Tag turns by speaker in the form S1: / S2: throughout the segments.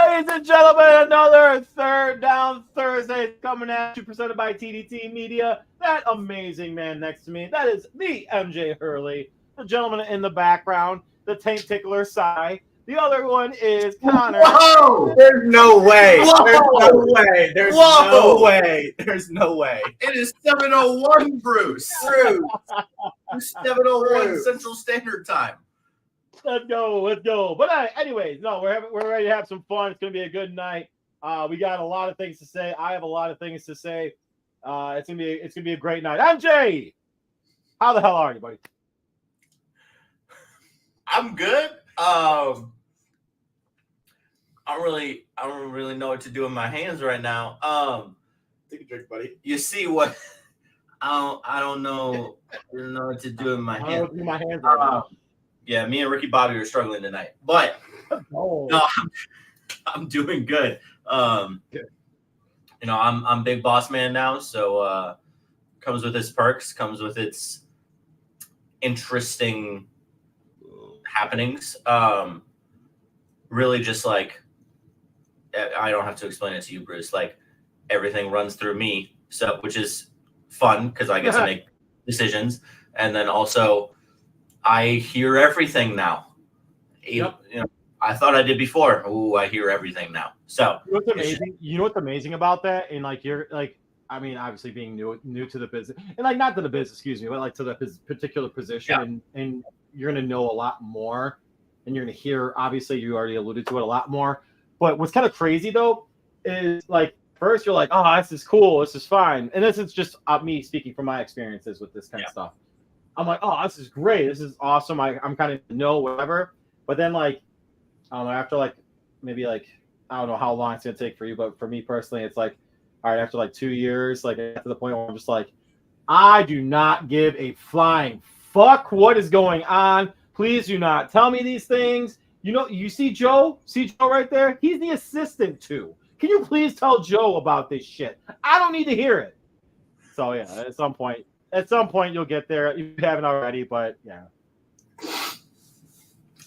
S1: Ladies and gentlemen, another Third Down Thursday is coming at you, presented by TDT Media. That amazing man next to me, that is the MJ Hurley. The gentleman in the background, the taint tickler Cy. The other one is Connor.
S2: Whoa! There's no way. Whoa! There's no way. There's no way. There's no way.
S3: It is 7:01, Bruce. 7:01 Central Standard Time.
S1: Let's go. But anyways, no, we're ready to have some fun. It's gonna be a good night. We got a lot of things to say. I have a lot of things to say. It's gonna be a great night. MJ, how the hell are you, buddy?
S3: I'm good. I don't really know what to do with my hands right now.
S2: Take a drink, buddy.
S3: You see what? I don't know what to do with my hands.
S1: I don't know what to do with my hands right now.
S3: Yeah, me and Ricky Bobby are struggling tonight, but no, I'm doing good.
S1: Good.
S3: You know, I'm big boss man now, so comes with its perks, comes with its interesting happenings. Really, just like I don't have to explain it to you, Bruce. Like everything runs through me, so which is fun because I get to make decisions, and then also I hear everything now.
S1: Yep.
S3: You know, I thought I did before. Oh, I hear everything now. So
S1: you know what's amazing? You know what's amazing about that? And like you're like, I mean, obviously being new to the business, and like not to the business, excuse me, but like to the particular position, and you're gonna know a lot more, and you're gonna hear. Obviously, you already alluded to it a lot more. But what's kind of crazy though is like first you're like, oh, this is cool, this is fine, and this is just me speaking from my experiences with this kind of stuff. I'm like, oh, this is great, this is awesome. I'm kind of whatever. But then like, after like maybe like I don't know how long it's gonna take for you, but for me personally, it's like, all right, after like 2 years, like to the point where I'm just like, I do not give a flying fuck what is going on. Please do not tell me these things. You know, you see Joe right there? He's the assistant too. Can you please tell Joe about this shit? I don't need to hear it. So yeah, at some point you'll get there. You haven't already, but yeah.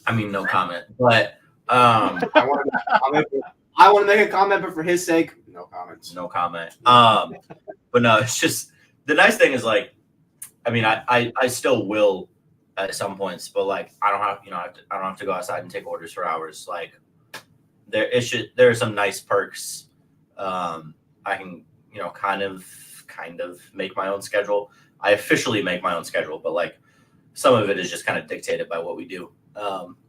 S3: I mean, no comment. But
S2: I want to make a comment, but for his sake, no comments.
S3: No comment. But no, it's just the nice thing is like, I mean, I still will at some points, but like I don't have to go outside and take orders for hours. Like there are some nice perks. I can kind of make my own schedule. I officially make my own schedule, but like some of it is just kind of dictated by what we do.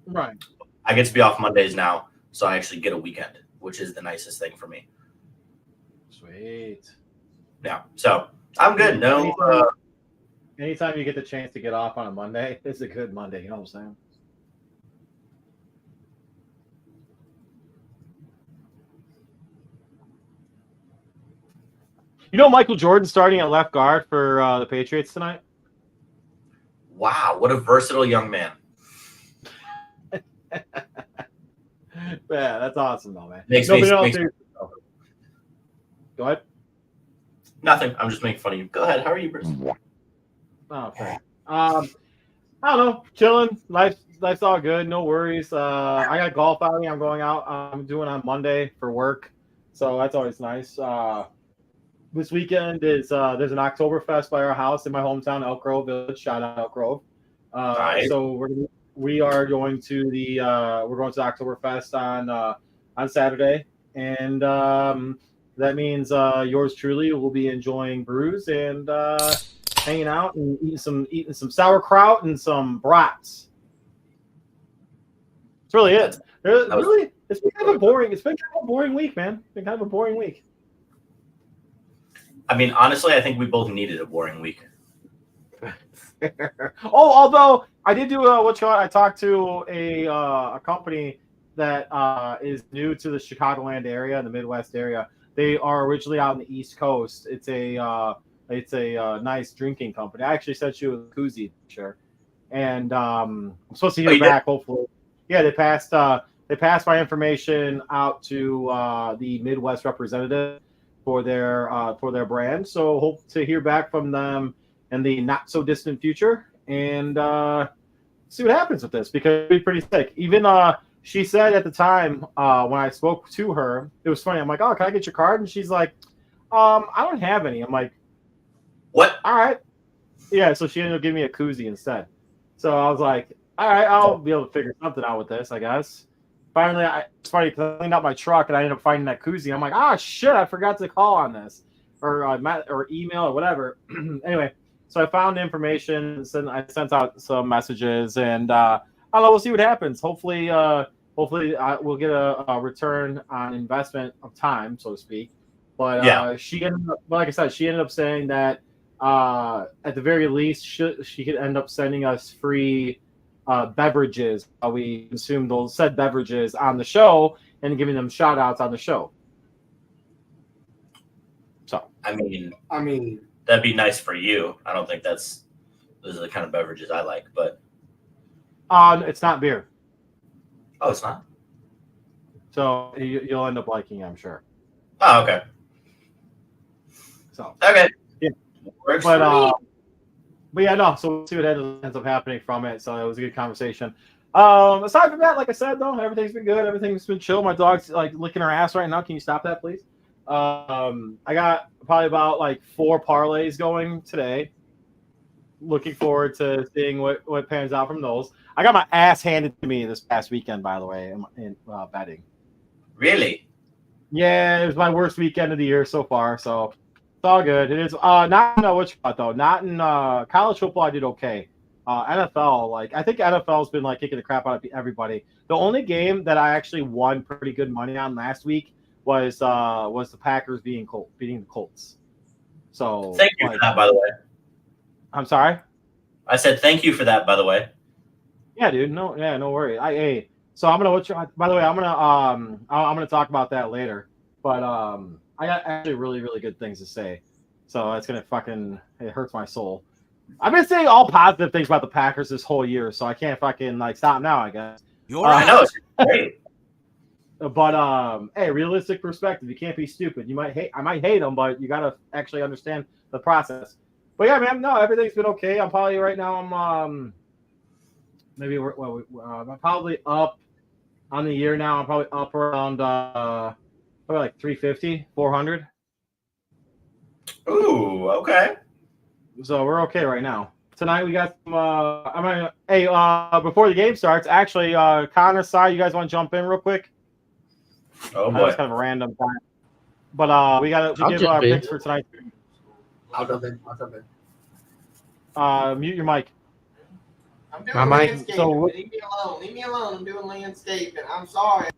S1: Right.
S3: I get to be off Mondays now, so I actually get a weekend, which is the nicest thing for me.
S1: Sweet.
S3: Yeah. So I'm good. No.
S1: Anytime you get the chance to get off on a Monday, it's a good Monday. You know what I'm saying? You know Michael Jordan starting at left guard for the Patriots tonight?
S3: Wow, what a versatile young man.
S1: Yeah, that's awesome though, man. Go ahead.
S3: Nothing. I'm just making fun of you. Go ahead. How are you, Bruce?
S1: Oh, okay. I don't know. Chilling. Life's all good. No worries. I got golf outing. I'm going out. I'm doing on Monday for work, so that's always nice. This weekend is there's an Oktoberfest by our house in my hometown, Elk Grove Village. Shout out Elk Grove.
S3: Nice.
S1: So we are going to the Oktoberfest on Saturday, and that means yours truly will be enjoying brews and hanging out and eating some sauerkraut and some brats. That's really it. It's been kind of boring. It's been kind of a boring week, man. It's been kind of a boring week.
S3: I mean, honestly, I think we both needed a boring week.
S1: Although I did do I talked to a company that is new to the Chicagoland area, the Midwest area. They are originally out on the East Coast. It's a nice drinking company. I actually sent you a koozie picture, and I'm supposed to hear back. Hopefully, yeah. They passed my information out to the Midwest representative for their brand. So hope to hear back from them in the not so distant future, and see what happens with this, because it'd be pretty sick. Even she said at the time when I spoke to her, it was funny. I'm like, oh, can I get your card? And she's like, I don't have any. I'm like,
S3: What?
S1: all right. Yeah, so she ended up giving me a koozie instead. So I was like, all right, I'll be able to figure something out with this, I guess. Finally, it's funny because I cleaned out my truck and I ended up finding that koozie. I'm like, ah, shit, I forgot to call on this or email or whatever. Anyway, so I found information, and I sent out some messages, and I don't know, we'll see what happens. Hopefully, we'll get a return on investment of time, so to speak. But she ended up, like I said, she ended up saying that at the very least, she could end up sending us free beverages. We consume those said beverages on the show and giving them shout outs on the show. So
S3: I mean, that'd be nice for you. I don't think those are the kind of beverages I like, but
S1: it's not beer.
S3: Oh, it's not.
S1: So you'll end up liking it, I'm sure.
S3: Oh, okay.
S1: So
S3: okay.
S1: Yeah.
S3: Works
S1: But yeah, no. So we'll see what ends up happening from it. So it was a good conversation. Aside from that, like I said, though, everything's been good. Everything's been chill. My dog's like licking her ass right now. Can you stop that, please? I got probably about like 4 parlays going today. Looking forward to seeing what pans out from those. I got my ass handed to me this past weekend, by the way, in betting.
S3: Really?
S1: Yeah, it was my worst weekend of the year so far. So it's all good. It is not in what you thought though. Not in college football. I did okay. NFL, like I think NFL's been like kicking the crap out of everybody. The only game that I actually won pretty good money on last week was the Packers beating the Colts. So
S3: thank you for that, by the way.
S1: I'm sorry.
S3: I said thank you for that, by the way.
S1: Yeah, dude. No worry. So I'm gonna. By the way, I'm gonna talk about that later. But I got actually really, really good things to say. So it's gonna it hurts my soul. I've been saying all positive things about the Packers this whole year, so I can't fucking like stop now, I guess.
S3: I know it's great.
S1: But hey, realistic perspective, you can't be stupid. I might hate them, but you gotta actually understand the process. But yeah, man, no, everything's been okay. I'm probably right now. I'm I'm probably up on the year now. I'm probably up around probably like 350, 400.
S3: Ooh, okay.
S1: So we're okay right now. Tonight we got some. Before the game starts, actually, Connor, Sai, you guys want to jump in real quick?
S3: Oh boy,
S1: that's kind of a random time. But we got to give our picks for tonight.
S2: I'll jump in.
S1: Mute your mic.
S4: I'm doing landscaping. So, leave me alone. Leave me alone. I'm doing landscaping. I'm sorry.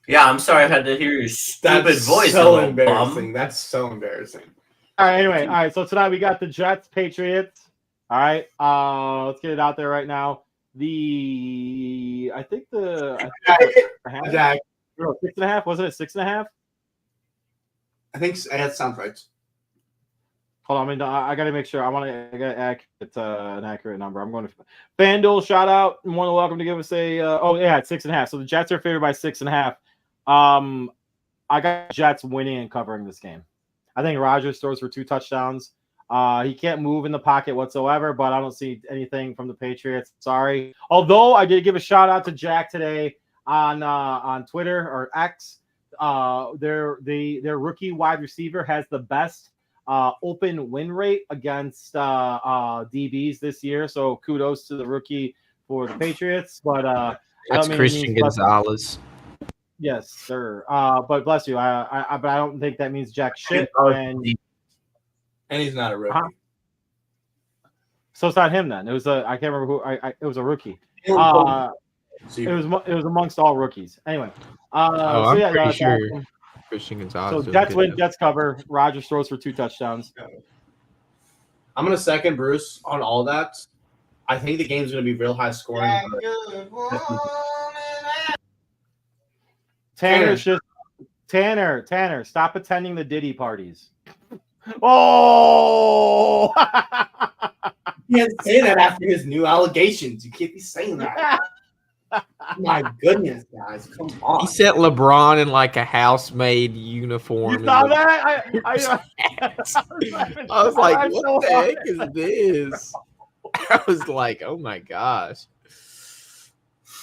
S3: Yeah, I'm sorry I had to hear your stupid voice.
S2: So embarrassing. That's so embarrassing.
S1: All right. Anyway, all right. So tonight we got the Jets, Patriots. All right. Let's get it out there right now. I think
S2: Jack.
S1: 6.5. Wasn't it 6.5?
S2: I think that sounds right.
S1: Hold on, I got to make sure. I get an accurate number. I'm going to FanDuel shout out. More than welcome to give us a. It's 6.5. So the Jets are favored by 6.5. I got Jets winning and covering this game. I think Rodgers throws for 2 touchdowns. He can't move in the pocket whatsoever, but I don't see anything from the Patriots. Sorry. Although I did give a shout out to Jack today on Twitter or X. Their rookie wide receiver has the best open win rate against DBs this year. So kudos to the rookie for the Patriots. But
S5: that's Christian Gonzalez.
S1: Yes, sir. But bless you. But I don't think that means jack shit.
S2: And he's not a rookie.
S1: So it's not him then. It was I can't remember who. It was a rookie. It was amongst all rookies. Anyway.
S5: I'm pretty sure Christian Gonzalez.
S1: So Jets win, Jets cover. Rodgers throws for 2 touchdowns.
S2: I'm gonna second Bruce on all that. I think the game's gonna be real high scoring.
S1: Tanner, stop attending the Diddy parties. Oh!
S2: You can't say that after his new allegations. You can't be saying that. My goodness, guys, come on.
S5: He set LeBron in like a housemaid uniform.
S1: You saw that? I
S5: was like, what the heck is this? I was like, oh my gosh.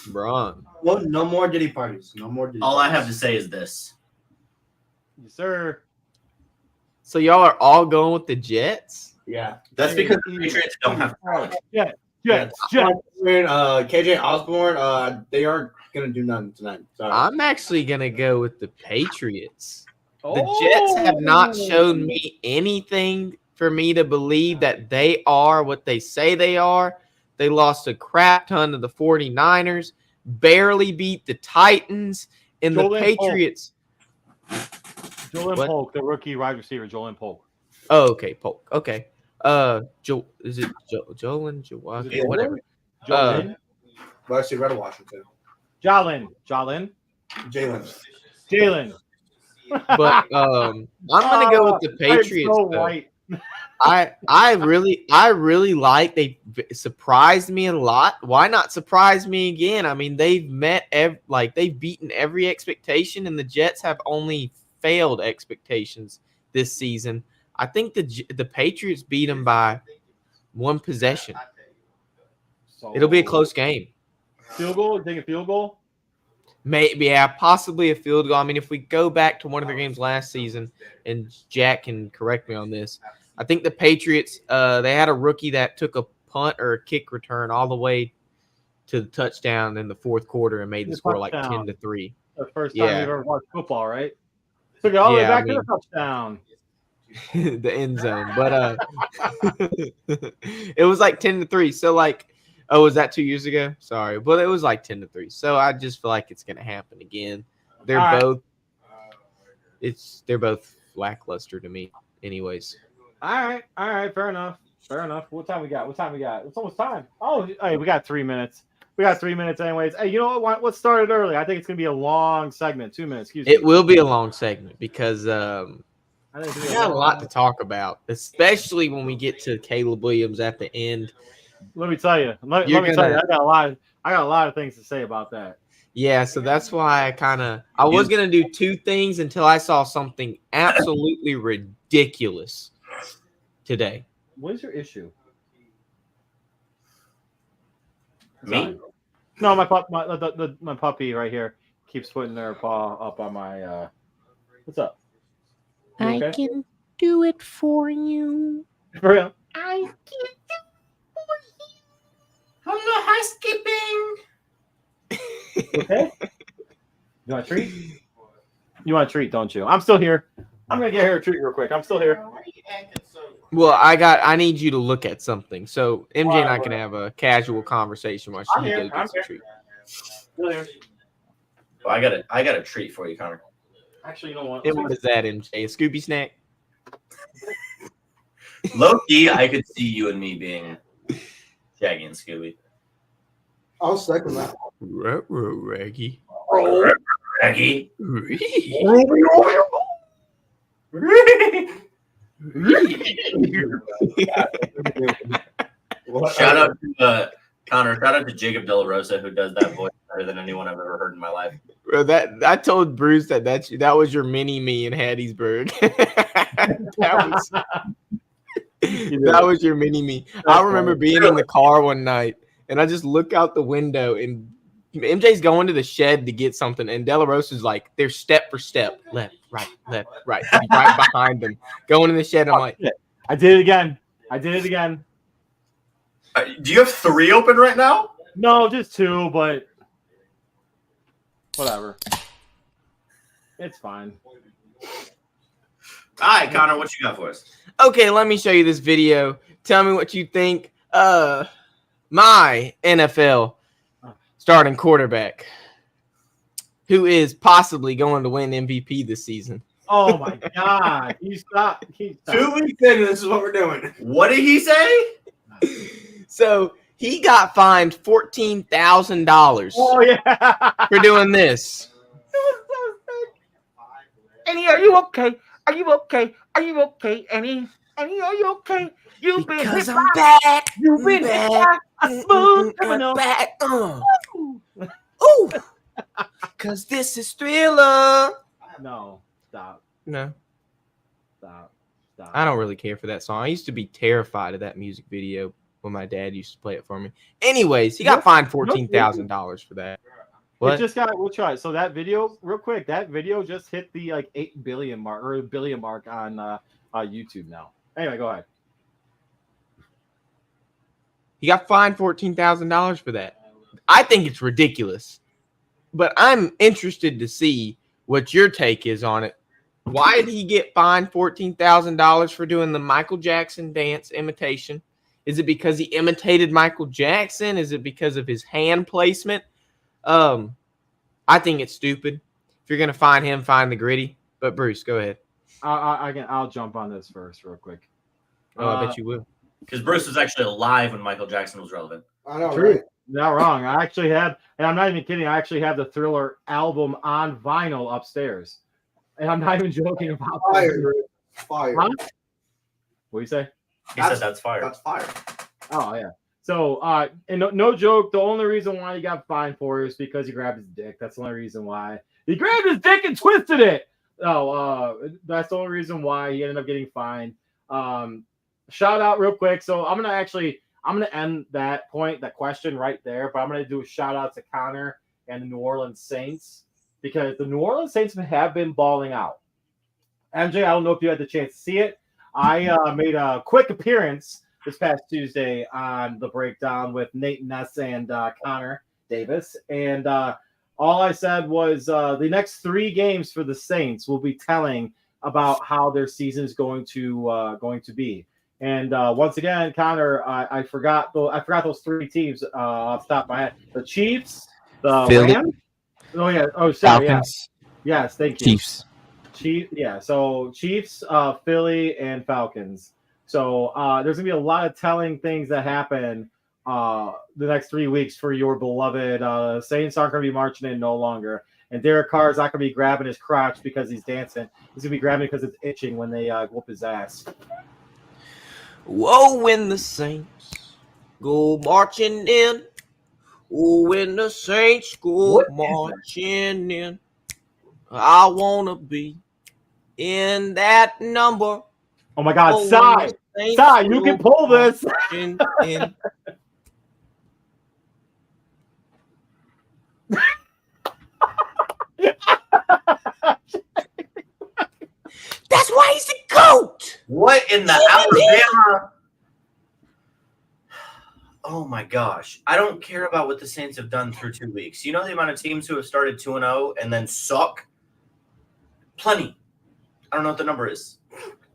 S5: Bron.
S2: Well, no more Diddy parties. No more Diddy
S3: All I
S2: parties.
S3: have to say is this.
S1: Yes, sir.
S5: So y'all are all going with the Jets?
S2: Yeah.
S3: That's because the Patriots don't have talent.
S1: Jets.
S2: KJ Osborne, they aren't going to do nothing tonight. Sorry.
S5: I'm actually going to go with the Patriots. The Jets have not shown me anything for me to believe that they are what they say they are. They lost a crap ton to the 49ers, barely beat the Titans, and the Patriots.
S1: Joel Polk, the rookie wide receiver, Joel Polk.
S5: Oh, okay, Polk. Okay. Is it Jolin? Okay, whatever.
S1: Jalen.
S2: Varsity Red Washington.
S1: Jalen.
S5: But I'm gonna go with the Patriots.
S1: So white.
S5: I really like. They surprised me a lot. Why not surprise me again? I mean, they've they've beaten every expectation, and the Jets have only failed expectations this season. I think the Patriots beat them by one possession.
S1: So,
S5: It'll be a close game.
S1: Field goal? You think a field goal?
S5: Maybe, yeah, possibly a field goal. I mean, if we go back to one of their games last season, and Jack can correct me on this, I think the Patriots, they had a rookie that took a punt or a kick return all the way to the touchdown in the fourth quarter and made the score like 10-3.
S1: The first time we've ever watched football, right? Took it all the way back to the touchdown.
S5: The end zone. But it was like 10-3. So like, oh, was that 2 years ago? Sorry. But it was like 10-3. So I just feel like it's gonna happen again. They're both lackluster to me, anyways.
S1: All right, fair enough. What time we got? It's almost time. Oh, hey, we got 3 minutes. Anyways. Hey, you know what? Let's start it early. I think it's gonna be a long segment. 2 minutes. Excuse me.
S5: It will be a long segment because
S1: I think
S5: we got a lot to talk about, especially when we get to Caleb Williams at the end.
S1: Let me tell you. Let me tell you. I got a lot of things to say about that.
S5: Yeah, so that's why I was gonna do two things until I saw something absolutely ridiculous today.
S1: What is your issue?
S3: Me?
S1: No, my puppy right here keeps putting their paw up on my. What's up?
S5: Okay? I can do it for you.
S1: For real?
S4: I can do it for you. Hello, housekeeping.
S1: Okay. You want a treat? You want a treat, don't you? I'm still here. I'm gonna get her a treat real quick. I'm still here.
S5: Well, I need you to look at something. So MJ and I can have a casual conversation while she goes get some treat.
S3: Well, I got a treat for you, Connor.
S1: Actually, you know what?
S5: And what is that, MJ? A Scooby snack?
S3: Low key, I could see you and me being Shaggy and Scooby.
S2: I'll second that.
S5: Raggy.
S3: Raggy. Shout out to Connor. Shout out to Jacob De La Rosa, who does that voice better than anyone I've ever heard in my life.
S5: Bro, I told Bruce that was your mini me in Hattiesburg. that was your mini me. I remember being in the car one night and I just look out the window and MJ's going to the shed to get something, and De La Rosa's like, they're step for step, left, right, right behind them, going in the shed. I'm like,
S1: I did it again.
S3: Do you have 3 open right now?
S1: No, just 2, but whatever. It's fine.
S3: All right, Connor, what you got for us?
S5: Okay, let me show you this video. Tell me what you think. My NFL starting quarterback, who is possibly going to win MVP this season.
S1: Oh my God! You stop.
S2: 2 weeks in, this is what we're doing.
S3: What did he say?
S5: So he got fined $14,000.
S1: Oh yeah,
S5: for doing this.
S4: Annie, are you okay? Are you okay? Are you okay, Annie? Annie, are you okay? You've been hit
S5: I'm back.
S4: You've been hit by a smooth criminal.
S5: Back. Ooh. Cause this is Thriller.
S1: No, stop.
S5: No.
S1: Stop.
S5: I don't really care for that song. I used to be terrified of that music video when my dad used to play it for me. Anyways, he got fined $14,000 for that. What?
S1: It just got. We'll try it. So that video, real quick, that video just hit the like 8 billion mark or billion mark on YouTube now. Anyway, go ahead.
S5: He got fined $14,000 for that. I think it's ridiculous, but I'm interested to see what your take is on it. Why did he get fined $14,000 for doing the Michael Jackson dance imitation? Is it because he imitated Michael Jackson? Is it because of his hand placement? I think it's stupid. If you're gonna find him, find the gritty. But Bruce, go ahead.
S1: I'll jump on this first, real quick.
S5: Oh, I bet you will.
S3: Because Bruce was actually alive when Michael Jackson was relevant.
S2: I know,
S1: True.
S2: right?
S1: Not wrong. I actually have, and I'm not even kidding. I actually have the Thriller album on vinyl upstairs, and I'm not even joking about
S2: Fire. Fire.
S1: Huh? What do you say?
S3: He said that's fire.
S2: That's fire.
S1: Oh yeah. So, and no joke. The only reason why he got fined for it is because he grabbed his dick. That's the only reason why he grabbed his dick and twisted it. That's the only reason why he ended up getting fined. Shout out real quick. So I'm gonna end that question right there. But I'm gonna do a shout out to Connor and the New Orleans Saints because the New Orleans Saints have been balling out. MJ, I don't know if you had the chance to see it. I made a quick appearance this past Tuesday on the breakdown with Nate Ness and Connor Davis. And all I said was the next 3 games for the Saints will be telling about how their season is going to be. And once again, Connor, I forgot those 3 teams off the top of my head. The Chiefs, the
S5: Philly.
S1: Rams. Oh yeah. Oh sorry.
S5: Falcons.
S1: Yeah. Yes. Thank you.
S5: Chiefs.
S1: So Chiefs, Philly, and Falcons. So there's gonna be a lot of telling things that happen the next 3 weeks for your beloved Saints. Aren't gonna be marching in no longer, and Derek Carr is not gonna be grabbing his crotch because he's dancing. He's gonna be grabbing it because it's itching when they whoop his ass.
S5: Whoa, when the Saints go marching in. Oh, when the Saints go marching in. I wanna be in that number.
S1: Oh my God,
S5: Oh,
S1: Sai, you can pull this.
S5: In. That's why he's the GOAT.
S3: What in the Alabama? Oh my gosh. I don't care about what the Saints have done through 2 weeks. You know the amount of teams who have started 2-0 and then suck? Plenty. I don't know what the number is.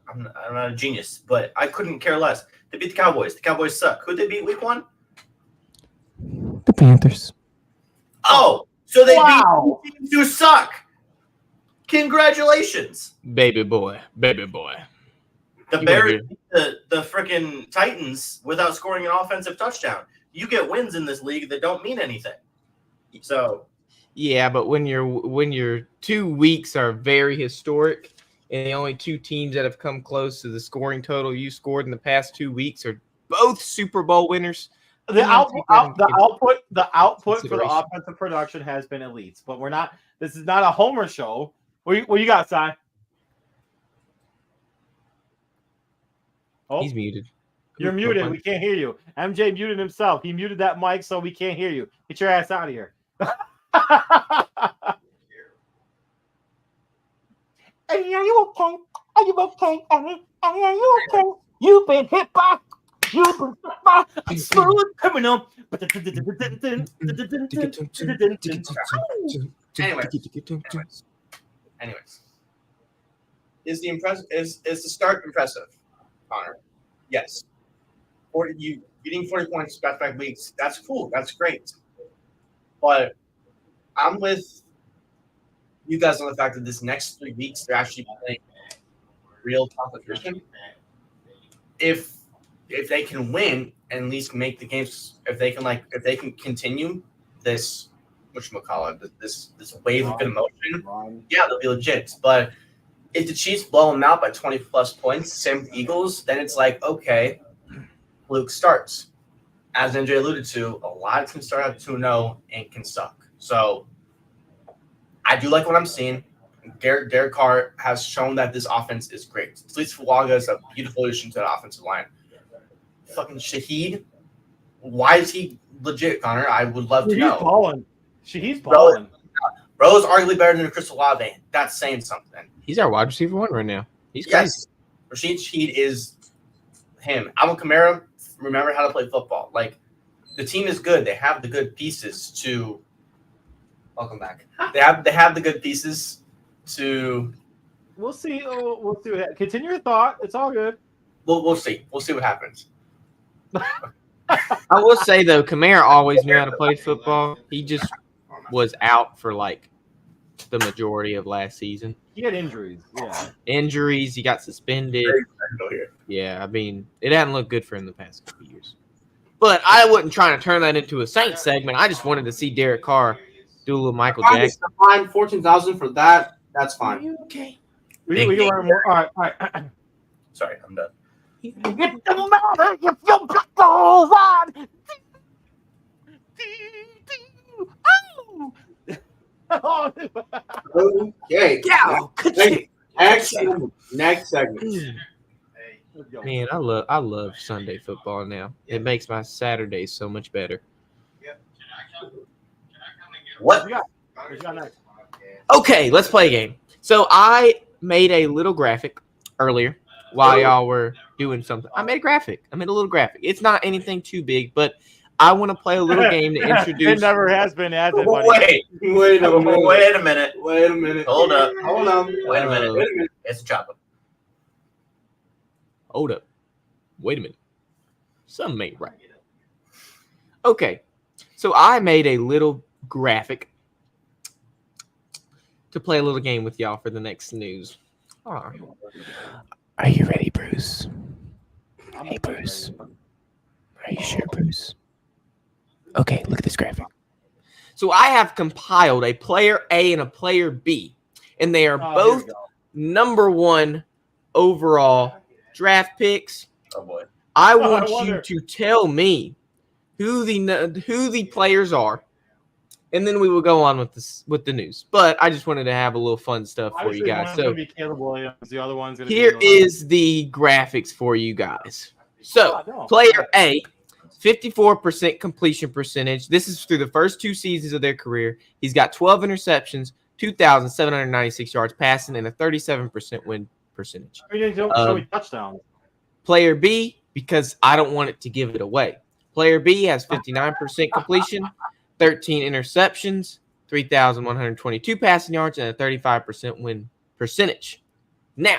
S3: I'm not a genius, but I couldn't care less. They beat the Cowboys. The Cowboys suck. Who'd they beat week 1?
S5: The Panthers.
S3: Oh, so they beat teams who suck. Congratulations.
S5: Baby boy.
S3: The Bears beat the freaking Titans without scoring an offensive touchdown. You get wins in this league that don't mean anything. So
S5: yeah, but when your 2 weeks are very historic, and the only 2 teams that have come close to the scoring total you scored in the past 2 weeks are both Super Bowl winners.
S1: The output for the offensive production has been elite, but we're not. This is not a homer show. What you got, Si? Oh,
S5: He's muted.
S1: You're muted. We can't hear you. MJ muted himself. He muted that mic, so we can't hear you. Get your ass out of here.
S4: Are you okay? Are you okay, Annie? Are you okay? You've been hit by a smooth criminal.
S2: Anyways. Is the start impressive, Connor? Yes. You getting 40 points back weeks, that's cool. That's great. But I'm with you guys on the fact that this next 3 weeks they're actually playing real competition. If they can win and at least make the games, if they can continue this whatchamacallit, this wave of good emotion, yeah, they'll be legit. But if the Chiefs blow them out by 20 plus points, same with the Eagles, then it's like, okay, Luke starts. As MJ alluded to, a lot of teams start out 2-0 and can suck. So I do like what I'm seeing. Derek Carr has shown that this offense is great. Fleets Fuaga is a beautiful addition to the offensive line. Fucking Shaheed, Why is he legit, Connor? I would love to know.
S1: He's balling. He's balling.
S2: Bro is arguably better than Chris Olave. That's saying something.
S5: He's our wide receiver 1 right now. He's crazy.
S2: Yes, Rashid Shaheed is him. Alvin Kamara, remember how to play football. Like, the team is good. They have the good pieces to. Welcome back. They have the good pieces to.
S1: We'll see. We'll see. Continue your thought. It's all good.
S2: We'll see. We'll see what happens.
S5: I will say though, Kamara always knew how to play football. He just was out for like the majority of last season.
S1: He had injuries. Yeah.
S5: Injuries. He got suspended. Yeah, I mean, it hadn't looked good for him the past couple years. But I wasn't trying to turn that into a Saints segment. I just wanted to see Derek Carr do a little Michael Jackson.
S2: Fine, 14,000 for that. That's fine.
S5: Okay.
S1: We can learn more. All right.
S3: Sorry, I'm done.
S4: It don't matter if you're black or white.
S2: Okay.
S4: Yeah,
S2: Next segment.
S5: Man, I love Sunday football now. It makes my Saturdays so much better.
S3: What?
S1: What you got next?
S5: Okay, let's play a game. So I made a little graphic earlier while y'all were doing something. I made a little graphic. It's not anything too big, but I want to play a little game to introduce.
S1: It never has been, has it, buddy?
S2: Wait a minute.
S3: Wait a minute. Hold up.
S2: Hold on.
S3: Wait a minute. It's a chopper.
S5: Hold up. Wait a minute. Something ain't right. Okay. So I made a little graphic to play a little game with y'all for the next news. Are you ready, Bruce? Hey, Bruce. Are you sure, Bruce? Okay, look at this graphic. So I have compiled a player A and a player B, and they are both number 1 overall draft picks.
S3: Oh boy.
S5: I want you to tell me who the players are, and then we will go on with the news. But I just wanted to have a little fun stuff for you guys. So
S1: be Caleb Williams. The other one's gonna
S5: here is the graphics for you guys. So player A, 54% completion percentage. This is through the first 2 seasons of their career. He's got 12 interceptions, 2,796 yards passing, and a 37% win percentage.
S1: Touchdowns.
S5: Player B, because I don't want it to give it away. Player B has 59% completion, 13 interceptions, 3,122 passing yards, and a 35% win percentage. Now,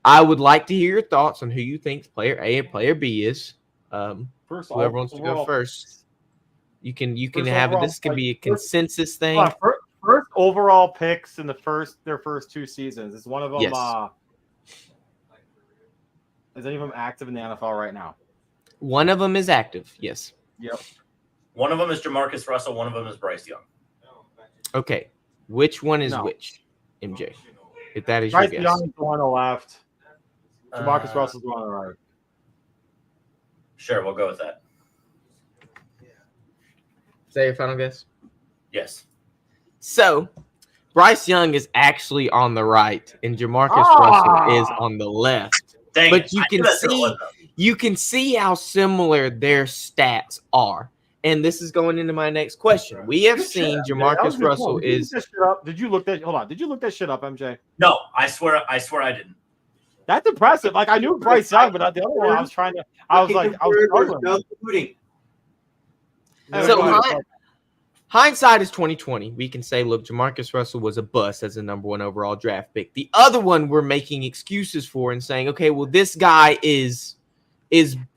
S5: I would like to hear your thoughts on who you think player A and player B is. Whoever wants to go first, you can have it. This can be a consensus thing.
S1: First overall picks in their first 2 seasons. Is one of them?
S5: Yes.
S1: Is any of them active in the NFL right now?
S5: One of them is active. Yes.
S1: Yep.
S3: One of them is Jamarcus Russell. One of them is Bryce Young.
S5: Okay. Which one is which, MJ? If that is your guess.
S1: Bryce Young is the one on the left. Jamarcus Russell is the one on the right.
S3: Sure, we'll go with that.
S5: Is that your final guess?
S3: Yes.
S5: So, Bryce Young is actually on the right, and Jamarcus Russell is on the left.
S3: Dang
S5: but
S3: it.
S5: you can see how similar their stats are. And this is going into my next question. We have seen Jamarcus Russell is.
S1: Did you look that? Hold on. Did you look that shit up, MJ?
S3: No, I swear I didn't.
S1: That's impressive. Like I knew Bryce Young, but the other one I was struggling.
S5: So hindsight is 2020. We can say, look, Jamarcus Russell was a bust as a number 1 overall draft pick. The other one we're making excuses for and saying, okay, well, this guy is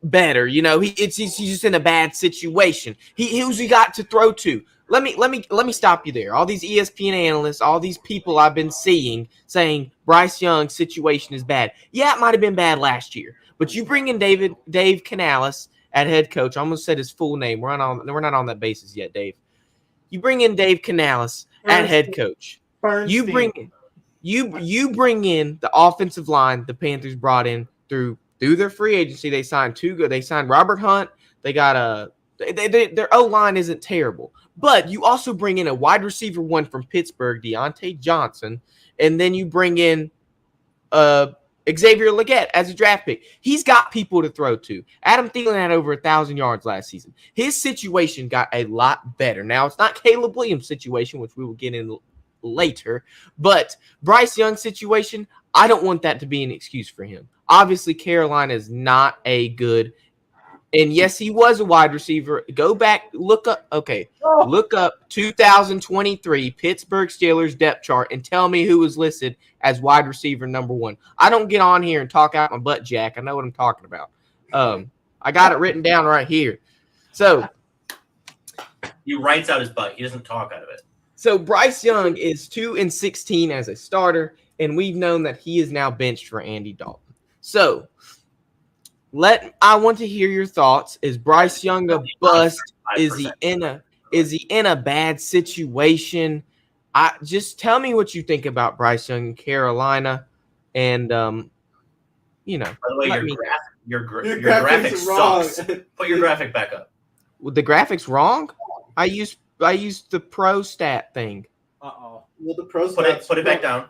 S5: better. You know, he's just in a bad situation. Who's he got to throw to? Let me stop you there. All these ESPN analysts, all these people I've been seeing saying Bryce Young's situation is bad. Yeah, it might have been bad last year, but you bring in Dave Canales at head coach. I almost said his full name. We're not on that basis yet, Dave. You bring in Dave Canales at head coach. You bring in the offensive line the Panthers brought in through their free agency. They signed 2 good. They signed Robert Hunt. They got their O-line isn't terrible. But you also bring in a wide receiver 1 from Pittsburgh, Deontay Johnson, and then you bring in Xavier Legette as a draft pick. He's got people to throw to. Adam Thielen had over 1,000 yards last season. His situation got a lot better. Now, it's not Caleb Williams' situation, which we will get in later, but Bryce Young's situation, I don't want that to be an excuse for him. Obviously, Carolina is not a good, and yes, he was a wide receiver. Go back, look up 2023 Pittsburgh Steelers depth chart and tell me who was listed as wide receiver number 1. I don't get on here and talk out my butt, Jack. I know what I'm talking about. I got it written down right here. So
S3: he writes out his butt. He doesn't talk out of it.
S5: So Bryce Young is 2-16 as a starter, and we've known that he is now benched for Andy Dalton. So I want to hear your thoughts. Is Bryce Young a bust? Is he in a bad situation? Just tell me what you think about Bryce Young in Carolina, and
S3: By the way, your graphic sucks. Put your graphic back up.
S5: The graphics wrong? I used the pro stat thing.
S1: Uh-oh.
S2: Well, the pros
S3: Put it back down.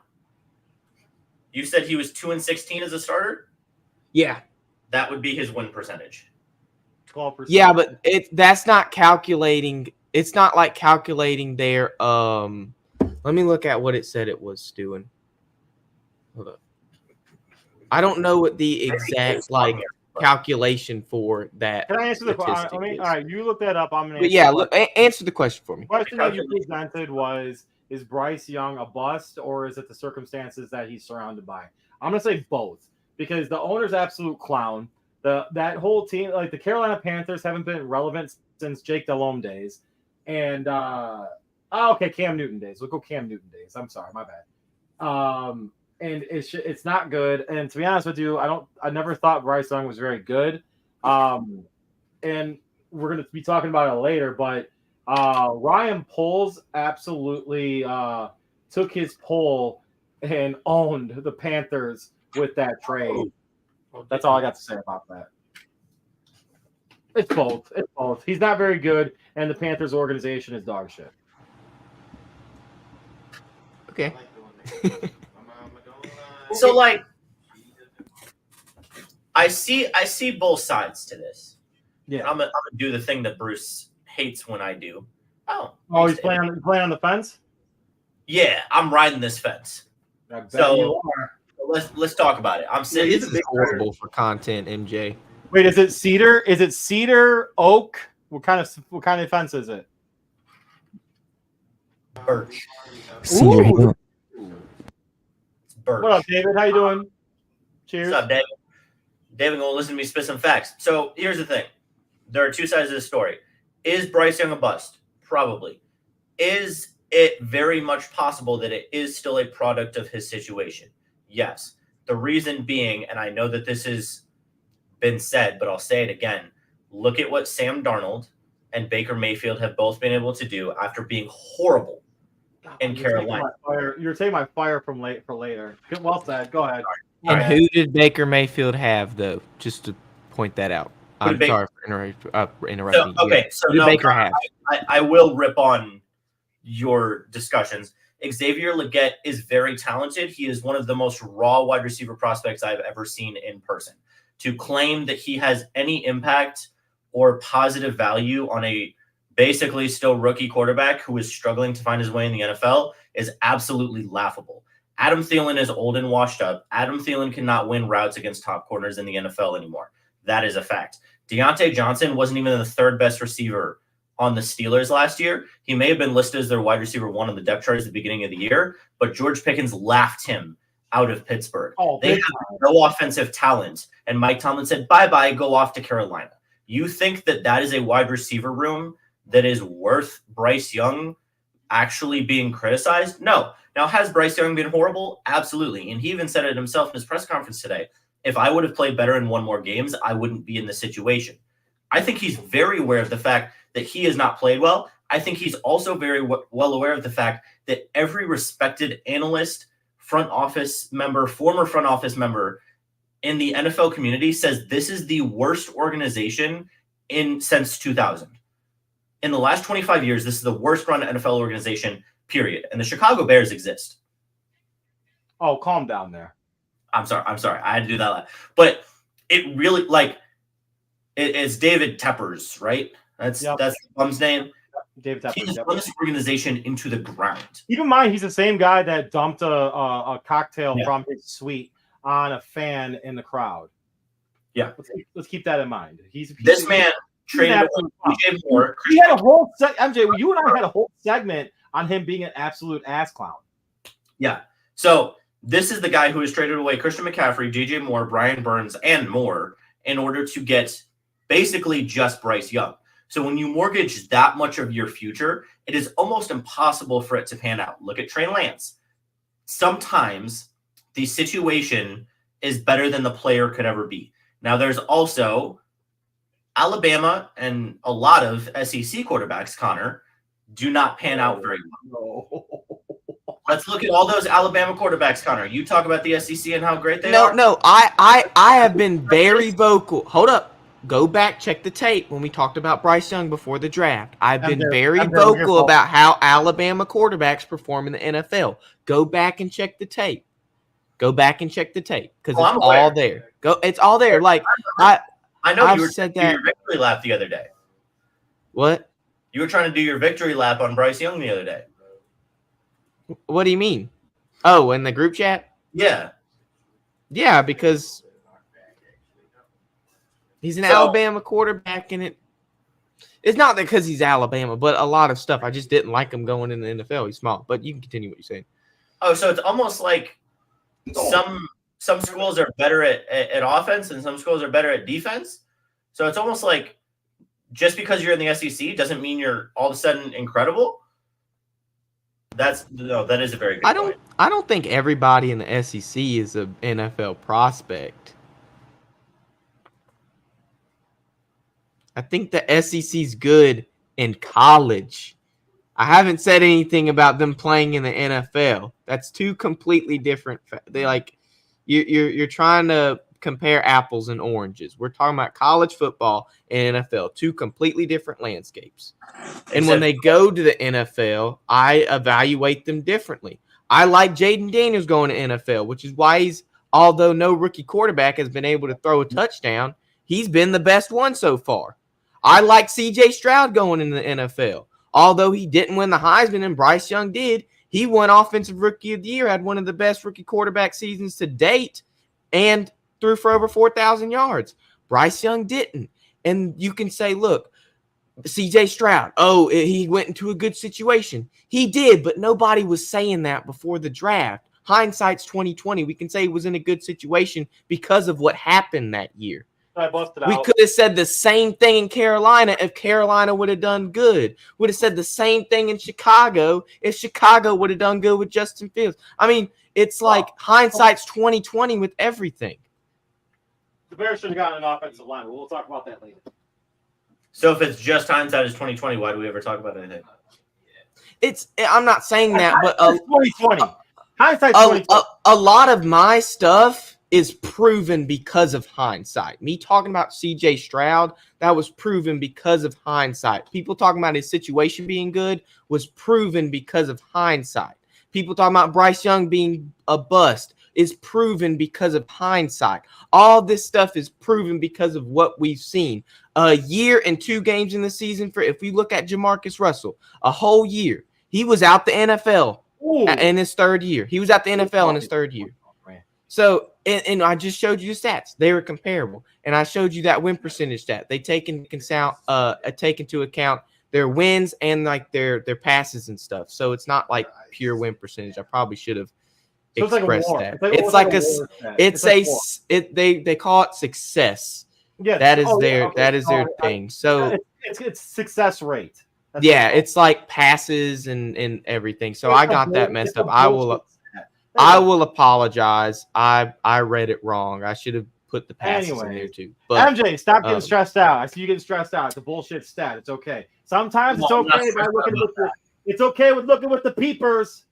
S3: You said he was 2-16 as a starter?
S5: Yeah.
S3: That would be his win percentage.
S1: 12%.
S5: Yeah, but that's not calculating. It's not like calculating their let me look at what it said it was doing. Hold up. I don't know what the exact calculation for that.
S1: Can I answer the question? All right, you look that up. I'm gonna.
S5: Answer the question for me.
S1: The question that you presented was: is Bryce Young a bust, or is it the circumstances that he's surrounded by? I'm gonna say both, because the owner's absolute clown. That whole team, like the Carolina Panthers, haven't been relevant since Jake Delhomme days, and Cam Newton days. We'll go Cam Newton days. I'm sorry, my bad. And it's not good. And to be honest with you, I never thought Bryce Young was very good. And we're going to be talking about it later, but Ryan Poles absolutely took his poll and owned the Panthers with that trade. That's all I got to say about that. It's both. He's not very good, and the Panthers organization is dog shit.
S5: Okay.
S3: So, I see both sides to this.
S1: Yeah.
S3: I'm gonna do the thing that Bruce hates when I do.
S1: He's playing on the fence?
S3: Yeah, I'm riding this fence. So let's talk about it. I'm sitting.
S5: This is horrible for content, MJ.
S1: Wait, is it cedar? Is it cedar, oak? What kind of fence is it?
S3: Birch.
S4: Cedar Hill.
S3: It's birch.
S1: What up, David? How you doing? Cheers.
S3: What's up, David? David gonna listen to me spit some facts. So here's the thing. There are two sides of this story. Is Bryce Young a bust? Probably. Is it very much possible that it is still a product of his situation? Yes. The reason being, and I know that this has been said, but I'll say it again. Look at what Sam Darnold and Baker Mayfield have both been able to do after being horrible in Carolina.
S1: You're taking my fire for later. Well said. Go ahead.
S5: And who did Baker Mayfield have, though? Just to point that out. I'm sorry for interrupting.
S3: So
S5: who did Baker have?
S3: I will rip on your discussions. Xavier Legette is very talented. He is one of the most raw wide receiver prospects I've ever seen in person. To claim that he has any impact or positive value on a basically still rookie quarterback who is struggling to find his way in the NFL is absolutely laughable. Adam Thielen is old and washed up. Adam Thielen cannot win routes against top corners in the NFL anymore. That is a fact. Deontay Johnson wasn't even the third best receiver on the Steelers last year. He may have been listed as their wide receiver 1 on the depth chart at the beginning of the year, but George Pickens laughed him out of Pittsburgh. They have no offensive talent, and Mike Tomlin said, bye-bye, go off to Carolina. You think that is a wide receiver room that is worth Bryce Young actually being criticized? No. Now, has Bryce Young been horrible? Absolutely. And he even said it himself in his press conference today. If I would have played better and won more games, I wouldn't be in this situation. I think he's very aware of the fact that he has not played well. I think he's also very well aware of the fact that every respected analyst, front office member, former front office member in the NFL community says this is the worst organization since 2000. In the last 25 years, this is the worst run NFL organization, period. And the Chicago Bears exist.
S1: Oh, calm down there.
S3: I'm sorry. I had to do that laugh. But it really it's David Teppers, right? That's the bum's name.
S1: David
S3: He
S1: Tepper.
S3: just run this organization into the ground.
S1: Keep in mind, he's the same guy that dumped a cocktail
S3: Yeah.
S1: from his suite on a fan in the crowd.
S3: Yeah.
S1: Let's keep that in mind.
S3: This man traded
S1: absolute
S3: DJ Moore.
S1: We had a whole MJ. You and I had a whole segment on him being an absolute ass clown.
S3: Yeah. So this is the guy who has traded away Christian McCaffrey, DJ Moore, Brian Burns, and more in order to get basically just Bryce Young. So when you mortgage that much of your future, it is almost impossible for it to pan out. Look at Trey Lance. Sometimes the situation is better than the player could ever be. Now, there's also Alabama and a lot of SEC quarterbacks, Connor, do not pan out very well. Let's look at all those Alabama quarterbacks, Connor. You talk about the SEC and how great they are.
S5: No, I have been very vocal. Hold up. Go back, check the tape when we talked about Bryce Young before the draft. I've been very vocal about how Alabama quarterbacks perform in the NFL. Go back and check the tape. Because it's all there. It's all there. Like
S3: I know
S5: I've
S3: you were
S5: said
S3: trying to
S5: that.
S3: do your victory lap the other day.
S5: What?
S3: You were trying to do your victory lap on Bryce Young the other day.
S5: What do you mean? Oh, in the group chat?
S3: Yeah.
S5: Yeah, because he's an Alabama quarterback, and it's not because he's Alabama, but a lot of stuff. I just didn't like him going in the NFL. He's small, but you can continue what you're saying.
S3: Oh, so it's almost like some schools are better at offense and some schools are better at defense. So it's almost like just because you're in the SEC doesn't mean you're all of a sudden incredible. That is a very good point.
S5: I don't think everybody in the SEC is an NFL prospect. I think the SEC's good in college. I haven't said anything about them playing in the NFL. That's two completely different. You're trying to compare apples and oranges. We're talking about college football and NFL, two completely different landscapes. And when they go to the NFL, I evaluate them differently. I like Jaden Daniels going to NFL, which is why although no rookie quarterback has been able to throw a touchdown, he's been the best one so far. I like CJ Stroud going in the NFL. Although he didn't win the Heisman and Bryce Young did, he won Offensive Rookie of the Year, had one of the best rookie quarterback seasons to date, and threw for over 4,000 yards. Bryce Young didn't. And you can say, look, CJ Stroud, he went into a good situation. He did, but nobody was saying that before the draft. Hindsight's 2020. We can say he was in a good situation because of what happened that year. We could have said the same thing in Carolina if Carolina would have done good. Would have said the same thing in Chicago if Chicago would have done good with Justin Fields. I mean, it's like hindsight's 2020 with everything.
S1: The Bears should have gotten an offensive line. We'll talk about that later.
S3: So if it's just hindsight is 2020, why do we ever talk about anything?
S5: I'm not saying that, but
S1: 2020. Hindsight's 2020.
S5: A lot of my stuff is proven because of hindsight. Me talking about CJ Stroud, that was proven because of hindsight. People talking about his situation being good was proven because of hindsight. People talking about Bryce Young being a bust is proven because of hindsight. All this stuff is proven because of what we've seen. A year and 2 games in the season if we look at Jamarcus Russell, a whole year. He was out the NFL in his third year. He was out the NFL in his third year. So, and I just showed you the stats. They were comparable. And I showed you that win percentage stat. They take into account their wins and like their passes and stuff. So it's not like pure win percentage. I probably should have expressed that. They call it success.
S1: Yeah,
S5: that is their thing. So
S1: it's success rate.
S5: It's like passes and everything. So I got that messed up. I will apologize. I read it wrong. I should have put the passes in there too. But
S1: MJ, stop getting stressed out. I see you getting stressed out. It's a bullshit stat. It's okay. Sometimes it's okay by looking with it's okay with looking with the peepers.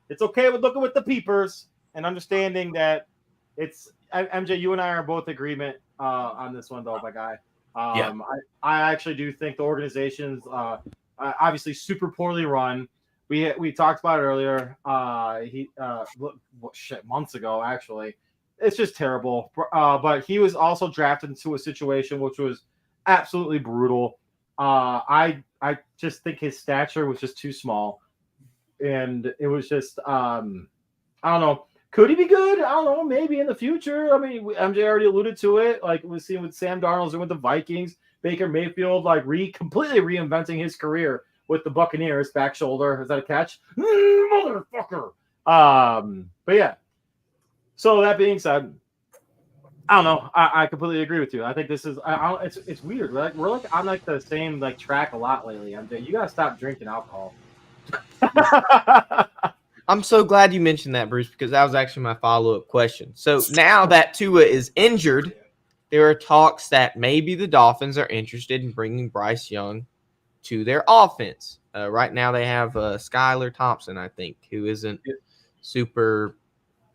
S1: It's okay with looking with the peepers and understanding that it's MJ. You and I are both agreement on this one, though, my guy. I actually do think the organization's obviously super poorly run. We talked about it earlier. Months ago, actually. it's just terrible. But he was also drafted into a situation which was absolutely brutal. I just think his stature was just too small, and it was just I don't know. Could he be good? I don't know. Maybe in the future. I mean, MJ already alluded to it. Like we've seen with Sam Darnold and with the Vikings, Baker Mayfield, like completely reinventing his career with the Buccaneers. Back shoulder. Is that a catch? Motherfucker. But yeah. So that being said, I don't know. I completely agree with you. I think this is. It's weird. We're like on like the same like track a lot lately. MJ, you gotta stop drinking alcohol.
S5: I'm so glad you mentioned that, Bruce, because that was actually my follow-up question. So now that Tua is injured, there are talks that maybe the Dolphins are interested in bringing Bryce Young to their offense. Right now they have Skylar Thompson, I think, who isn't super,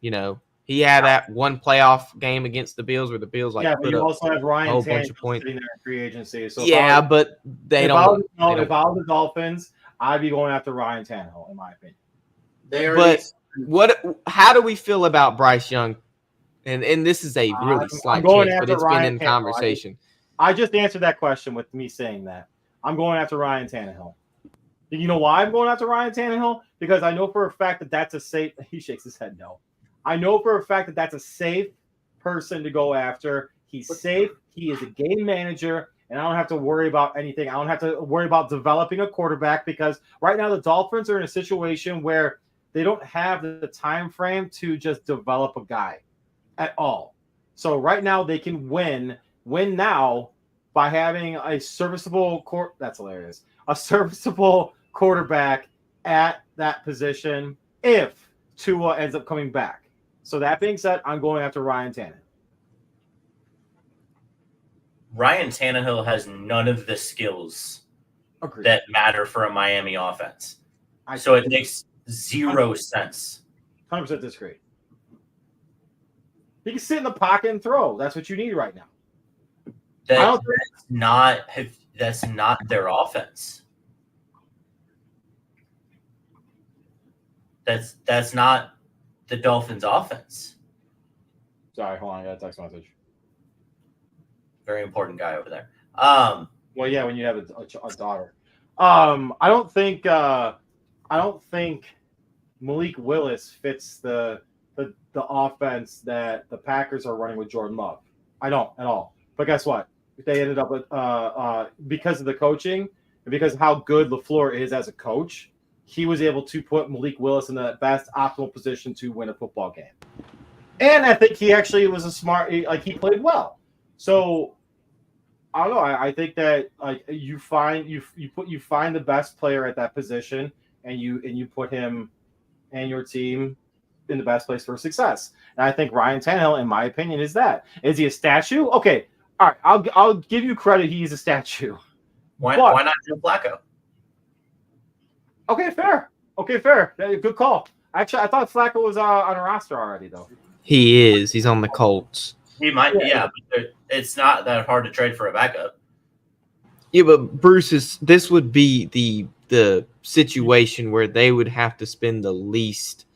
S5: he had that one playoff game against the Bills where the Bills
S1: but you also have Ryan
S5: a whole bunch of
S1: Tannehill
S5: points.
S1: sitting there in free agency. So
S5: but they don't.
S1: If I was the Dolphins, I'd be going after Ryan Tannehill, in my opinion.
S5: How do we feel about Bryce Young? And this is a really slight change, but it's been in conversation.
S1: I just answered that question with me saying that. I'm going after Ryan Tannehill. You know why I'm going after Ryan Tannehill? Because I know for a fact that that's a safe – he shakes his head no. I know for a fact that that's a safe person to go after. He's safe. He is a game manager, and I don't have to worry about anything. I don't have to worry about developing a quarterback because right now the Dolphins are in a situation where they don't have the time frame to just develop a guy at all. So right now they can win now by having a serviceable that's hilarious. A serviceable quarterback at that position if Tua ends up coming back. So that being said, I'm going after Ryan Tannehill.
S3: Ryan Tannehill has none of the skills that matter for a Miami offense. So it makes zero sense.
S1: 100% disagree. He can sit in the pocket and throw. That's what you need right now.
S3: That's not their offense. That's not the Dolphins' offense.
S1: Sorry, hold on. I got a text message.
S3: Very important guy over there.
S1: Well, yeah, when you have a daughter. I don't think Malik Willis fits the offense that the Packers are running with Jordan Love. I don't at all. But guess what? They ended up with because of the coaching and because of how good LaFleur is as a coach, he was able to put Malik Willis in the best optimal position to win a football game. And I think he actually was he played well. So I don't know. I think that you find the best player at that position and you put him and your team in the best place for success. And I think Ryan Tannehill, in my opinion, is that. Is he a statue? Okay. All right. I'll give you credit. He's a statue.
S3: Why not Joe Flacco?
S1: Okay, fair. Good call. Actually, I thought Flacco was on a roster already, though.
S5: He is. He's on the Colts.
S3: He might be, but it's not that hard to trade for a backup.
S5: Yeah, but Bruce, this would be the situation where they would have to spend the least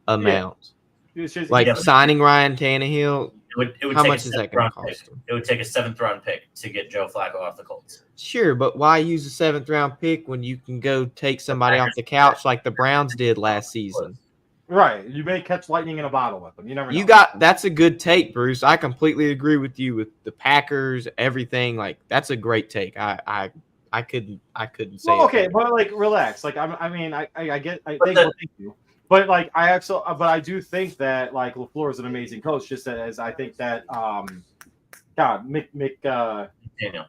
S5: amount. Yeah. Signing Ryan Tannehill.
S3: It would
S5: how
S3: take
S5: much is that going to cost them?
S3: It would take a 7th round pick to get Joe Flacco off the Colts.
S5: Sure, but why use a 7th round pick when you can go take somebody off the couch like the Browns did last season?
S1: Right. You may catch lightning in a bottle with them. You never know.
S5: That's a good take, Bruce. I completely agree with you with the Packers, everything. Like, that's a great take. I couldn't say it.
S1: Okay, but relax. I get thank you. But I do think that LaFleur is an amazing coach. Just as I think that
S3: Daniel.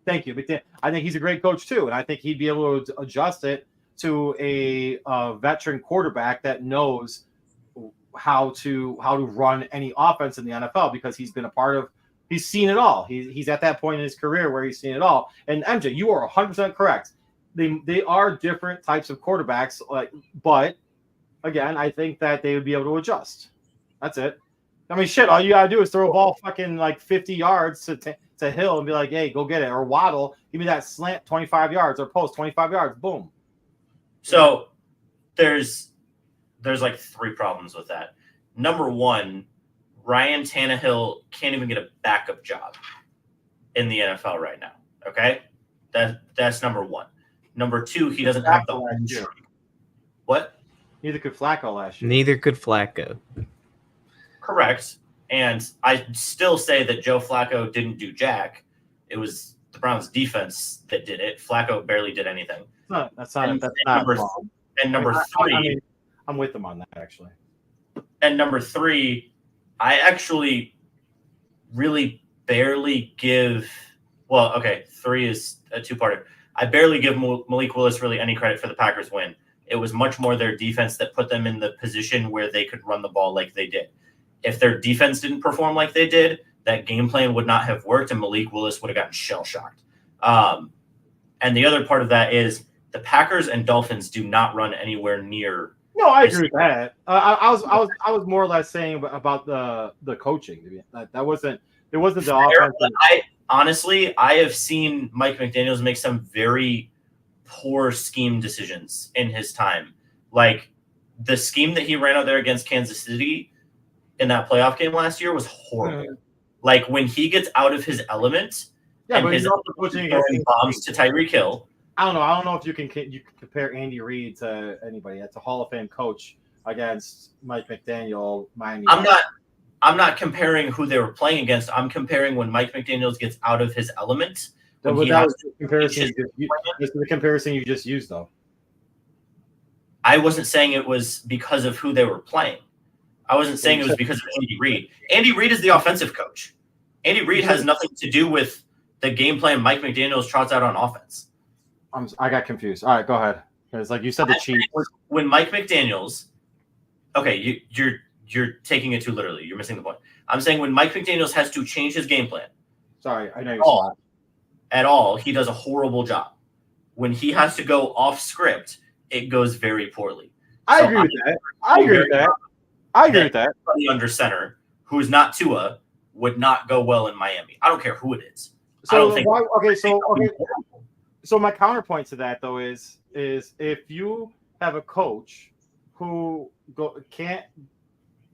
S1: Thank you, McDaniel. I think he's a great coach too, and I think he'd be able to adjust it to a veteran quarterback that knows how to run any offense in the NFL because he's been he's seen it all. He's at that point in his career where he's seen it all. And MJ, you are 100% correct. They are different types of quarterbacks, but again, I think that they would be able to adjust. That's it. I mean, shit, all you gotta do is throw a ball fucking 50 yards to Hill and be like, hey, go get it. Or Waddle, give me that slant 25 yards or post 25 yards. Boom.
S3: So there's 3 problems with that. Number one, Ryan Tannehill can't even get a backup job in the NFL right now. Okay, that's number one. Number two, he doesn't have the home streak. What?
S1: Neither could Flacco last year.
S5: Neither could Flacco.
S3: Correct. And I still say that Joe Flacco didn't do jack. It was the Browns defense that did it. Flacco barely did anything.
S1: That's not wrong.
S3: And number three,
S1: I mean, I'm with them on that actually.
S3: And number three, I actually really barely give. Well, okay, three is a two-parter. I barely give Malik Willis really any credit for the Packers win. It was much more their defense that put them in the position where they could run the ball like they did. If their defense didn't perform like they did, that game plan would not have worked, and Malik Willis would have gotten shell-shocked. And the other part of that is the Packers and Dolphins do not run anywhere near.
S1: No, I agree with that. I was more or less saying about the coaching. That wasn't the offense.
S3: Honestly, I have seen Mike McDaniels make some very poor scheme decisions in his time. Like the scheme that he ran out there against Kansas City in that playoff game last year was horrible. Mm-hmm. Like when he gets out of his element, and his bombs to Tyreek Hill.
S1: I don't know if you can compare Andy Reid to anybody. That's a Hall of Fame coach against Mike McDaniel. Miami.
S3: I'm not comparing who they were playing against. I'm comparing when Mike McDaniels gets out of his element.
S1: That was the comparison. This is the comparison you just used, though.
S3: I wasn't saying it was because of who they were playing. I wasn't saying it was because of Andy Reid. Andy Reid is the offensive coach. Andy Reid has nothing to do with the game plan Mike McDaniels trots out on offense.
S1: I got confused. All right, go ahead. Because like you said, the Chiefs.
S3: When Mike McDaniels, okay, you're taking it too literally. You're missing the point. I'm saying when Mike McDaniels has to change his game plan.
S1: Sorry, I know you're
S3: at all, he does a horrible job. When he has to go off script, it goes very poorly.
S1: I agree with that. I agree with that.
S3: Somebody under center who's not Tua would not go well in Miami. I don't care who it is.
S1: So my counterpoint to that though is if you have a coach who can't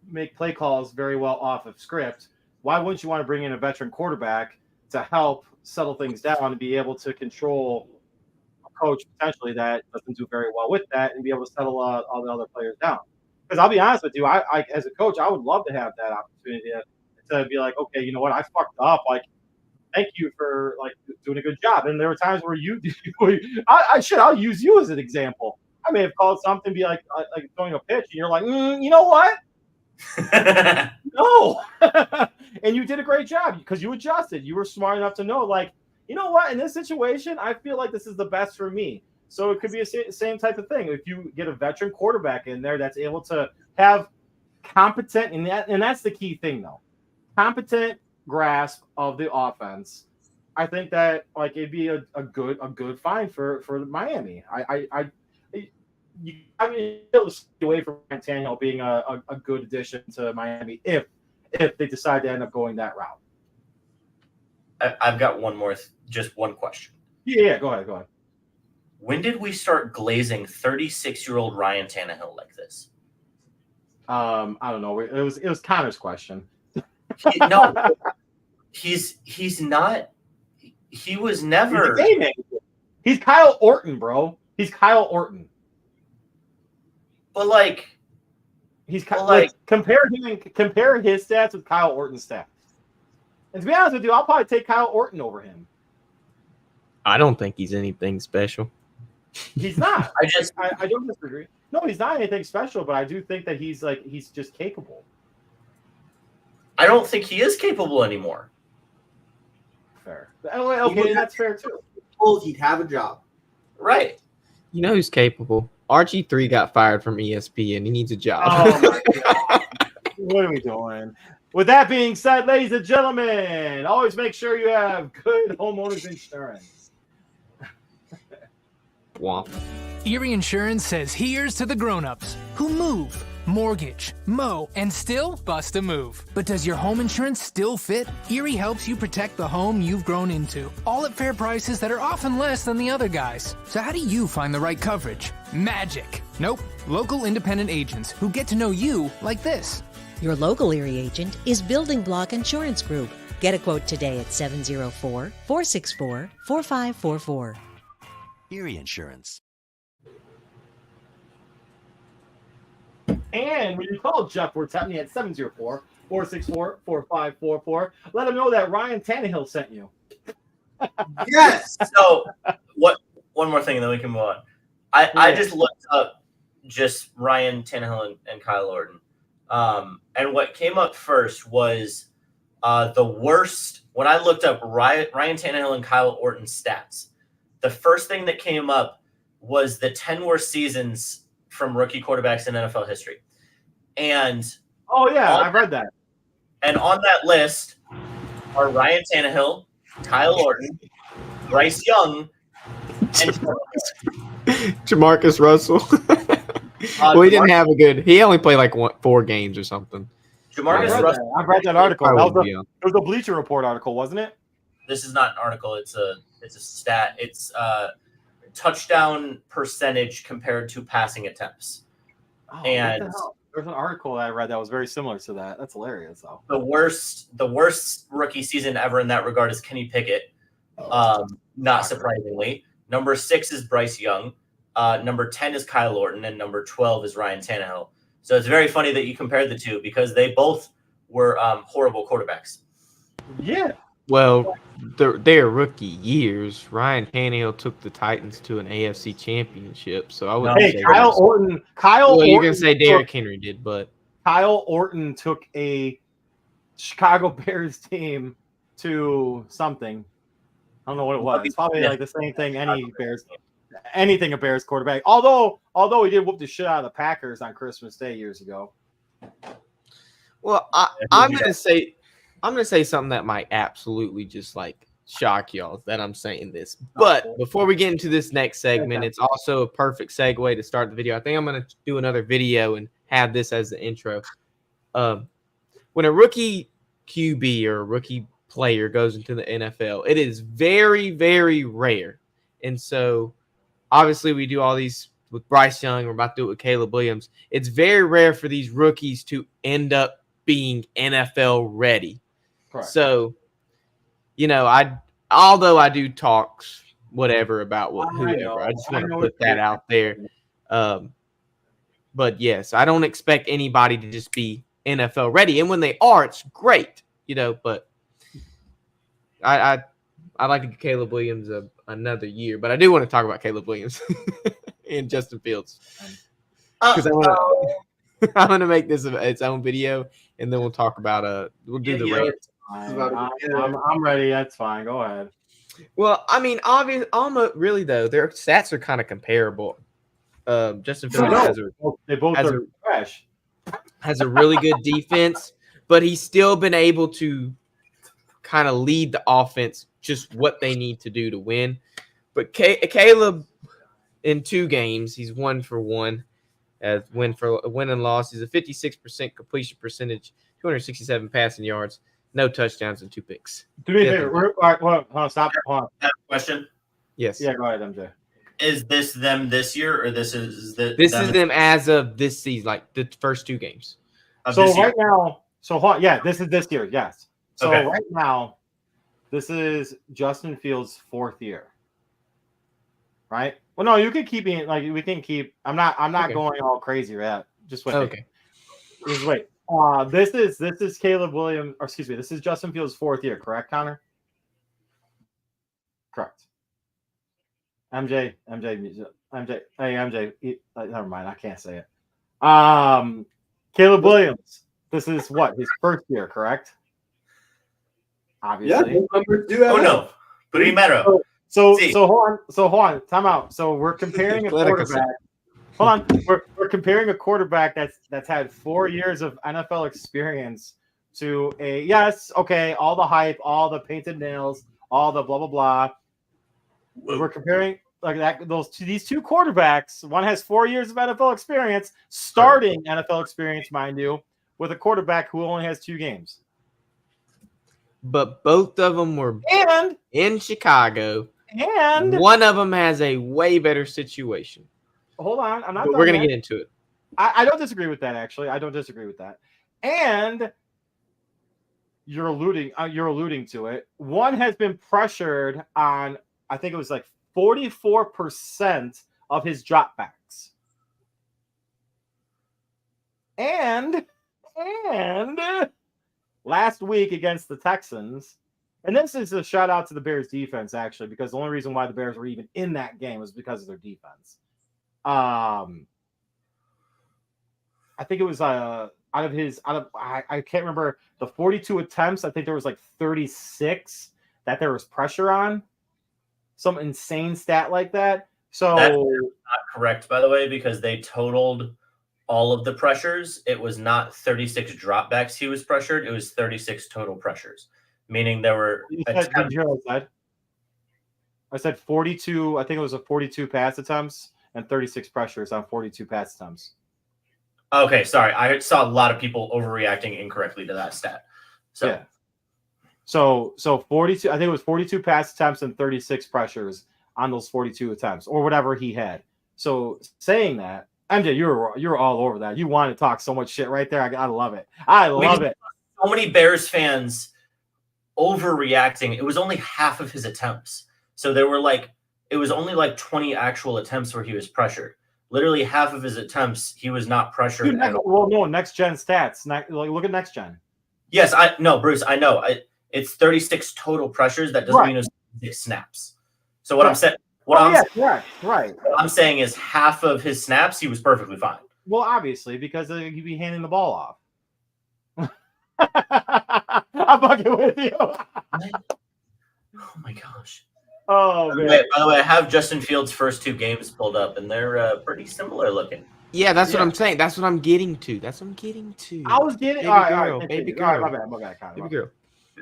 S1: make play calls very well off of script, why wouldn't you want to bring in a veteran quarterback to help settle things down and be able to control a coach potentially that doesn't do very well with that and be able to settle all the other players down? Because I'll be honest with you, I as a coach, I would love to have that opportunity to be like, okay, you know what, I fucked up. Like, thank you for like doing a good job. And there were times where I'll use you as an example. I may have called something, be like throwing a pitch, and you're like, you know what? No. And you did a great job because you adjusted. You were smart enough to know, like, you know what? In this situation, I feel like this is the best for me. So it could be a same type of thing. If you get a veteran quarterback in there that's able to have competent, and that's the key thing, though, competent grasp of the offense. I think that like it'd be a good find for Miami. I mean, able to stay away from Ryan Tannehill being a good addition to Miami if they decide to end up going that route.
S3: I've got one more, just one question.
S1: Yeah, go ahead.
S3: When did we start glazing 36-year-old Ryan Tannehill like this?
S1: I don't know. It was Connor's question.
S3: He's not. He was never.
S1: He's Kyle Orton, bro. He's Kyle Orton.
S3: But like,
S1: compare his stats with Kyle Orton's stats. And to be honest with you, I'll probably take Kyle Orton over him.
S5: I don't think he's anything special.
S1: He's not. I don't disagree. No, he's not anything special, but I do think that he's just capable.
S3: I don't think he is capable anymore.
S1: Fair. Okay, that's fair too.
S2: Told he'd have a job.
S3: Right.
S5: You know who's capable? RG3 got fired from ESPN. He needs a job.
S1: Oh my God. What are we doing? With that being said, ladies and gentlemen, always make sure you have good homeowners insurance.
S5: Womp.
S6: Erie Insurance says here's to the grown-ups who move, mortgage, mow, and still bust a move. But does your home insurance still fit? Erie helps you protect the home you've grown into, all at fair prices that are often less than the other guys. So how do you find the right coverage? Magic. Nope. Local independent agents who get to know you like this.
S7: Your local Erie agent is Building Block Insurance Group. Get a quote today at 704-464-4544.
S8: Erie Insurance.
S1: And when you call Jeff Wertepny at 704-464-4544, let him know that Ryan Tannehill sent you.
S2: Yes.
S3: So what? One more thing, and then we can move on. I just looked up just Ryan Tannehill and Kyle Orton, and what came up first was the worst. When I looked up Ryan Tannehill and Kyle Orton stats, the first thing that came up was the 10 worst seasons from rookie quarterbacks in NFL history. And
S1: oh yeah, I've read that.
S3: And on that list are Ryan Tannehill, Kyle Orton, Bryce Young, and
S5: Jamarcus Russell. Well, he didn't have a good. He only played like 4 games or something.
S3: Jamarcus Russell.
S1: I've read that article. It
S5: Probably,
S1: was a Bleacher Report article, wasn't it?
S3: This is not an article. It's a stat. It's touchdown percentage compared to passing attempts.
S1: Oh,
S3: and
S1: what the hell? There's an article that I read that was very similar to that. That's hilarious, though.
S3: The worst rookie season ever in that regard is Kenny Pickett. Not surprisingly. Number 6 is Bryce Young. Number 10 is Kyle Orton, and number 12 is Ryan Tannehill. So it's very funny that you compared the two because they both were horrible quarterbacks.
S1: Yeah.
S5: Well, their rookie years, Ryan Tannehill took the Titans to an AFC championship. So I would say
S1: Kyle Orton.
S5: Well, you can say Derrick Henry did, but
S1: Kyle Orton took a Chicago Bears team to something. I don't know what it was. It's probably like the same thing anything a Bears quarterback. Although he did whoop the shit out of the Packers on Christmas Day years ago.
S5: Well, I'm gonna say something that might absolutely just like shock y'all that I'm saying this. But before we get into this next segment, it's also a perfect segue to start the video. I think I'm gonna do another video and have this as the intro. When a rookie QB or a rookie player goes into the NFL, it is very, very rare. And so obviously we do all these with Bryce Young. We're about to do it with Caleb Williams. It's very rare for these rookies to end up being NFL ready.
S1: Correct.
S5: So, although I do talks whatever about whoever, I just want to put that out there. But yes, I don't expect anybody to just be NFL ready. And when they are, it's great, but I'd like to give Caleb Williams another year, but I do want to talk about Caleb Williams and Justin Fields because I'm going to make this its own video, and then we'll talk about we'll do the rant.
S1: I'm ready. That's fine. Go ahead.
S5: Well, I mean, obviously, almost really though, their stats are kind of comparable. Justin Fields has a really good defense, but he's still been able to kind of lead the offense just what they need to do to win. But Caleb, in 2 games, he's 1 for 1 as win and loss. He's a 56% completion percentage, 267 passing yards, no touchdowns, and 2 picks.
S1: Do me a favor. All right, hold on, stop. Hold on.
S3: I have a question.
S5: Yes.
S1: Yeah, go ahead, MJ.
S3: Is this them this year, or this is
S5: them as of this season, like the first 2 games?
S1: So right now, this is this year, yes. So right now, this is Justin Fields' 4th year. Right? Well, no, you can keep being like we can keep. I'm not going all crazy, right? Just wait.
S5: Okay.
S1: Just wait. This is Caleb Williams, or excuse me, this is Justin Fields' 4th year, correct, Connor? Correct. MJ. Hey, MJ. Never mind. I can't say it. Caleb Williams. This is what his 1st year, correct? Obviously.
S2: Yeah.
S3: Oh no, primero.
S1: So hold on. Time out. So we're comparing a quarterback. Hold on. We're comparing a quarterback that's had 4 years of NFL experience to all the hype, all the painted nails, all the blah blah blah. We're comparing like that these 2 quarterbacks. One has 4 years of NFL experience, starting NFL experience, mind you, with a quarterback who only has 2 games.
S5: But both of them were in Chicago,
S1: and
S5: one of them has a way better situation.
S1: Hold on, I'm not.
S5: We're going to get into it.
S1: I don't disagree with that. Actually, I don't disagree with that. And you're alluding to it. One has been pressured on, I think it was like 44% of his dropbacks. And last week against the Texans, and this is a shout out to the Bears defense, actually, because the only reason why the Bears were even in that game was because of their defense. I think it was I can't remember the 42 attempts. I think there was like 36 that there was pressure on. Some insane stat like that. So
S3: that's not correct, by the way, because they totaled all of the pressures. It was not 36 dropbacks he was pressured. It was 36 total pressures, meaning there were.
S1: I said 42. I think it was a 42 pass attempts and 36 pressures on 42 pass attempts.
S3: Okay, sorry. I saw a lot of people overreacting incorrectly to that stat. So,
S1: yeah. So 42. I think it was 42 pass attempts and 36 pressures on those 42 attempts, or whatever he had. So saying that, MJ, you're all over that. You want to talk so much shit right there. I love it. I love it.
S3: So many Bears fans overreacting. It was only half of his attempts. So there were it was only 20 actual attempts where he was pressured. Literally half of his attempts, he was not pressured at all.
S1: Well, no, next gen stats. Look at next gen.
S3: Yes, Bruce, I know. It's 36 total pressures. That doesn't mean it was 36 snaps. So what I'm saying, right.
S1: What
S3: I'm saying is half of his snaps, he was perfectly fine.
S1: Well, obviously, because he'd be handing the ball off. I'm fucking with you.
S3: Oh my gosh.
S1: Oh, man.
S3: By the way, I have Justin Fields' first 2 games pulled up, and they're pretty similar looking.
S5: Yeah, that's what I'm saying. That's what I'm getting to. I
S1: was getting
S5: baby girl.
S1: My bad.
S5: Baby girl.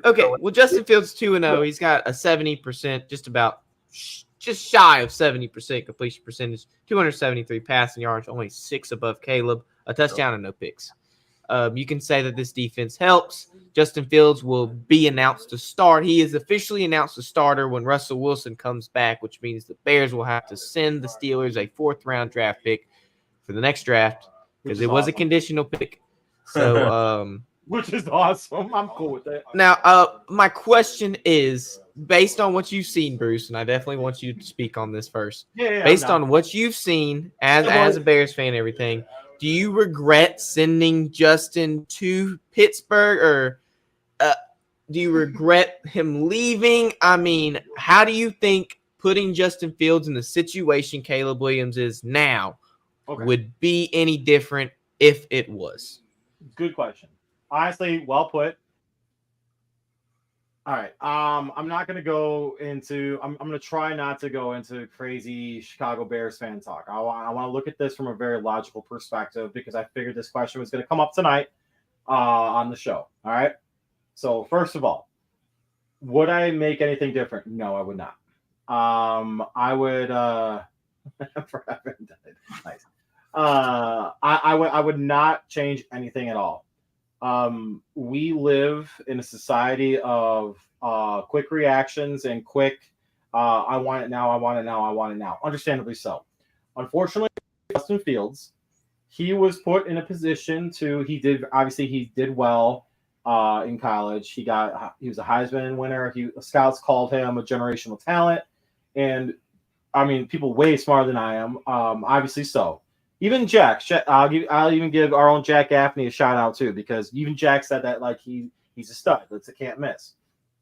S5: Okay, well, Justin Fields 2-0. He's got a 70%, just shy of 70% completion percentage, 273 passing yards, only 6 above Caleb, a touchdown and no picks. You can say that this defense helps. Justin Fields will be announced to start. He is officially announced a starter when Russell Wilson comes back, which means the Bears will have to send the Steelers a 4th-round draft pick for the next draft because it was a conditional pick. So,
S1: which is awesome. I'm cool with that.
S5: Now, my question is, based on what you've seen, Bruce, and I definitely want you to speak on this first. Based on what you've seen as a Bears fan and everything, do you regret sending Justin to Pittsburgh, or do you regret him leaving? I mean, how do you think putting Justin Fields in the situation Caleb Williams is now would be any different if it was?
S1: Good question. Honestly, well put. All right. I'm not going to go into. I'm going to try not to go into crazy Chicago Bears fan talk. I want to look at this from a very logical perspective because I figured this question was going to come up tonight on the show. All right. So first of all, would I make anything different? No, I would not. I would. Nice. I would not change anything at all. We live in a society of quick reactions and quick I want it now. Understandably so. Unfortunately, Justin Fields, he was put in a position he did well in college. He was a Heisman winner. Scouts called him a generational talent, and I mean, people way smarter than I am. Obviously so. Even Jack, I'll even give our own Jack Gaffney a shout out too, because even Jack said that he's a stud. That's a can't miss.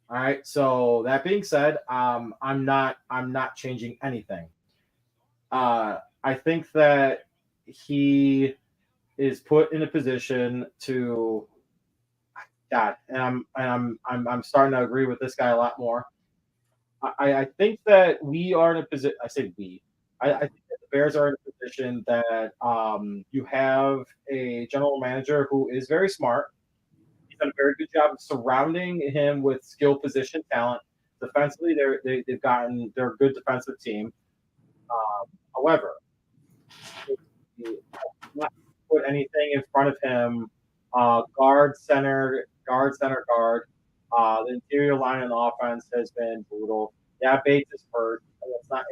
S1: All right. So that being said, I'm not changing anything. I think that he is put in a position to God, and I'm starting to agree with this guy a lot more. I think that we are in a position. I say we. I think that the Bears are in a position that you have a general manager who is very smart. He's done a very good job of surrounding him with skill position talent. Defensively, they're a good defensive team. However, not put anything in front of him. Guard, center. The interior line in the offense has been brutal. Yeah, Bates is hurt. That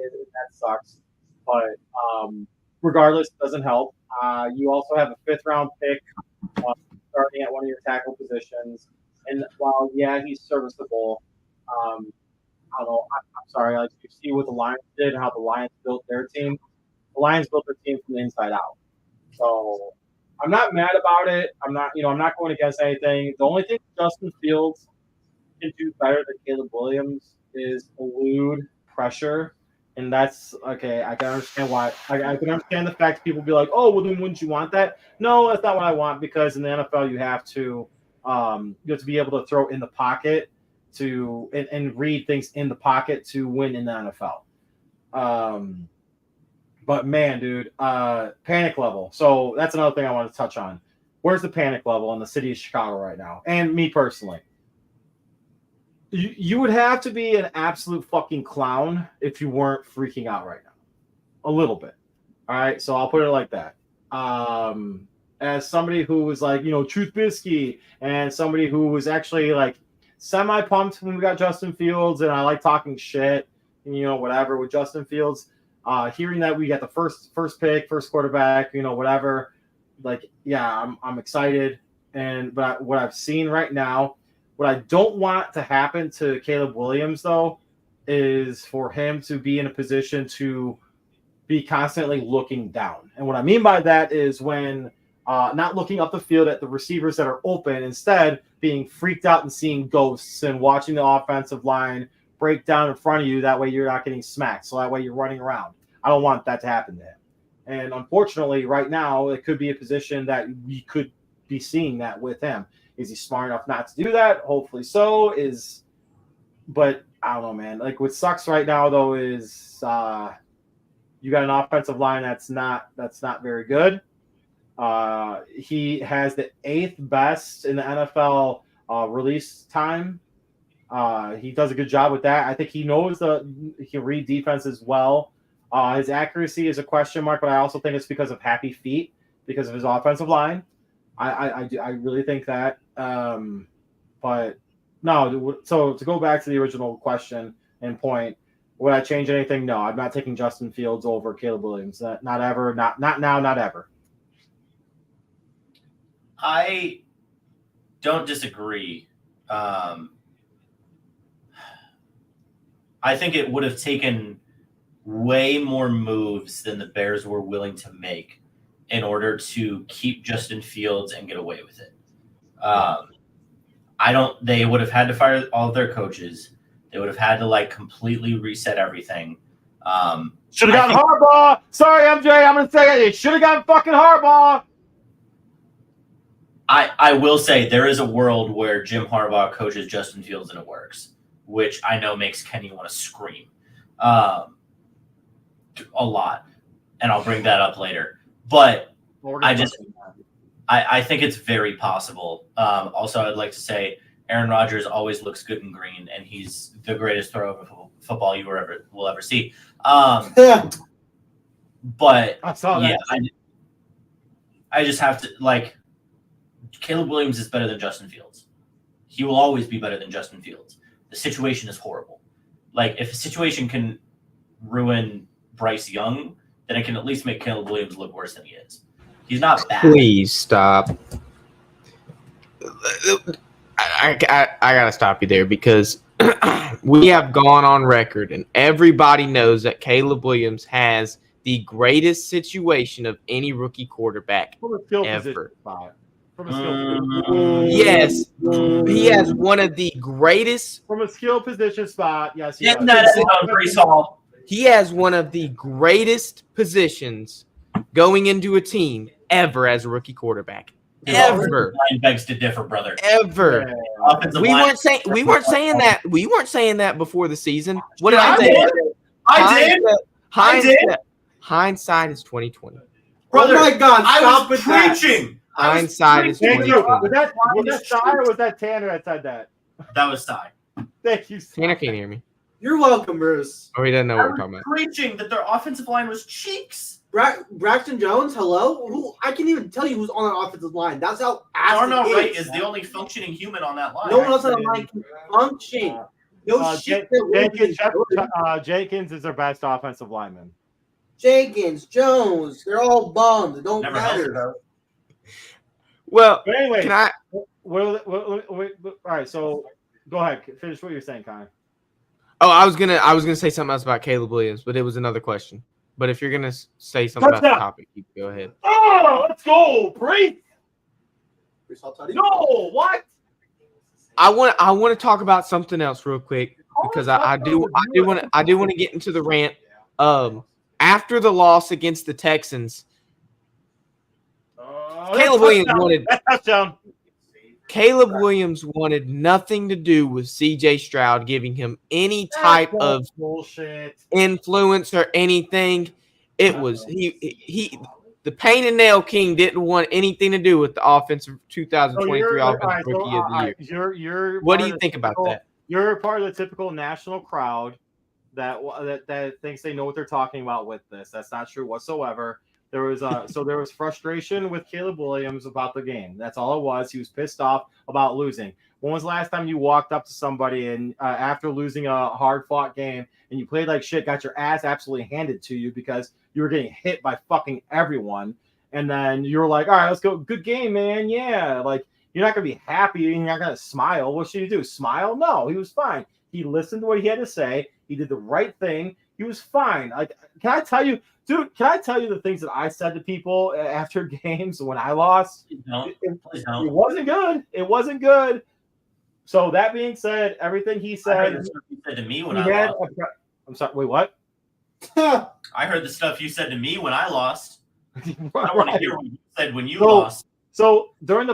S1: sucks. But regardless, it doesn't help. You also have a 5th round pick starting at one of your tackle positions. And while he's serviceable, I don't know. I'm sorry. Like you see what the Lions did, how the Lions built their team. The Lions built their team from the inside out. So I'm not mad about it. I'm not going against anything. The only thing Justin Fields can do better than Caleb Williams is elude pressure. And that's okay. I can understand why. I can understand the fact people be like, "Oh, well, then wouldn't you want that?" No, that's not what I want because in the NFL you have to be able to throw in the pocket and read things in the pocket to win in the NFL. But man, dude, panic level. So that's another thing I want to touch on. Where's the panic level in the city of Chicago right now? And me personally. You would have to be an absolute fucking clown if you weren't freaking out right now. A little bit. All right. So I'll put it like that. As somebody who was like, Truth Bisky and somebody who was actually like semi-pumped when we got Justin Fields and I like talking shit, whatever with Justin Fields. Hearing that we got the first pick, first quarterback, whatever. Like, yeah, I'm excited. But what I've seen right now, what I don't want to happen to Caleb Williams, though, is for him to be in a position to be constantly looking down. And what I mean by that is when not looking up the field at the receivers that are open, instead being freaked out and seeing ghosts and watching the offensive line break down in front of you. That way you're not getting smacked. So that way you're running around. I don't want that to happen to him. And unfortunately, right now, it could be a position that we could be seeing that with him. Is he smart enough not to do that? Hopefully so. But I don't know, man. Like what sucks right now though is you got an offensive line that's not very good. He has the 8th best in the NFL release time. He does a good job with that. I think he knows he can read defenses well. His accuracy is a question mark, but I also think it's because of happy feet because of his offensive line. I really think that. But no, so to go back to the original question and point, would I change anything? No, I'm not taking Justin Fields over Caleb Williams. Not ever, not now, not ever.
S3: I don't disagree. I think it would have taken way more moves than the Bears were willing to make in order to keep Justin Fields and get away with it. They would have had to fire all of their coaches. They would have had to completely reset everything.
S1: Should have gotten Harbaugh. Sorry, MJ. I'm going to say it. Should have gotten fucking Harbaugh.
S3: I will say there is a world where Jim Harbaugh coaches Justin Fields and it works, which I know makes Kenny want to scream a lot. And I'll bring that up later. But I think it's very possible. Also, I'd like to say Aaron Rodgers always looks good in green, and he's the greatest thrower of football you will ever see. But
S1: I saw that.
S3: Yeah, I just have to Caleb Williams is better than Justin Fields. He will always be better than Justin Fields. The situation is horrible. If a situation can ruin Bryce Young, then it can at least make Caleb Williams look worse than he is. He's not bad.
S5: Please stop. I gotta stop you there because we have gone on record and everybody knows that Caleb Williams has the greatest situation of any rookie quarterback ever. Yes, he has one of the greatest
S1: from a skill position spot. Yes, he
S5: He has one of the greatest positions going into a team ever as a rookie quarterback. Ever.
S3: Begs to differ, brother.
S5: Ever. We weren't saying that before the season. What did I say?
S3: I did.
S5: Hindsight is 2020.
S3: Brother,
S2: oh my God!
S3: I was preaching.
S5: Hindsight is 2020.
S1: Was that Ty or was that Tanner that said that?
S3: That was Ty.
S1: Thank you.
S5: Tanner can't hear me.
S2: You're welcome, Bruce.
S5: Oh, he doesn't know what we're talking about.
S3: Preaching that their offensive line was cheeks.
S2: Braxton Jones, hello? Who I can't even tell you who's on that offensive line. That's how
S3: Darnell Wright is the only functioning human on that line.
S2: No one else on the line can function.
S1: Jenkins is their best offensive lineman.
S2: Jenkins, Jones, they're all bums. It don't
S3: Never
S2: matter.
S5: Well,
S1: But anyway,
S5: can I?
S1: all right. So go ahead, finish what you're saying, Connor.
S5: Oh, I was gonna say something else about Caleb Williams, but it was another question. But if you're gonna say something about the topic, you can go ahead.
S1: Oh, let's go, Bree. No, what?
S5: I want to talk about something else real quick because I do want to get into the rant. After the loss against the Texans, Caleb Williams wanted nothing to do with CJ Stroud giving him any type of
S1: bullshit
S5: influence or anything. It was he the pain and nail king didn't want anything to do with the offensive 2023 offensive rookie of the year.
S1: You're
S5: what do you think about that?
S1: You're part of the typical national crowd that thinks they know what they're talking about with this. That's not true whatsoever. There was frustration with Caleb Williams about the game. That's all it was. He was pissed off about losing. When was the last time you walked up to somebody and after losing a hard-fought game and you played like shit, got your ass absolutely handed to you because you were getting hit by fucking everyone, and then you're like, all right, let's go. Good game, man. Yeah, like you're not gonna be happy. You're not gonna smile. What should you do? Smile? No, he was fine. He listened to what he had to say. He did the right thing. He was fine. Like, can I tell you, dude? Can I tell you the things that I said to people after games when I lost?
S3: No,
S1: it wasn't good. It wasn't good. So that being said, everything he said.
S3: I heard the stuff you said to me when I lost.
S1: I'm sorry. Wait, what?
S3: I heard the stuff you said to me when I lost. I want to hear what you said when you lost.
S1: So during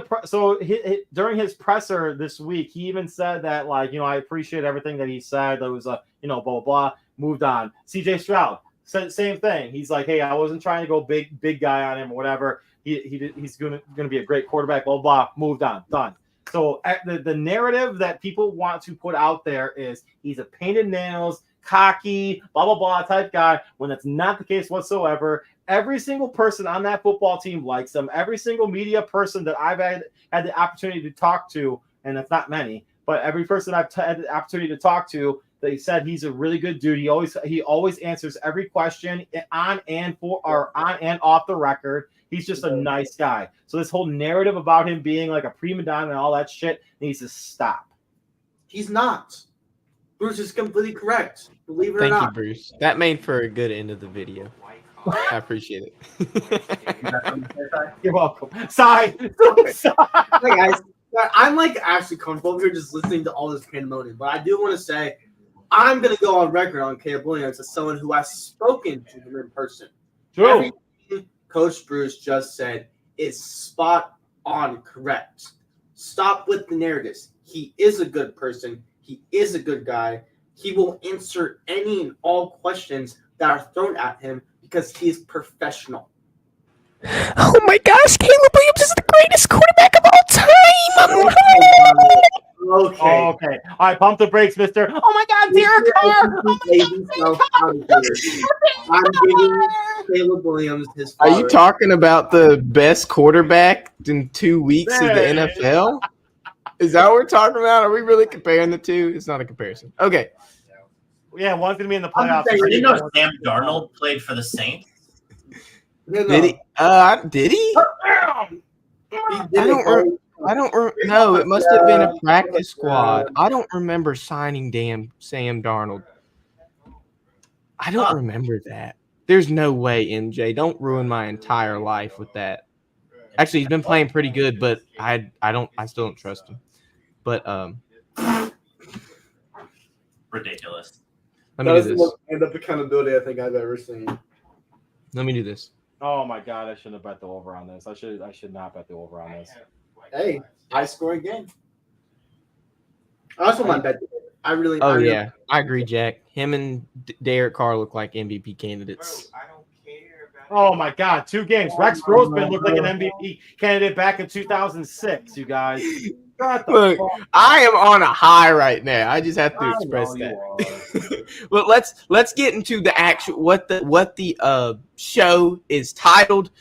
S1: during his presser this week, he even said that, like, I appreciate everything that he said. That was blah blah blah. Moved on. CJ Stroud said the same thing. He's like, hey, I wasn't trying to go big guy on him or whatever. He's gonna be a great quarterback. Blah blah. Moved on. Done. So the narrative that people want to put out there is he's a painted nails, cocky, blah blah blah type guy. When that's not the case whatsoever. Every single person on that football team likes him. Every single media person that I've had the opportunity to talk to, and that's not many, but every person I've had the opportunity to talk to, they said he's a really good dude. He always answers every question on and off the record. He's just a nice guy. So this whole narrative about him being like a prima donna and all that shit needs to stop.
S2: He's not. Bruce is completely correct. Believe it or
S5: Thank
S2: not.
S5: you, Bruce. That made for a good end of the video. I appreciate it.
S1: You're welcome. Sigh.
S2: Hey guys, I'm like actually comfortable here just listening to all this pandemonium, but I do want to say I'm going to go on record on Caleb Williams as someone who has spoken to him in person.
S1: True.
S2: Everything Coach Bruce just said is spot on correct. Stop with the narratives. He is a good person. He is a good guy. He will answer any and all questions that are thrown at him because he is professional.
S6: Oh my gosh, Caleb Williams is the greatest quarterback of all time.
S2: Okay.
S1: All right, pump the brakes, mister. Oh my God, Derek Carr.
S2: I'm giving Caleb Williams his
S5: Are you talking about the best quarterback in 2 weeks of the NFL? Is that what we're talking about? Are we really comparing the two? It's not a comparison. Okay.
S1: Yeah, one's gonna be in the playoffs.
S3: You know Sam Darnold played for the Saints?
S5: Did he? Did he? I don't know. It must have been a practice squad. I don't remember signing damn Sam Darnold. I don't remember that. There's no way, MJ. Don't ruin my entire life with that. Actually, he's been playing pretty good, but I still don't trust him. But
S3: ridiculous.
S2: That is the most stand-up accountability I think I've ever seen.
S5: Let me do this.
S1: Oh my God, I shouldn't have bet the over on this. I should not bet the over on this.
S2: Hey, high scoring game. I also want to bet. I really.
S5: I agree, Jack. Him and Derek Carr look like MVP candidates.
S1: Oh my God, 2 games. Rex Grossman looked like an MVP candidate back in 2006. You guys.
S5: Look, I am on a high right now. I just have to express that. But let's get into the actual what the show is titled.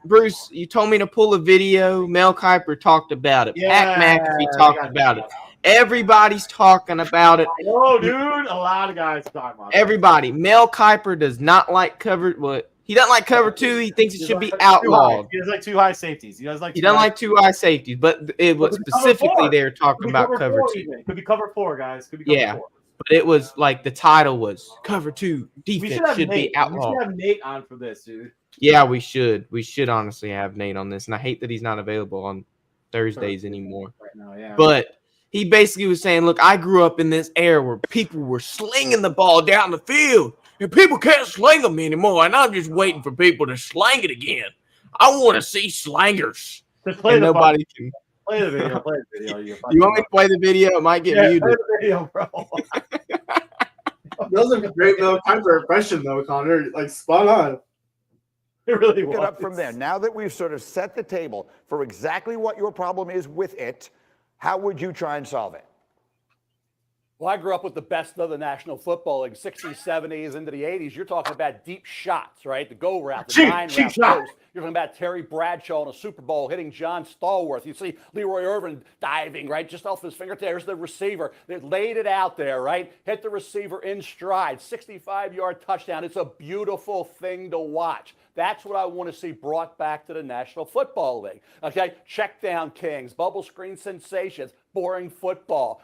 S5: Bruce, you told me to pull a video. Mel KIper talked about it.
S1: Yeah,
S5: Pat McAfee talked about it. Everybody's talking about it.
S1: Oh, dude, a lot of guys talking about it.
S5: Everybody. Mel KIper does not like covered. Well, He doesn't like cover 2. He thinks it should be
S1: Too high.
S5: outlawed.
S1: He doesn't like too high safeties. He doesn't like.
S5: He doesn't like 2 high safeties, but it was specifically they were talking about cover 2.
S1: Even. Could be cover 4, guys. Could be cover 4.
S5: But it was like the title was cover 2 defense should be outlawed.
S1: We should have Nate on for this, dude.
S5: Yeah, we should. We should honestly have Nate on this, and I hate that he's not available on Thursdays anymore.
S1: Right now, yeah.
S5: But he basically was saying, look, I grew up in this era where people were slinging the ball down the field, and people can't sling them anymore, and I'm just waiting for people to slang it again. I want to see slangers.
S1: And
S5: nobody can.
S1: Play the video. Play the video.
S5: You want me to play the video? It might get muted.
S1: Play the video, bro.
S9: That was a great Mel KIper impression, though, Connor. Like, spot on.
S1: It really was.
S10: Pick it up from there. Now that we've sort of set the table for exactly what your problem is with it, how would you try and solve it?
S11: Well, I grew up with the best of the National Football League, 60s, 70s, into the 80s. You're talking about deep shots, right? The go route, the 9-route post. You're talking about Terry Bradshaw in a Super Bowl hitting John Stallworth. You see Leroy Irvin diving, right, just off his finger. There's the receiver. They laid it out there, right? Hit the receiver in stride, 65-yard touchdown. It's a beautiful thing to watch. That's what I want to see brought back to the National Football League. Okay, check down kings, bubble screen sensations, boring football.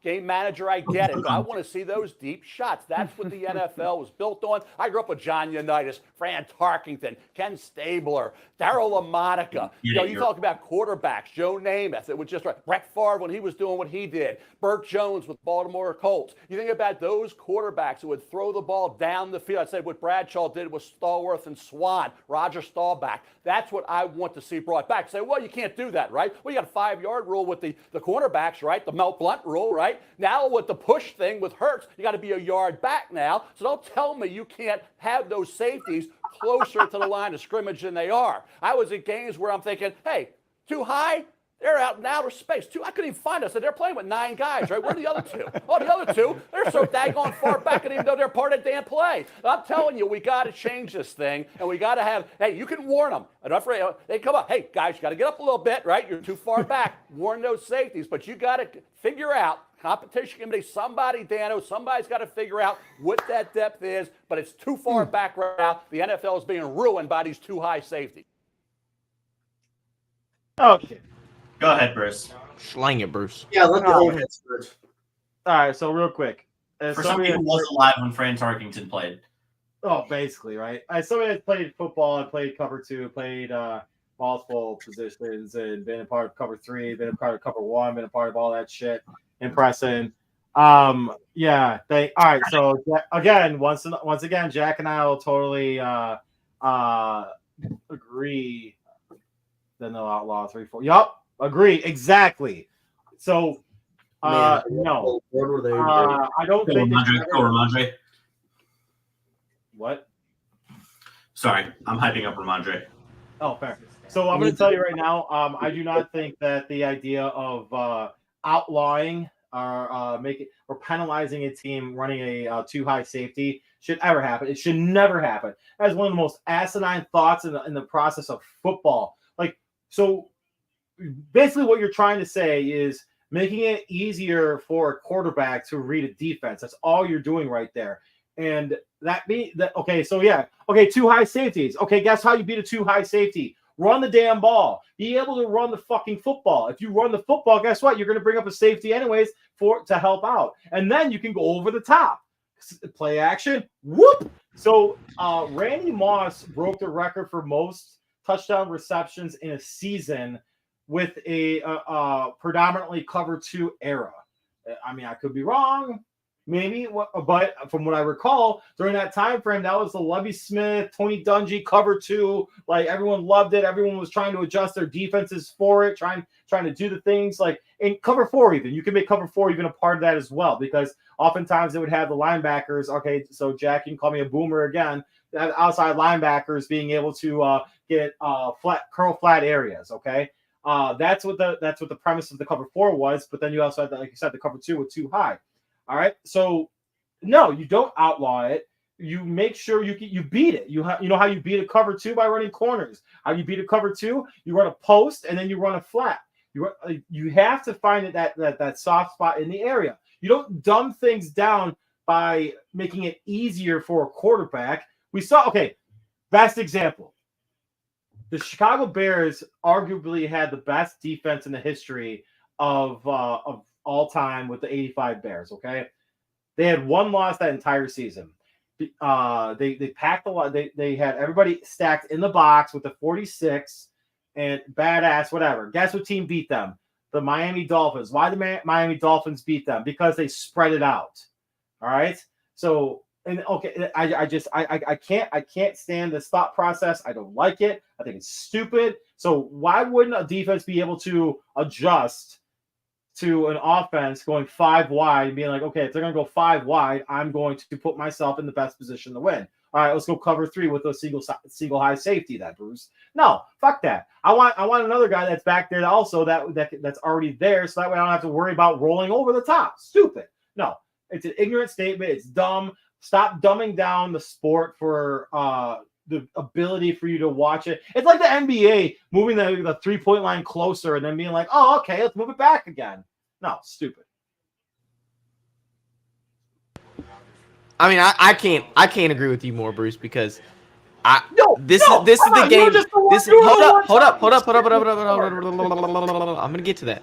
S11: Game manager, I get it, but I want to see those deep shots. That's what the NFL was built on. I grew up with John Unitas, Fran Tarkington, Ken Stabler, Darryl LaMonica. You talk about quarterbacks, Joe Namath. It was just right. Brett Favre when he was doing what he did. Burt Jones with Baltimore Colts. You think about those quarterbacks who would throw the ball down the field. I said what Bradshaw did with Stallworth and Swan, Roger Staubach. That's what I want to see brought back. Say, well, you can't do that, right? Well, you got a 5-yard rule with the cornerbacks, right? The Mel Blount rule, right? Now with the push thing with Hurts, you got to be a yard back now. So don't tell me you can't have those safeties closer to the line of scrimmage than they are. I was at games where I'm thinking, hey, too high? They're out in outer space. I couldn't even find us. They're playing with 9 guys, right? Where are the other 2? Oh, the other 2, they're so daggone far back, and even though they're part of the damn play. I'm telling you, we got to change this thing, and we got to have, hey, you can warn them. They come up, hey, guys, you got to get up a little bit, right? You're too far back. Warn those safeties, but you got to figure out, competition committee, somebody, Dano, somebody's got to figure out what that depth is, but it's too far back right now. The NFL is being ruined by these too high safeties.
S1: Okay.
S3: Go ahead, Bruce.
S5: Slang it, Bruce.
S9: Yeah, let the old heads first.
S1: All right, so real quick.
S3: For somebody who wasn't alive when Fran Tarkington played.
S1: Oh, basically, right? As somebody that's played football and played cover 2, played multiple positions, and been a part of cover 3, been a part of cover 1, been a part of all that shit in pressing. All right, so again, once again, Jack and I will totally agree. Then they'll outlaw 3-4. Yup. Agree, exactly. So, no. I don't think
S3: Ramondre.
S1: What?
S3: Sorry, I'm hyping up Ramondre.
S1: Oh, fair. So I'm going to tell you right now, I do not think that the idea of outlawing or penalizing a team running a too high safety should ever happen. It should never happen. That's one of the most asinine thoughts in the process of football. So basically what you're trying to say is making it easier for a quarterback to read a defense. That's all you're doing right there. And too high safeties. Okay, guess how you beat a too high safety? Run the damn ball. Be able to run the fucking football. If you run the football, guess what? You're going to bring up a safety anyways to help out. And then you can go over the top. Play action. Whoop! So Randy Moss broke the record for most touchdown receptions in a season with a predominantly cover 2 era. I mean, I could be wrong, maybe, but from what I recall, during that time frame, that was the Lovie Smith, Tony Dungy cover 2. Like, everyone loved it. Everyone was trying to adjust their defenses for it, trying to do the things like in cover 4. Even you can make cover 4 even a part of that as well, because oftentimes it would have the linebackers. Okay, so Jack, you can call me a boomer again. Outside linebackers being able to get curl flat areas. Okay. That's what the premise of the cover 4 was, but then you also had, like you said, the cover 2 with too high. All right, so no, you don't outlaw it. You make sure you beat it. You know how you beat a cover 2 by running corners. How you beat a cover 2? You run a post and then you run a flat. You have to find that soft spot in the area. You don't dumb things down by making it easier for a quarterback. We saw Best example. The Chicago Bears arguably had the best defense in the history of all time with the 85 Bears, okay? They had one loss that entire season. They packed a lot. They had everybody stacked in the box with the 46 and badass, whatever. Guess what team beat them? The Miami Dolphins. Why the Miami Dolphins beat them? Because they spread it out. All right. So, and okay, I can't stand this thought process. I don't like it. I think it's stupid. So why wouldn't a defense be able to adjust to an offense going 5 wide and being like, okay, if they're going to go 5 wide, I'm going to put myself in the best position to win. All right, let's go cover 3 with a single high safety. That Bruce. No, fuck that. I want another guy that's back there also that's already there, so that way I don't have to worry about rolling over the top. Stupid. No, it's an ignorant statement. It's dumb. Stop dumbing down the sport for the ability for you to watch it. It's like the NBA moving the 3-point line closer and then being like, oh, okay, let's move it back again. No, stupid.
S5: I mean, I can't agree with you more, Bruce, because this is the game. Hold up. I'm gonna get to that.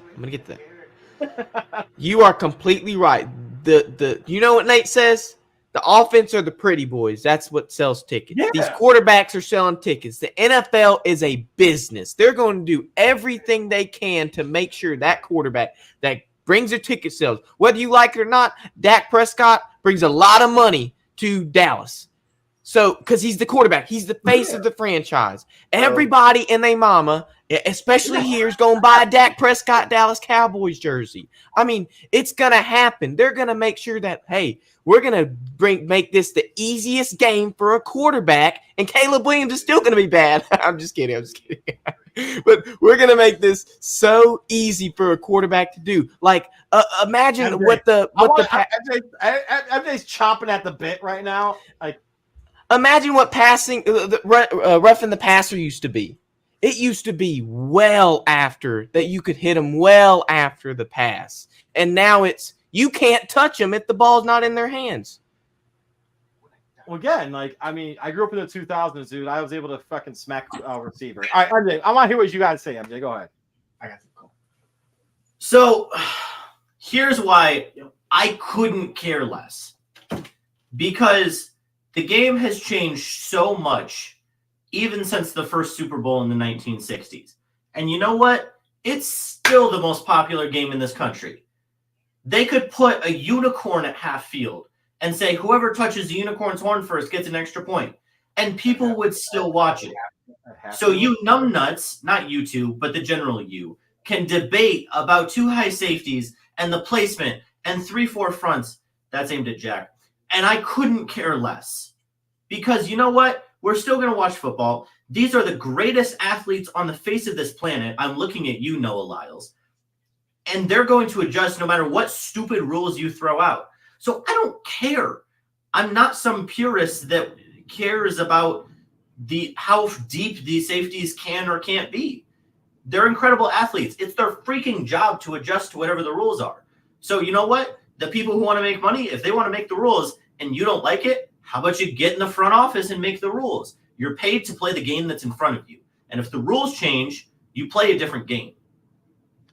S5: You are completely right. You know what Nate says? The offense are the pretty boys. That's what sells tickets. Yeah. These quarterbacks are selling tickets. The NFL is a business. They're going to do everything they can to make sure that quarterback that brings their ticket sales, whether you like it or not, Dak Prescott brings a lot of money to Dallas. So, because he's the quarterback, he's the face of the franchise. Everybody and their mama, especially here, is going to buy a Dak Prescott Dallas Cowboys jersey. I mean, it's going to happen. They're going to make sure that, hey, we're going to make this the easiest game for a quarterback, and Caleb Williams is still going to be bad. I'm just kidding. But we're going to make this so easy for a quarterback to do. Like, imagine
S1: MJ's chomping at the bit right now. Like,
S5: imagine what passing roughing the passer used to be. It used to be well after that you could hit them well after the pass. And now it's you can't touch them if the ball's not in their hands.
S1: Well, again, like, I mean, I grew up in the 2000s, dude. I was able to fucking smack a receiver. All right, MJ, I want to hear what you guys say, MJ. Go ahead.
S9: I got you.
S3: So here's why I couldn't care less. Because the game has changed so much, even since the first Super Bowl in the 1960s. And you know what? It's still the most popular game in this country. They could put a unicorn at half field and say whoever touches the unicorn's horn first gets an extra point. And people would still watch it. So you numbnuts, not you two, but the general you, can debate about 2 high safeties and the placement and 3-4 fronts. That's aimed at Jack. And I couldn't care less. Because you know what? We're still going to watch football. These are the greatest athletes on the face of this planet. I'm looking at you, Noah Lyles. And they're going to adjust no matter what stupid rules you throw out. So I don't care. I'm not some purist that cares about how deep these safeties can or can't be. They're incredible athletes. It's their freaking job to adjust to whatever the rules are. So you know what? The people who want to make money, if they want to make the rules and you don't like it, how about you get in the front office and make the rules? You're paid to play the game that's in front of you. And if the rules change, you play a different game.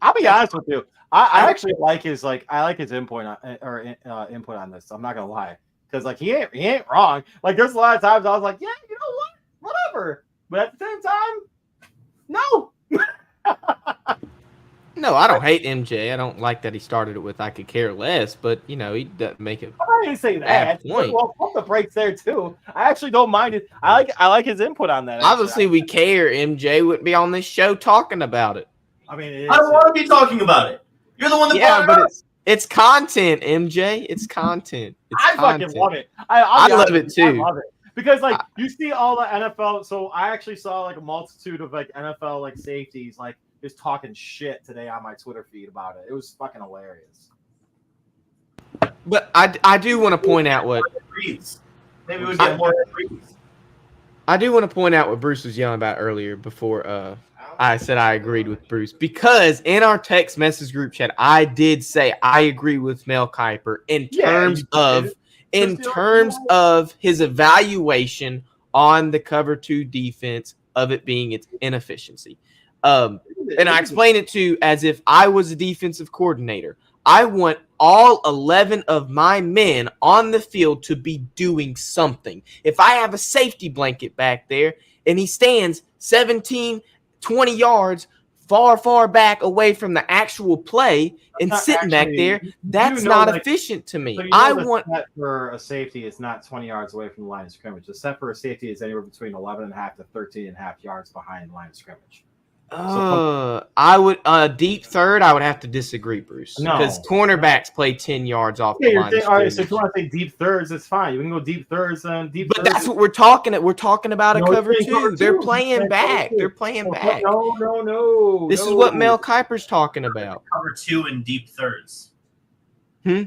S1: I'll be honest with you. I actually like his input on this. I'm not gonna lie, because like he ain't wrong. Like there's a lot of times I was like, yeah, you know what, whatever. But at the same time, no.
S5: No, I don't hate MJ. I don't like that he started it with "I could care less," but you know he doesn't make it.
S1: I didn't say that. Well, pump the brakes there too. I actually don't mind it. I like his input on that.
S5: Obviously, we care. MJ wouldn't be on this show talking about it.
S1: I mean,
S3: I don't want to be talking about it. You're the one that brought it up.
S5: It's content, MJ. It's content.
S1: I fucking love it.
S5: I love it too.
S1: I love it because like you see all the NFL. So I actually saw like a multitude of like NFL like safeties like just talking shit today on my Twitter feed about it. It was fucking hilarious.
S5: But I do want to point out what
S3: maybe we get more.
S5: I do want to point out what Bruce was yelling about earlier before I said I agreed with Bruce, because in our text message group chat, I did say I agree with Mel KIper in terms of his evaluation on the cover 2 defense of it being its inefficiency. And I explain it to as if I was a defensive coordinator. I want all 11 of my men on the field to be doing something. If I have a safety blanket back there and he stands 17, 20 yards far back away from the actual play and sitting back there, that's not efficient to me.
S1: So
S5: I want
S1: set for a safety is not 20 yards away from the line of scrimmage. The set for a safety is anywhere between 11.5 to 13.5 yards behind the line of scrimmage.
S5: I would deep third. I would have to disagree, Bruce, because cornerbacks play 10 yards off the line.
S1: All right, so if you want to say deep thirds, it's fine. You can go deep thirds and deep.
S5: But that's what we're talking about. We're talking about a cover 2. They're playing back. They're playing back.
S1: No.
S5: This is what Mel KIper's talking about.
S3: Cover 2 and deep thirds. How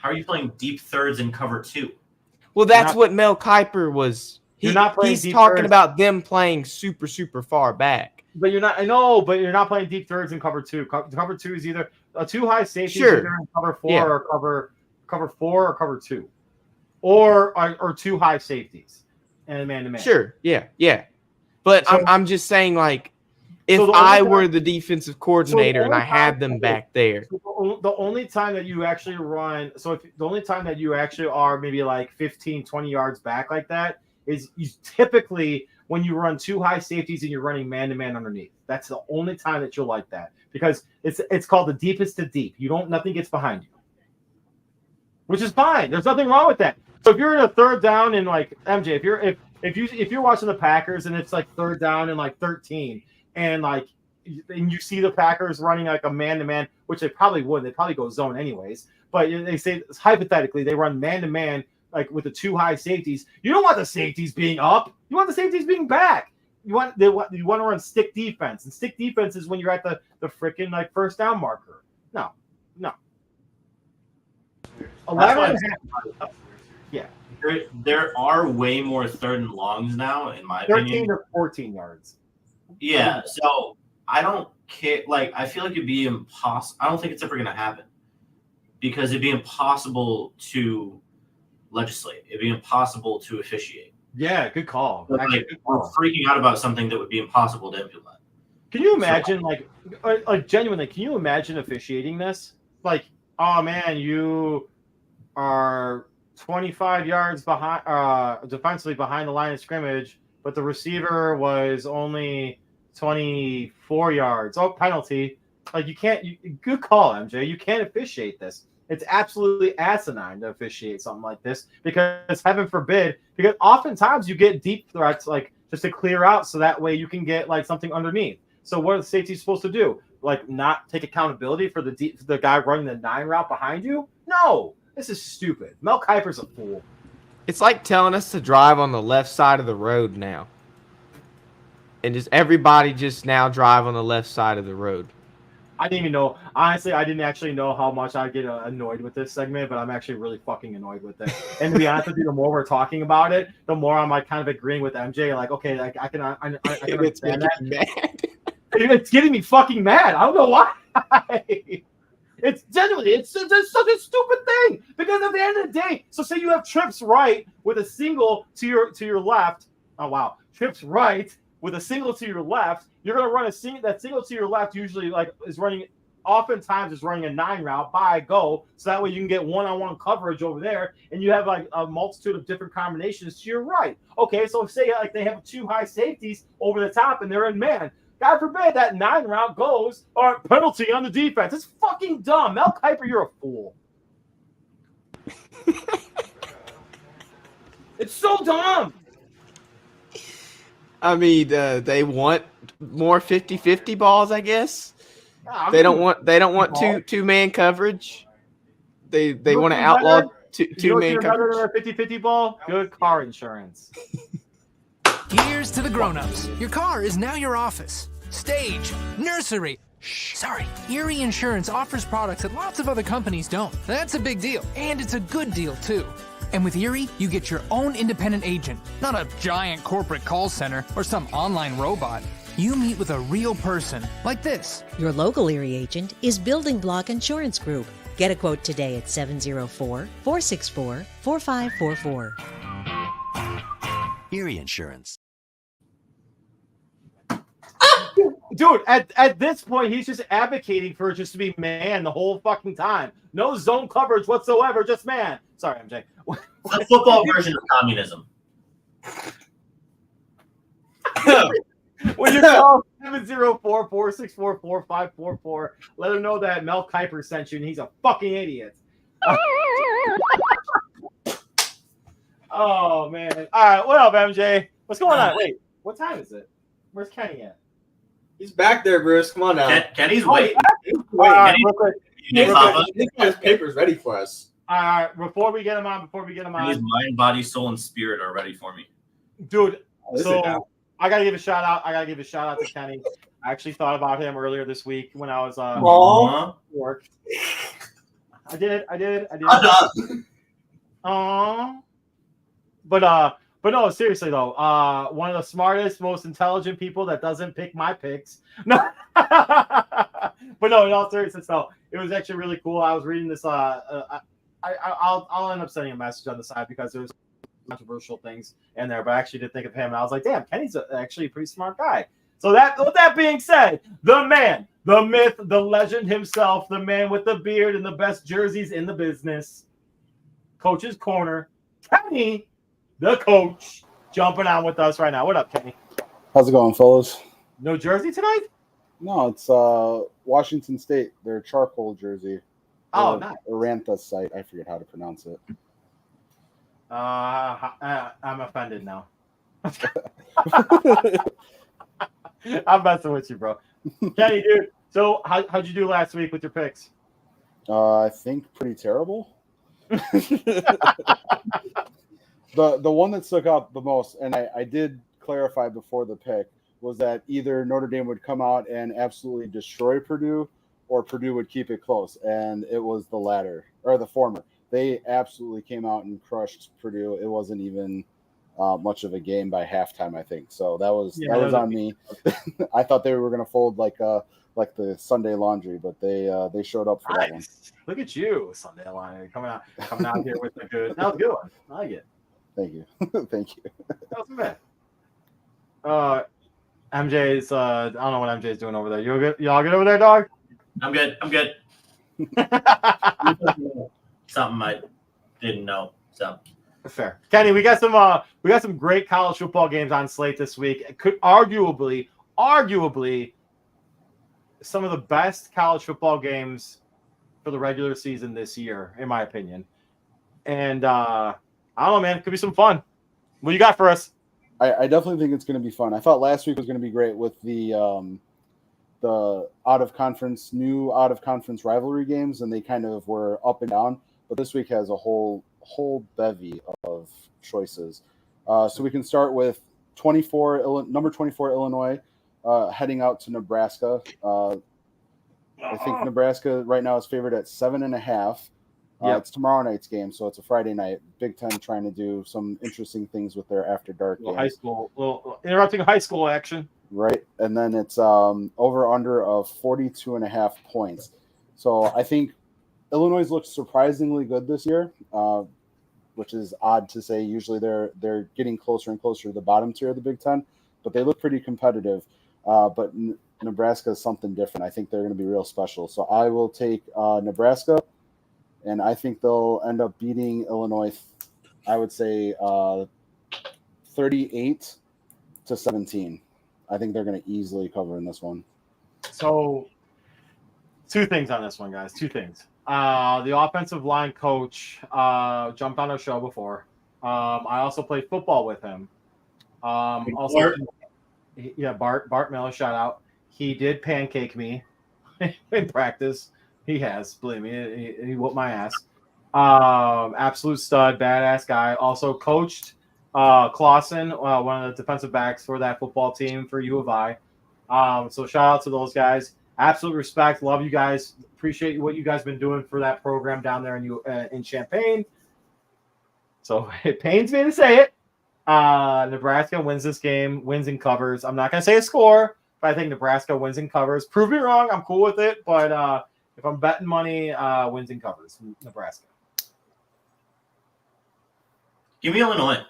S3: are you playing deep thirds in cover 2?
S5: Well, that's what Mel KIper was. He's talking about them playing super far back.
S1: But you're not. I know, but you're not playing deep thirds in cover 2. Cover 2 is either a 2 high safety, either in cover 4 or cover 4 or cover 2, or 2 high safeties and man to man.
S5: Sure, yeah. But so, I'm just saying, like, if I were the defensive coordinator and I had them back there,
S1: the only time that you actually run, the only time that you actually are maybe like 15, 20 yards back like that is you typically when you run 2 high safeties and you're running man-to-man underneath. That's the only time that you'll like that, because it's called the deepest to deep. Nothing gets behind you, which is fine. There's nothing wrong with that. So if you're in a third down and like MJ, if you're watching the Packers and it's like third down and like 13 and you see the Packers running like a man-to-man, which they probably would. They probably go zone anyways. But they say hypothetically they run man-to-man like with the 2 high safeties. You don't want the safeties being up. You want the safeties being back. You want to run stick defense, and stick defense is when you're at the freaking like first down marker. No. 11. Yeah.
S3: There are way more third and longs now, in my
S1: 13
S3: opinion.
S1: 13 to 14 yards.
S3: Yeah. So I don't care. Like, I feel like it'd be impossible. I don't think it's ever going to happen, because it'd be impossible to legislate. It'd be impossible to officiate.
S1: Yeah, good call.
S3: Like, we're freaking out about something that would be impossible to implement.
S1: Can you imagine, like genuinely, can you imagine officiating this? Like, oh man, you are 25 yards behind, defensively behind the line of scrimmage, but the receiver was only 24 yards. Oh, penalty. Like, you can't. Good call, MJ. You can't officiate this. It's absolutely asinine to officiate something like this, because heaven forbid, because oftentimes you get deep threats like just to clear out so that way you can get like something underneath. So what are the safeties supposed to do? Like, not take accountability for the guy running the 9 route behind you? No, this is stupid. Mel KIper's a fool.
S5: It's like telling us to drive on the left side of the road now. And just everybody just now drive on the left side of the road.
S1: I didn't even know. Honestly, I didn't actually know how much I'd get annoyed with this segment, but I'm actually really fucking annoyed with it. And to be honest with you, the more we're talking about it, the more I'm like kind of agreeing with MJ. Like, okay, like I can understand that. Mad. It's getting me fucking mad. I don't know why. It's genuinely, it's such a stupid thing, because at the end of the day, so say you have trips right with a single to your left. Oh wow, trips right with a single to your left. You're going to run that single to your left usually oftentimes is running a 9 route by go. So that way you can get one-on-one coverage over there. And you have like a multitude of different combinations to your right. Okay. So say like they have 2 high safeties over the top and they're in man. God forbid that 9 route goes or penalty on the defense. It's fucking dumb. Mel KIper, you're a fool. It's so dumb.
S5: I mean, they want more 50-50 balls, I guess. They don't want two-man coverage. They want to outlaw two-man coverage.
S1: 50-50 ball? Good car insurance.
S6: Here's to the grown-ups. Your car is now your office, stage, nursery. Sorry, Erie Insurance offers products that lots of other companies don't. That's a big deal, and it's a good deal, too. And with Erie, you get your own independent agent, not a giant corporate call center or some online robot. You meet with a real person, like this.
S7: Your local Erie agent is Building Block Insurance Group. Get a quote today at 704-464-4544.
S8: Erie Insurance.
S1: Dude, at this point, he's just advocating for just to be man the whole fucking time. No zone coverage whatsoever, just man. Sorry, MJ.
S3: The football version of communism.
S1: When you call 704-464-4544, let him know that Mel KIper sent you and he's a fucking idiot. Oh, man. All right, what up, MJ? What's going on? Wait, what time is it? Where's Kenny at?
S9: He's back there, Bruce. Come on now.
S3: Kenny's waiting.
S1: Real quick.
S9: He's got his papers ready for us.
S1: All right, before we get him on,
S3: His mind, body, soul, and spirit are ready for me.
S1: Dude, so I gotta give a shout out. To Kenny. I actually thought about him earlier this week when I was work. I did. But no, seriously though, one of the smartest, most intelligent people that doesn't pick my picks. No, but no, in all seriousness though, it was actually really cool. I was reading this. I'll end up sending a message on the side because there's controversial things in there, but I actually did think of him, and I was like, damn, Kenny's actually a pretty smart guy. So with that being said, the man, the myth, the legend himself, the man with the beard and the best jerseys in the business, Coach's Corner, Kenny, the coach, jumping on with us right now. What up, Kenny?
S12: How's it going, fellas?
S1: No jersey tonight?
S12: No, it's Washington State. Their charcoal jersey.
S1: Oh, nice.
S12: Arantha site. I forget how to pronounce it.
S1: I'm offended now. I'm messing with you, bro. Kenny, dude. So how'd you do last week with your picks?
S12: I think pretty terrible. The one that stuck out the most, and I did clarify before the pick, was that either Notre Dame would come out and absolutely destroy Purdue, or Purdue would keep it close, and it was the latter, or the former. They absolutely came out and crushed Purdue. It wasn't even much of a game by halftime, I think. So that was on me. I thought they were going to fold like the Sunday Laundry, but they showed up for that one.
S1: Look at you, Sunday Laundry, coming out here with the good. That was a good one. I like it.
S12: Thank you. Thank you.
S1: That wasn't bad. MJ's. I don't know what MJ's doing over there. You good? Y'all good over there, dog?
S3: I'm good. Something I didn't know. So
S1: fair. Kenny, we got some great college football games on slate this week. It could arguably some of the best college football games for the regular season this year, in my opinion. And I don't know, man. It could be some fun. What you got for us?
S12: I definitely think it's going to be fun. I thought last week was going to be great with the new out of conference rivalry games, and they kind of were up and down. But this week has a whole bevy of choices. So we can start with number 24 Illinois heading out to Nebraska. I think Nebraska right now is favored at 7.5. It's tomorrow night's game, so it's a Friday night. Big Ten trying to do some interesting things with their after dark games.
S1: Interrupting high school action.
S12: Right, and then it's over under of 42.5 points. So I think Illinois looks surprisingly good this year, which is odd to say. Usually they're getting closer and closer to the bottom tier of the Big Ten, but they look pretty competitive. But Nebraska is something different. I think they're going to be real special. So I will take Nebraska, and I think they'll end up beating Illinois, I would say 38-17. I think they're going to easily cover in this one.
S1: So, two things on this one, guys. Two things. The offensive line coach jumped on our show before. I also played football with him. Bart Miller, shout out. He did pancake me in practice. He has, believe me. He whooped my ass. Absolute stud, badass guy. Also coached Clausen, one of the defensive backs for that football team for U of I. So shout out to those guys. Absolute respect. Love you guys. Appreciate what you guys been doing for that program down there in Champaign. So it pains me to say it. Nebraska wins this game, wins and covers. I'm not going to say a score, but I think Nebraska wins and covers. Prove me wrong. I'm cool with it. But if I'm betting money, wins and covers. Nebraska.
S3: Give me Illinois.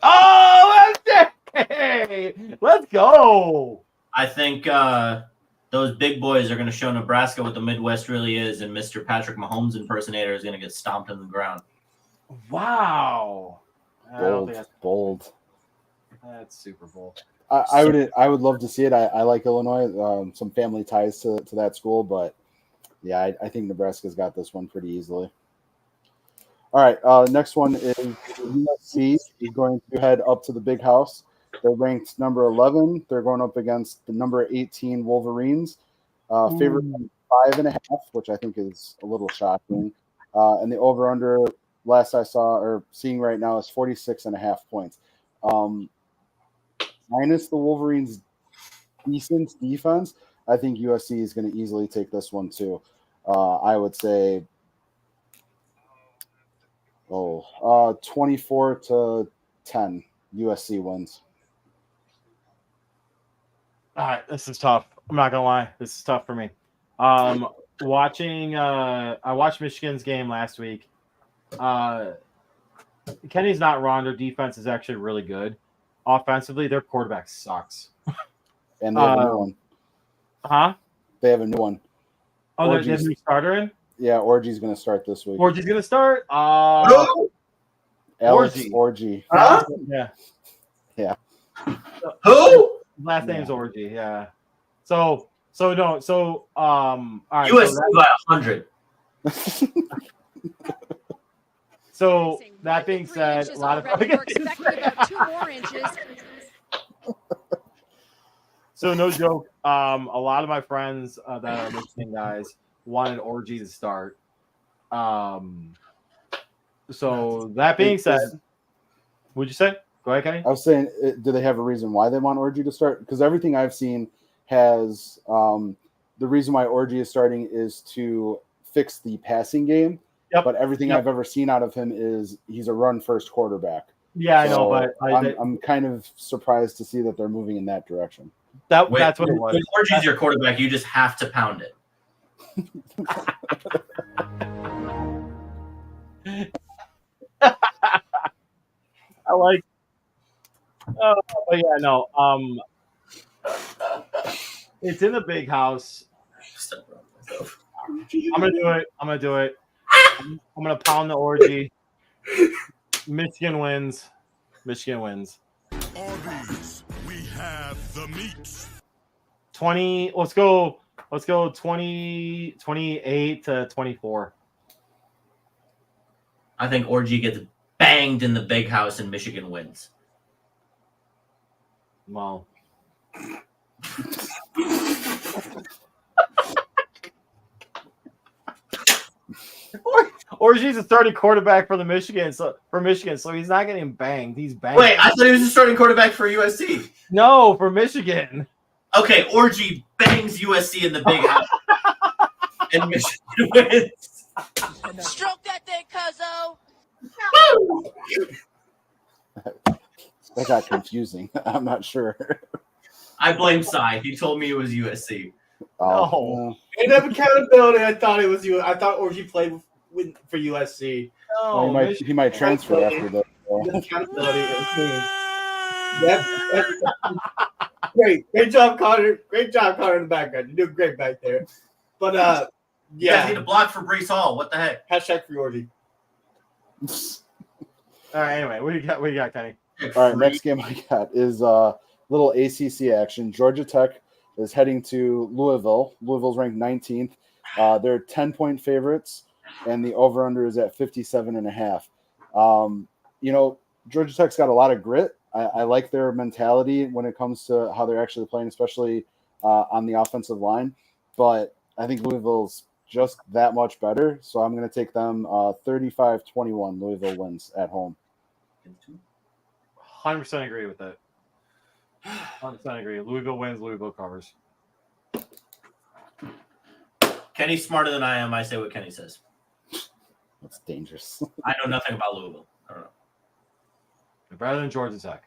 S1: Oh, hey, let's go.
S3: I think those big boys are going to show Nebraska what the Midwest really is, and Mr. Patrick Mahomes impersonator is going to get stomped in the ground.
S1: Wow.
S12: Bold.
S1: That's Super Bowl.
S12: I would love to see it. I like Illinois. Some family ties to that school, but yeah, I think Nebraska's got this one pretty easily. All right, next one is USC is going to head up to the Big House. They're ranked number 11. They're going up against the number 18 Wolverines. Favorite 5.5, which I think is a little shocking. And the over/under, last I saw or seeing right now, is 46.5 points. Minus the Wolverines' decent defense, I think USC is going to easily take this one too. I would say 24-10 USC wins.
S1: All right, this is tough. I'm not gonna lie, this is tough for me. I watched Michigan's game last week. Kenny's not wrong. Their defense is actually really good. Offensively, their quarterback sucks.
S12: And they have a new one.
S1: Huh?
S12: They have a new one.
S1: Oh, there's a new starter in?
S12: Yeah, Orgy's going to start this week.
S1: Orgy's going to start?
S12: Alex Orgy.
S1: Huh? Yeah.
S12: Yeah.
S3: Who?
S1: Last name's Orgy, yeah. All right.
S3: USC by 100.
S1: So that being said, a lot of
S13: about 2 more inches.
S1: So no joke. A lot of my friends that are Michigan guys wanted Orgy to start. So that being said, what'd you say? Go ahead, Kenny.
S12: I was saying, do they have a reason why they want Orgy to start? Because everything I've seen has the reason why Orgy is starting is to fix the passing game.
S1: Yep.
S12: But everything I've ever seen out of him is he's a run-first quarterback.
S1: Yeah, I know, but
S12: I'm kind of surprised to see that they're moving in that direction.
S1: That's what it was.
S3: When Orgy's your quarterback, you just have to pound it.
S1: I like. But yeah, no. It's in the Big House. I'm gonna do it. I'm gonna pound the Orgy. Michigan wins.
S14: Arby's, we have the meat.
S1: 20. Let's go 20, 28-24.
S3: I think Orgy gets banged in the Big House and Michigan wins.
S1: Wow. Orgy's a starting quarterback for Michigan, so he's not getting banged. He's banged.
S3: Wait, I thought he was a starting quarterback for USC.
S1: No, for Michigan.
S3: Okay, Orgy bangs USC in the Big House, and Michigan wins.
S13: Stroke that thing, cuzzo.
S12: That got confusing. I'm not sure.
S3: I blame Cy. He told me it was USC.
S1: No.
S9: And of accountability, I thought it was you. I thought Orgy played for USC.
S1: No,
S12: well, he might transfer after the
S9: accountability. Great job, Connor. Great job, Connor, in the background. You're doing great back there. But
S3: You guys need a block for Brees Hall. What the heck?
S9: Hashtag free Orgy.
S1: All right. Anyway, what do you got, Kenny?
S12: All right, next game I got is little ACC action. Georgia Tech is heading to Louisville. Louisville's ranked 19th. They're 10-point favorites, and the over/under is at 57.5. Georgia Tech's got a lot of grit. I like their mentality when it comes to how they're actually playing, especially on the offensive line. But I think Louisville's just that much better, so I'm going to take them 35-21. Louisville wins at home.
S1: 100% agree with that. 100% agree. Louisville wins. Louisville covers.
S3: Kenny's smarter than I am. I say what Kenny says.
S12: That's dangerous.
S3: I know nothing about Louisville. I don't know.
S1: They're better than Georgia Tech.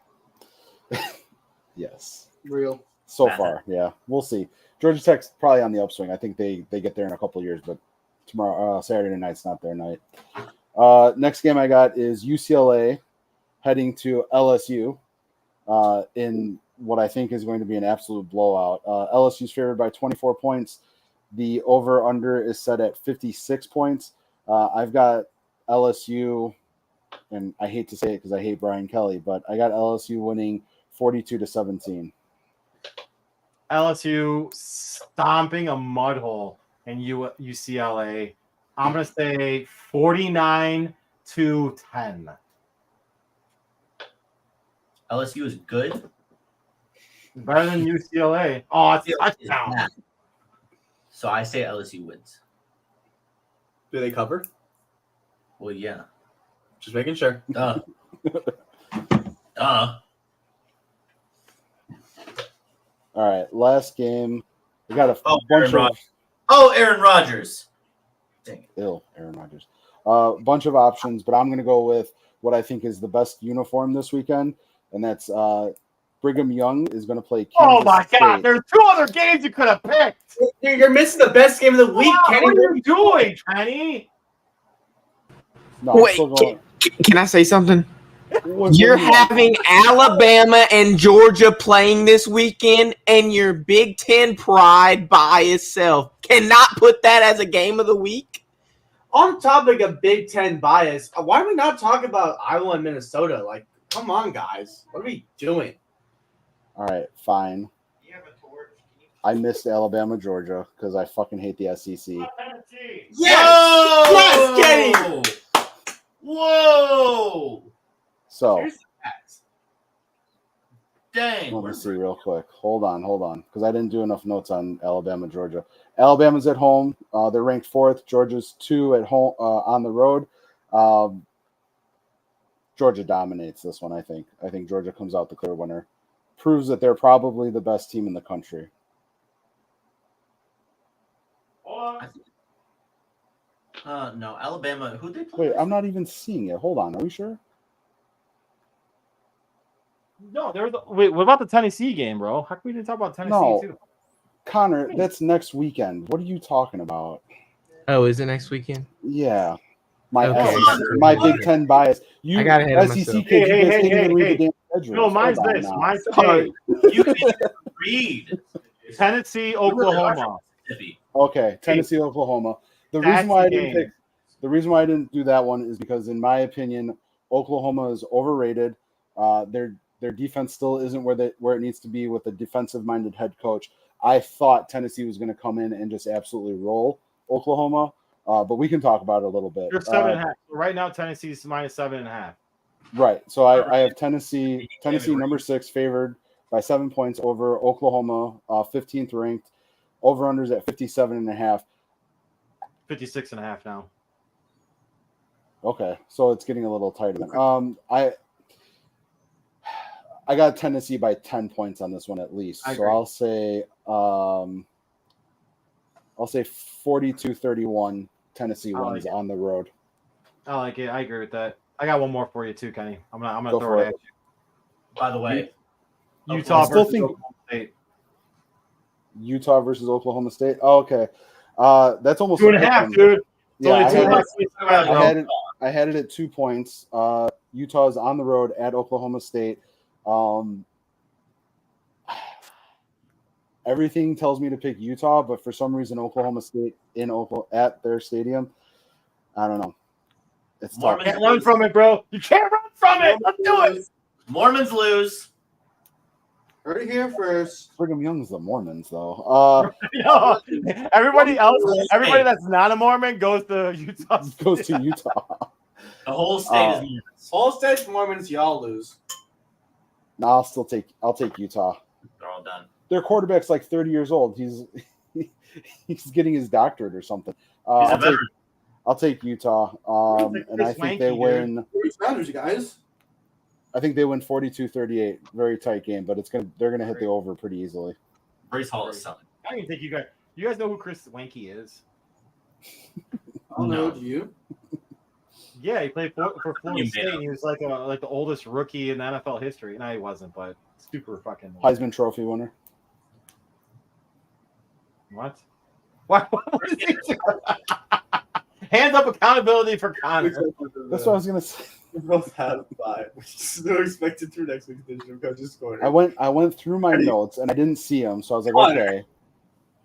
S12: Yes.
S9: Real.
S12: So far, yeah. We'll see. Georgia Tech's probably on the upswing. I think they get there in a couple of years, but tomorrow, Saturday night's not their night. Next game I got is UCLA heading to LSU in what I think is going to be an absolute blowout. LSU's favored by 24 points. The over-under is set at 56 points. I've got LSU, and I hate to say it because I hate Brian Kelly, but I got LSU winning 42-17.
S1: LSU stomping a mud hole in UCLA. I'm going to say 49-10.
S3: LSU is good.
S1: Better than UCLA. Oh, it's a touchdown.
S3: So I say LSU wins.
S9: Do they cover?
S3: Well, yeah.
S9: Just making sure.
S3: Duh.
S12: All right, last game. We got a bunch of.
S3: Aaron Rodgers. Dang it.
S12: Aaron Rodgers. Bunch of options, but I'm going to go with what I think is the best uniform this weekend, and that's Brigham Young is going to play Kansas
S1: God!
S12: State.
S1: There's 2 other games you could have picked.
S9: You're missing the best game of the week, Kenny.
S1: What are you doing, Kenny?
S12: No,
S5: Wait, can I say something? You're having Alabama and Georgia playing this weekend, and your Big Ten pride by itself cannot put that as a game of the week.
S9: On topic of Big Ten bias, why are we not talking about Iowa and Minnesota? Like, come on, guys. What are we doing?
S12: All right, fine. I missed Alabama, Georgia because I fucking hate the SEC.
S9: Yes, Kenny.
S3: Whoa!
S12: So,
S3: dang.
S12: let me see real quick. Hold on, because I didn't do enough notes on Alabama, Georgia. Alabama's at home. They're ranked 4th. Georgia's 2 at home on the road. Georgia dominates this one, I think. I think Georgia comes out the clear winner. Proves that they're probably the best team in the country.
S3: No, Alabama. Who they play?
S12: Wait, I'm not even seeing it. Hold on. Are we sure?
S1: No, wait. What about the Tennessee game, bro? How come we didn't talk about Tennessee too?
S12: Connor, that's next weekend. What are you talking about?
S5: Oh, is it next weekend?
S12: Yeah. My Big Ten bias.
S5: I got ahead of
S12: SEC
S5: myself.
S12: kids, you guys can't even read the damn schedule.
S1: No, mine's
S12: Hold on
S1: this.
S12: now.
S1: Mine's
S12: Sorry.
S3: You can't even read.
S1: Tennessee, Oklahoma.
S12: Okay, Tennessee, Oklahoma. The reason why I didn't do that one is because, in my opinion, Oklahoma is overrated. Their defense still isn't where it needs to be with a defensive-minded head coach. I thought Tennessee was going to come in and just absolutely roll Oklahoma, but we can talk about it a little bit.
S1: You're 7.5. Right now, Tennessee's minus 7.5.
S12: Right. So I have Tennessee number 6 favored by 7 points over Oklahoma, 15th ranked. Over-unders at 57.5.
S1: 56.5 now.
S12: Okay, so it's getting a little tighter. I got Tennessee by 10 points on this one at least. So I'll say 42-31 Tennessee wins on the road.
S1: I like it. I agree with that. I got one more for you too, Kenny. I'm gonna
S12: Go
S1: throw
S12: for
S1: it at you.
S3: By the way,
S1: Utah versus Oklahoma State.
S12: Utah versus Oklahoma State. Oh, okay. That's almost
S1: 2.5, dude.
S12: Yeah, I
S1: I
S12: had it at 2 points. Utah is on the road at Oklahoma State. Everything tells me to pick Utah, but for some reason, Oklahoma State at their stadium. I don't know. It's tough.
S1: You can't run from it, bro. You can't run from it. Let's do it.
S3: Mormons lose.
S9: Heard it here first.
S12: Brigham Young's the Mormons, though.
S1: No, everybody else, everybody that's not a Mormon goes to Utah.
S12: Goes to Utah.
S3: The whole state is Mormons.
S9: Whole state's Mormons. Y'all lose.
S12: No, I'll take Utah.
S3: They're all done.
S12: Their quarterback's like 30 years old. He's getting his doctorate or something. I'll take Utah. And I think they win.
S9: Sounders, you guys.
S12: I think they win 42-38. Very tight game, but they're gonna hit the over pretty easily.
S3: Brees Hall is selling.
S1: I don't even think you guys know who Chris Wanke is.
S9: I'll know you.
S1: Yeah, he played for Florida State. And he was like the oldest rookie in NFL history. No, he wasn't, but super fucking
S12: Heisman Trophy winner.
S1: What? What is he doing? Hands up accountability for Connor.
S12: That's what I was gonna say.
S9: We both have 5. No expected through next week's edition of Coach's Corner.
S12: I went through my notes and I didn't see them, so I was like, okay.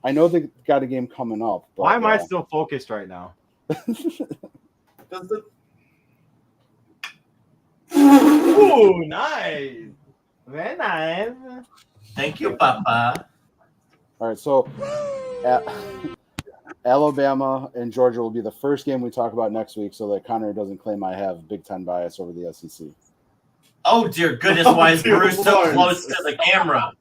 S12: I know they got a game coming up. But,
S1: why am I still focused right now? Ooh, nice. Very nice.
S3: Thank you, Papa.
S12: All right, so Alabama and Georgia will be the first game we talk about next week, so that Connor doesn't claim I have Big Ten bias over the SEC.
S3: Oh dear goodness! Why is Bruce so close to the camera?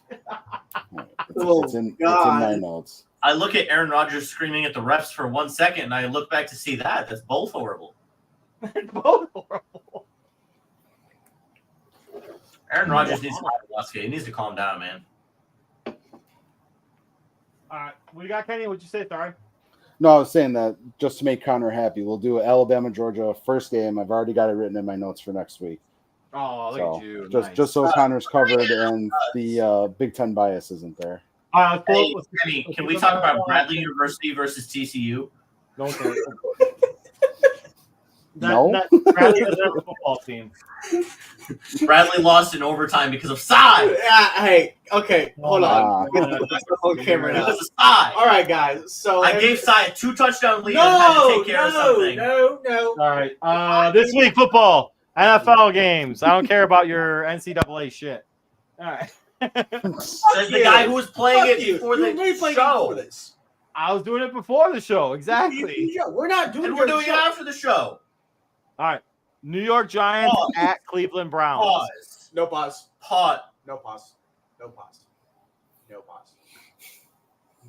S12: It's in my notes.
S3: I look at Aaron Rodgers screaming at the refs for 1 second, and I look back to see that. That's both horrible.
S1: Both horrible.
S3: Aaron Rodgers needs to He needs to calm down, man.
S1: All right, we got Kenny. What'd you say? Sorry.
S12: No, I was saying that just to make Connor happy, we'll do Alabama, Georgia first game. I've already got it written in my notes for next week.
S1: Oh, look at you.
S12: Just so Connor's covered and the Big Ten bias isn't there.
S3: Hey, Kenny, can we talk about Bradley University versus TCU?
S1: No.
S12: No.
S1: Bradley is a football team.
S3: Bradley lost in overtime because of side.
S9: Hey, okay, hold on. Hold camera now.
S3: Because of side.
S9: All right, guys. So
S3: I gave side 2 touchdown lead and had to take care of something.
S9: No.
S1: All right. This week football, NFL games. I don't care about your NCAA shit. All right.
S3: Says the guy who was playing it before the show.
S1: I was doing it before the show. Exactly.
S9: Yeah, we're not doing it.
S3: And we're doing it after the show.
S1: All right. New York Giants at Cleveland Browns.
S3: Pause.
S9: No pause.
S3: Pause.
S9: No pause. No pause. No pause.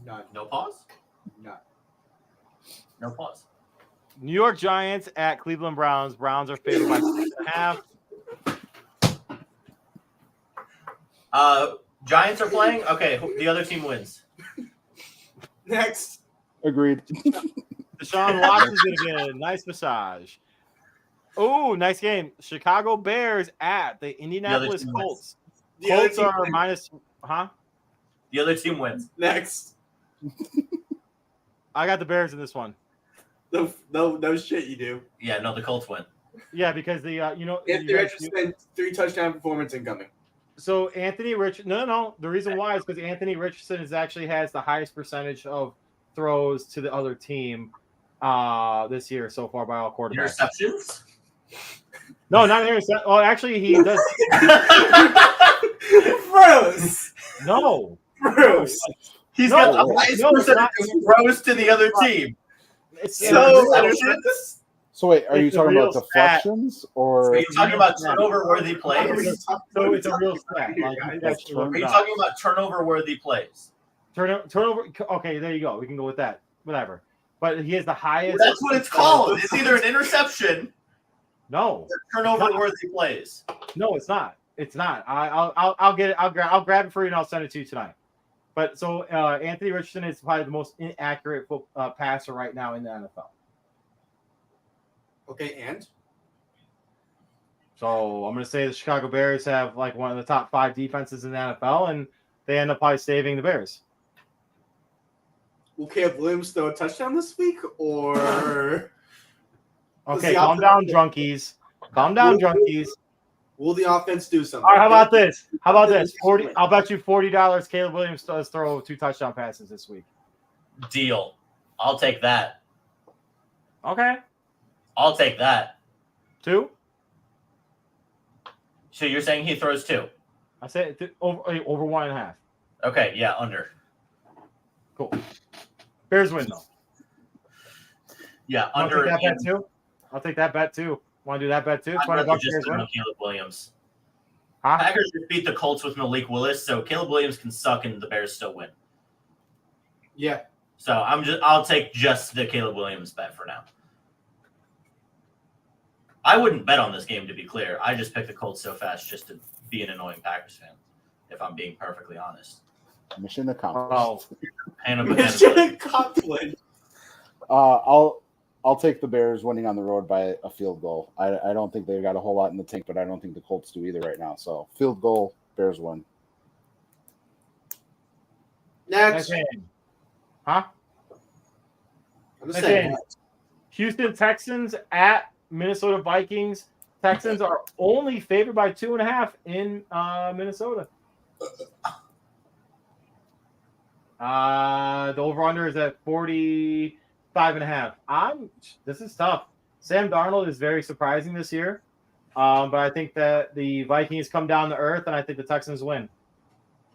S9: None.
S3: No pause?
S9: None.
S3: No pause.
S1: New York Giants at Cleveland Browns. Browns are favored by 6.5.
S3: Giants are playing? Okay, the other team wins.
S9: Next.
S12: Agreed.
S1: Deshaun Watson's going to get a nice massage. Oh, nice game. Chicago Bears at the Indianapolis Colts. Colts are minus,
S3: The other team wins.
S9: Next.
S1: I got the Bears in this one.
S9: No shit you do.
S3: Yeah, no, the Colts win.
S1: Yeah, because
S9: If they're interested in 3 touchdown performance incoming.
S1: So Anthony No. The reason why is because Anthony Richardson actually has the highest percentage of throws to the other team this year so far by all quarterbacks.
S3: Interceptions?
S1: No, not interception. Oh, actually, he does.
S9: Bruce.
S1: No.
S9: Bruce.
S3: He's got the highest percentage of throws to the other team.
S12: So wait, are you talking about deflections or?
S3: Are you talking about turnover-worthy plays?
S1: So it's a real stat.
S3: Are you talking about turnover-worthy plays?
S1: Turnover. Okay, there you go. We can go with that. Whatever. But he has the highest.
S3: That's what it's called. It's either an interception.
S1: No.
S3: Turnover-worthy plays.
S1: No, it's not. It's not. I'll get it. I'll grab it for you and I'll send it to you tonight. But so Anthony Richardson is probably the most inaccurate passer right now in the NFL.
S9: Okay, and?
S1: So I'm going to say the Chicago Bears have like one of the top 5 defenses in the NFL, and they end up probably saving the Bears.
S9: Will Caleb Williams throw a touchdown this week, or?
S1: Okay, calm down, drunkies. Calm down, drunkies.
S9: Will the offense do something?
S1: All right, how about this? 40. I'll bet you $40 Caleb Williams does throw 2 touchdown passes this week.
S3: Deal. I'll take that.
S1: Okay.
S3: I'll take that.
S1: 2?
S3: So you're saying he throws 2?
S1: I said over 1.5.
S3: Okay, yeah, under.
S1: Cool. Bears win though.
S3: Yeah, under.
S1: I'll take that bet too. Want to do that bet too?
S3: I'd rather just Caleb Williams. Packers just beat the Colts with Malik Willis, so Caleb Williams can suck and the Bears still win.
S9: Yeah.
S3: So I'll take just the Caleb Williams bet for now. I wouldn't bet on this game, to be clear. I just picked the Colts so fast just to be an annoying Packers fan, if I'm being perfectly honest.
S12: Mission accomplished.
S9: Mission accomplished.
S12: I'll take the Bears winning on the road by a field goal. I don't think they've got a whole lot in the tank, but I don't think the Colts do either right now. So field goal, Bears win.
S9: Next.
S1: Huh?
S9: I'm just saying.
S1: Houston Texans at Minnesota Vikings. Texans are only favored by 2.5 in Minnesota. The over-under is at 45.5. This is tough. Sam Darnold is very surprising this year. But I think that the Vikings come down to earth, and I think the Texans win.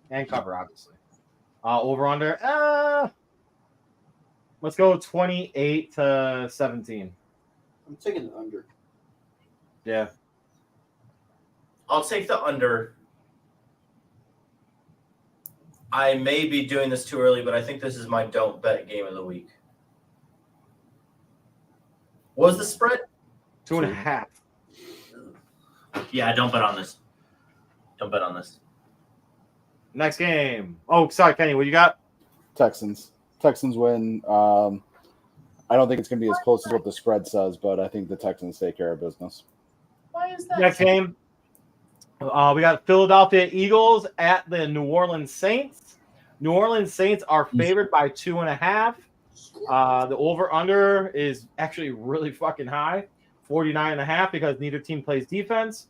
S1: And cover, obviously. Over-under. Let's go 28-17.
S9: I'm taking the under.
S1: Yeah.
S3: I'll take the under. I may be doing this too early, but I think this is my don't bet game of the week. What was the spread?
S1: 2.5.
S3: Yeah, don't bet on this. Don't bet on this.
S1: Next game. Oh, sorry, Kenny. What you got?
S12: Texans win. I don't think it's going to be as close as what the spread says, but I think the Texans take care of business.
S3: Why is that?
S1: Next game. We got Philadelphia Eagles at the New Orleans Saints. New Orleans Saints are favored by 2.5. The over-under is actually really fucking high, 49.5, because neither team plays defense.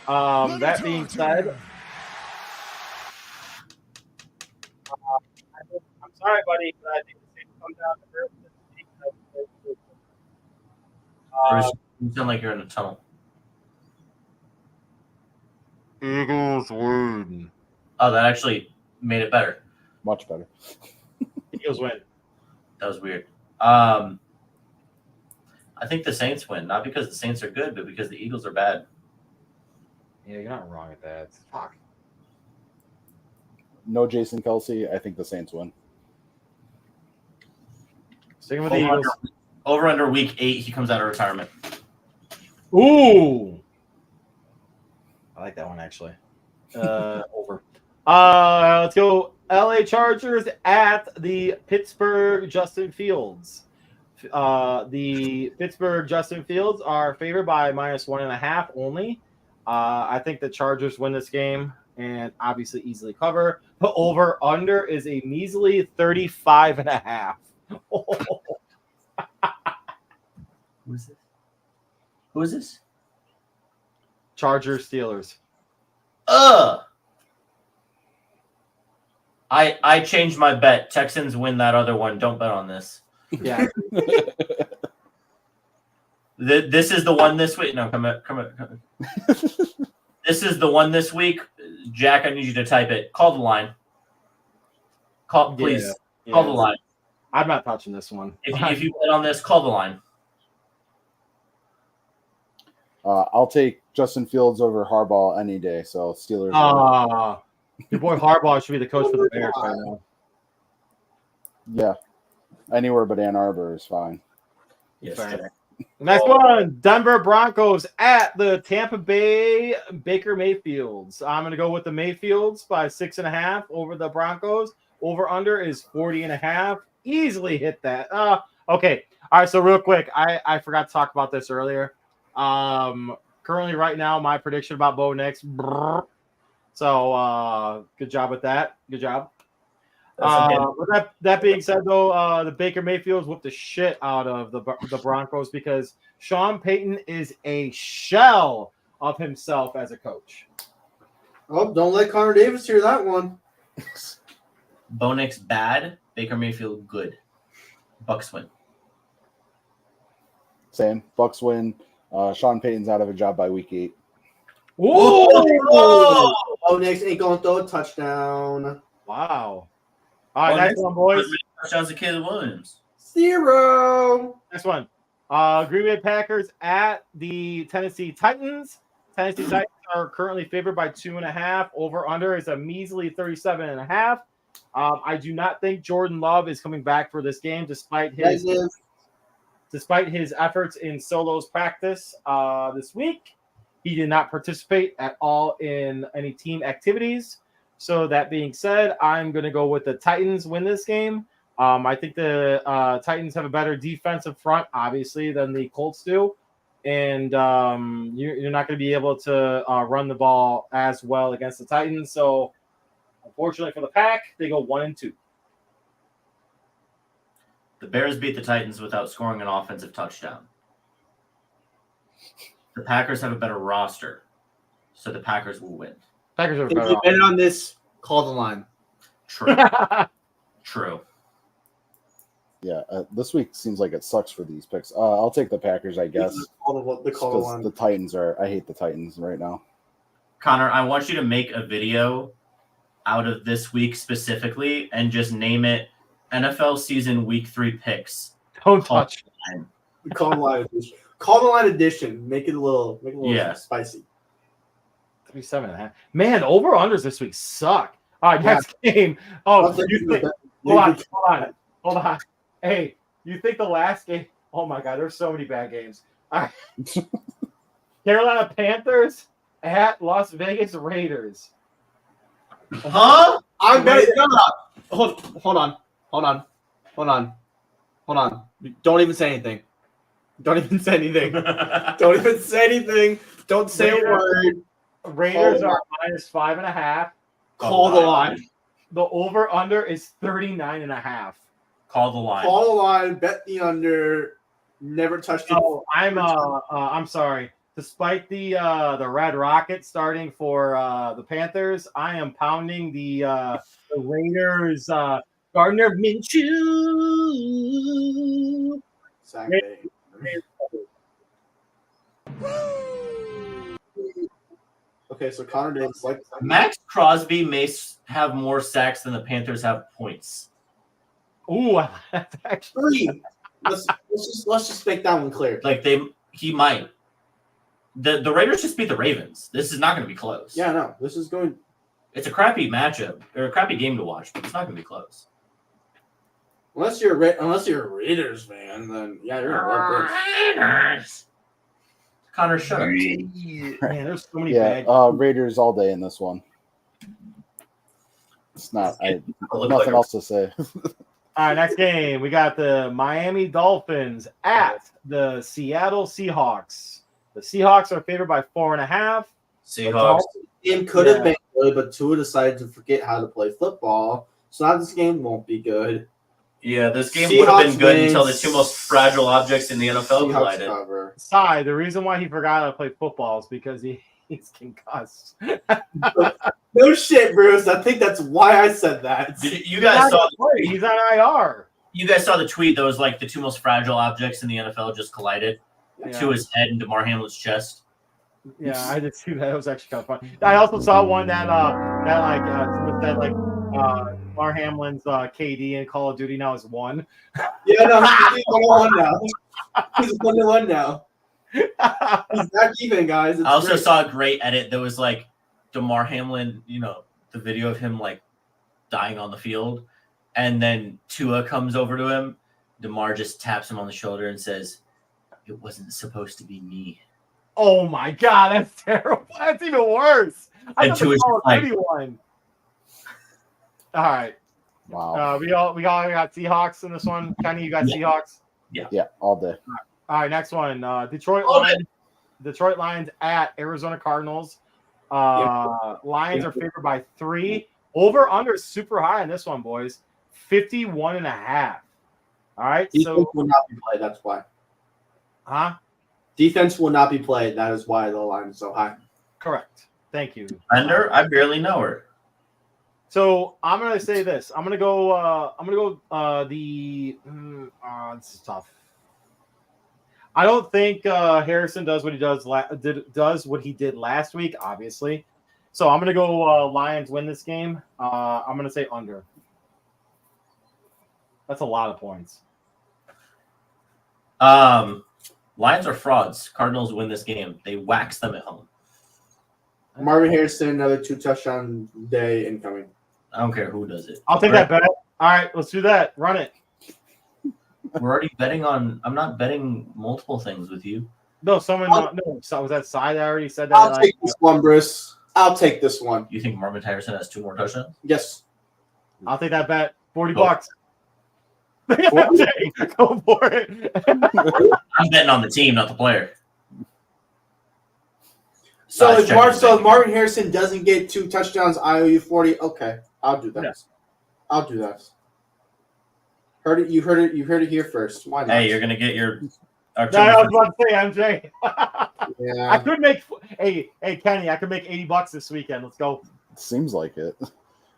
S1: That being said, I'm sorry, buddy, but I think the Saints come down to earth this week.
S3: You sound like you're in a tunnel.
S1: Eagles win.
S3: Oh, that actually made it better.
S12: Much better.
S1: Eagles win.
S3: That was weird. I think the Saints win, not because the Saints are good, but because the Eagles are bad.
S1: Yeah, you're not wrong at that. Fuck.
S12: No Jason Kelsey. I think the Saints win.
S1: Sticking with the Eagles.
S3: Over under week 8, he comes out of retirement.
S1: Ooh. I like that one, actually. Over. Let's go LA Chargers at the Pittsburgh Justin Fields. The Pittsburgh Justin Fields are favored by -1.5 only. I think the Chargers win this game and obviously easily cover. The over-under is a measly 35.5.
S3: Who is this? Who is this?
S1: Chargers Steelers.
S3: I changed my bet. Texans win that other one. Don't bet on this.
S1: Yeah.
S3: This is the one this week. No, come on. This is the one this week. Jack, I need you to type it. Call the line. Please.
S1: Yeah.
S3: Call the line.
S1: I'm not touching this one.
S3: If you bet on this, call the line.
S12: I'll take Justin Fields over Harbaugh any day. So Steelers.
S1: Your boy Harbaugh should be the coach for the Bears right now.
S12: Yeah. Anywhere but Ann Arbor is fine.
S3: Yes.
S1: Next one, Denver Broncos at the Tampa Bay Baker Mayfields. I'm going to go with the Mayfields by 6.5 over the Broncos. Over under is 40.5. Easily hit that. Okay. All right. So real quick, I forgot to talk about this earlier. Currently right now, my prediction about Bo Nix. So good job with that. Good job. With that being said, though, the Baker Mayfields whooped the shit out of the Broncos because Sean Payton is a shell of himself as a coach.
S9: Oh, don't let Connor Davis hear that one.
S3: Bo Nix bad, Baker Mayfield good. Bucks win.
S12: Same. Bucks win. Sean Payton's out of a job by week 8.
S9: Whoa! Oh, Nix ain't going to throw a touchdown.
S1: Wow. All right, next one, boys.
S3: Touchdowns to Caleb Williams.
S9: 0.
S1: Next one. Green Bay Packers at the Tennessee Titans. Tennessee Titans are currently favored by 2.5. Over under is a measly 37.5. I do not think Jordan Love is coming back for this game, despite his efforts in solos practice this week. He did not participate at all in any team activities. So that being said, I'm going to go with the Titans win this game. I think the Titans have a better defensive front, obviously, than the Colts do. And you're not going to be able to run the ball as well against the Titans. So unfortunately for the Pack, they go 1-2.
S3: The Bears beat the Titans without scoring an offensive touchdown. The Packers have a better roster, so the Packers will win.
S1: Packers are
S9: If
S1: better
S9: you
S1: off.
S9: bet on this, call the line.
S3: True. True.
S12: Yeah, this week seems like it sucks for these picks. I'll take the Packers, I guess.
S9: Call the line.
S12: The Titans I hate the Titans right now.
S3: Connor, I want you to make a video out of this week specifically and just name it NFL season week 3 picks.
S1: Don't touch.
S9: Call the line edition. Call the line edition. Make it a little spicy.
S1: 37.5. Man, over-unders this week suck. All right, next game. Oh, hold on. Hey, you think the last game? Oh my God, there's so many bad games. All right. Carolina Panthers at Las Vegas Raiders.
S3: Huh?
S9: I'm betting. No. Hold on. Don't even say anything. Don't even say anything. Don't say a word.
S1: Raiders are -5.5.
S9: Call the line.
S1: The over/under is 39.5.
S3: Call the line.
S9: Call the line. Bet the under. Never touch the.
S1: Oh, I'm sorry. Despite the Red Rocket starting for the Panthers, I am pounding the Raiders. Gardner Minshew.
S9: Okay, so Connor Davis like
S3: Max Crosby may have more sacks than the Panthers have points.
S1: Ooh, that's actually
S9: 3. Let's just make that one clear.
S3: Like he might. The Raiders just beat the Ravens. This is not going to be close.
S9: Yeah, no, this is going.
S3: It's a crappy matchup or a crappy game to watch, but it's not going to be close.
S9: Unless you're a Raiders fan, then yeah, you're gonna love this.
S3: Raiders. Connor, shut up.
S1: Man, there's so many
S12: Yeah,
S1: bad.
S12: Raiders all day in this one. It's not. Nothing else to say.
S1: All right, next game. We got the Miami Dolphins at the Seattle Seahawks. The Seahawks are favored by 4.5.
S3: Seahawks.
S9: Game could have been good, but Tua decided to forget how to play football. So now this game won't be good.
S3: Yeah, this game would have been good until the two most fragile objects in the NFL
S9: Seahawks
S3: collided.
S9: cover.
S1: Sai, the reason why he forgot how to play football is because he's concussed.
S9: No shit, Bruce. I think that's why I said that.
S3: You guys saw
S1: he's on IR.
S3: You guys saw the tweet that was like the two most fragile objects in the NFL just collided to his head and DeMar Hamlin's chest.
S1: Yeah, I did see that. It was actually kind of fun. I also saw one that Mar Hamlin's KD in Call of Duty now is 1.
S9: Yeah, no, he's 1-1 now. He's 1-1 now. He's back even, guys. It's
S3: I also
S9: great.
S3: saw a great edit that was like DeMar Hamlin, the video of him like dying on the field, and then Tua comes over to him. DeMar just taps him on the shoulder and says, "It wasn't supposed to be me."
S1: Oh my God, that's terrible. That's even worse. I
S3: And
S1: thought the
S3: Tua's
S1: Call of
S3: like-
S1: Duty one. All right.
S12: Wow.
S1: We all got Seahawks in this one. Kenny, you got Seahawks?
S12: Yeah, all day.
S1: All right, next one. Detroit Lions at Arizona Cardinals. Lions are favored by 3. Over under is super high in this one, boys. 51.5. All right.
S9: Defense will not be played. That's why.
S1: Huh?
S9: Defense will not be played. That is why the line is so high.
S1: Correct. Thank you.
S3: Bender, I barely know her.
S1: So I'm gonna say this. I'm gonna go. This is tough. I don't think Harrison does what he does what he did last week. Obviously, so I'm gonna go Lions win this game. I'm gonna say under. That's a lot of points.
S3: Lions are frauds. Cardinals win this game. They wax them at home.
S9: Marvin Harrison, another 2 touchdown day incoming.
S3: I don't care who does it.
S1: I'll take that bet. All right, let's do that. Run it.
S3: We're already betting on. I'm not betting multiple things with you.
S1: No, someone. No, so was that side that already said that?
S9: I'll take this one, Bruce. I'll take this one.
S3: You think Marvin Harrison has 2 more touchdowns?
S9: Yes.
S1: I'll take that bet. $40. Go for it.
S3: I'm betting on the team, not the player.
S9: So if Marvin Harrison doesn't get 2 touchdowns, I owe you 40. Okay, I'll do that.
S1: Yeah.
S9: I'll do that. You heard it here first. Why not?
S3: Hey, you're gonna get your
S1: No, I was about to say MJ.
S12: Yeah.
S1: I could make Kenny. I could make $80 this weekend. Let's go.
S12: Seems like it.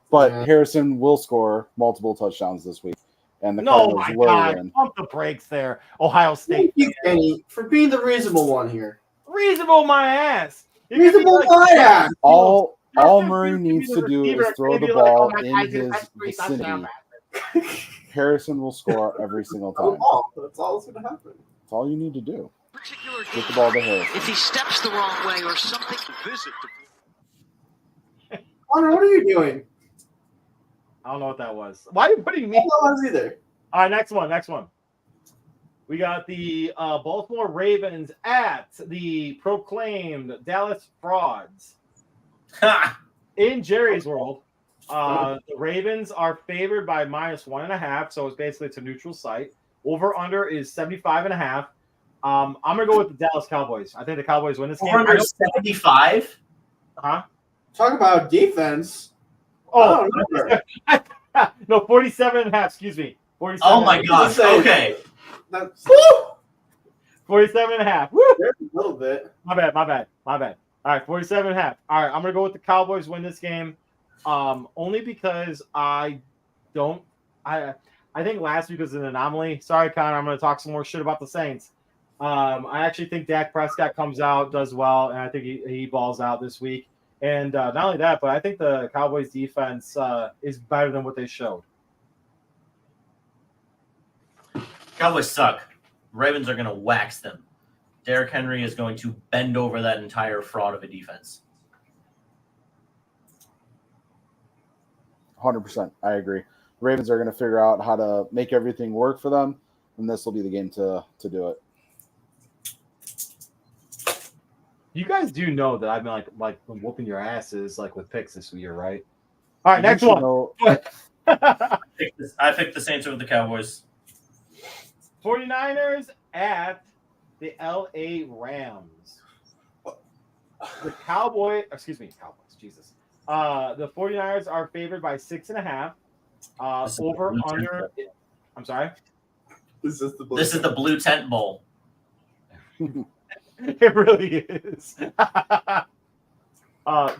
S12: But Harrison will score multiple touchdowns this week, and the
S1: No,
S12: Cardinals
S1: my
S12: will
S1: God.
S12: win.
S1: Pump the brakes there. Ohio State.
S9: Thank you, Kenny, for being the reasonable one here.
S1: Reasonable my ass.
S9: Reasonable my ass.
S12: All Murray needs to do is throw the ball in his vicinity. Harrison will score every single time.
S9: That's all that's going to happen.
S12: That's all you need to do. Get the ball to Harrison.
S15: If he steps the wrong way or something.
S9: Connor, what are you doing?
S1: I don't know what that was. Why are you putting me?
S9: I don't know either.
S1: All right, next one. We got the Baltimore Ravens at the proclaimed Dallas Frauds. In Jerry's world, the Ravens are favored by -1.5, so it's a neutral site. Over under is 75.5. I'm gonna go with the Dallas Cowboys. I think the Cowboys win this game.
S3: Over 75.
S1: Huh?
S9: Talk about defense.
S1: Oh, no, 47.5. Excuse me. 47.
S3: Oh my gosh. Okay.
S9: That's
S1: 47.5. Woo!
S9: There's a little bit.
S1: My bad. All right, 47.5. All right, I'm gonna go with the Cowboys win this game. Only because I think last week was an anomaly. Sorry, Connor. I'm gonna talk some more shit about the Saints. I actually think Dak Prescott comes out, does well, and I think he balls out this week. And not only that, but I think the Cowboys defense is better than what they showed.
S3: Cowboys suck. Ravens are going to wax them. Derrick Henry is going to bend over that entire fraud of a defense.
S12: 100%. I agree. Ravens are going to figure out how to make everything work for them, and this will be the game to do it.
S1: You guys do know that I've been like whooping your asses like with picks this year, right? All right, next one.
S3: I picked the Saints over the Cowboys.
S1: 49ers at the LA Rams. The Cowboys, Jesus. The 49ers are favored by 6.5. Over under. I'm sorry.
S3: This is the Blue Tent Bowl.
S1: It really is.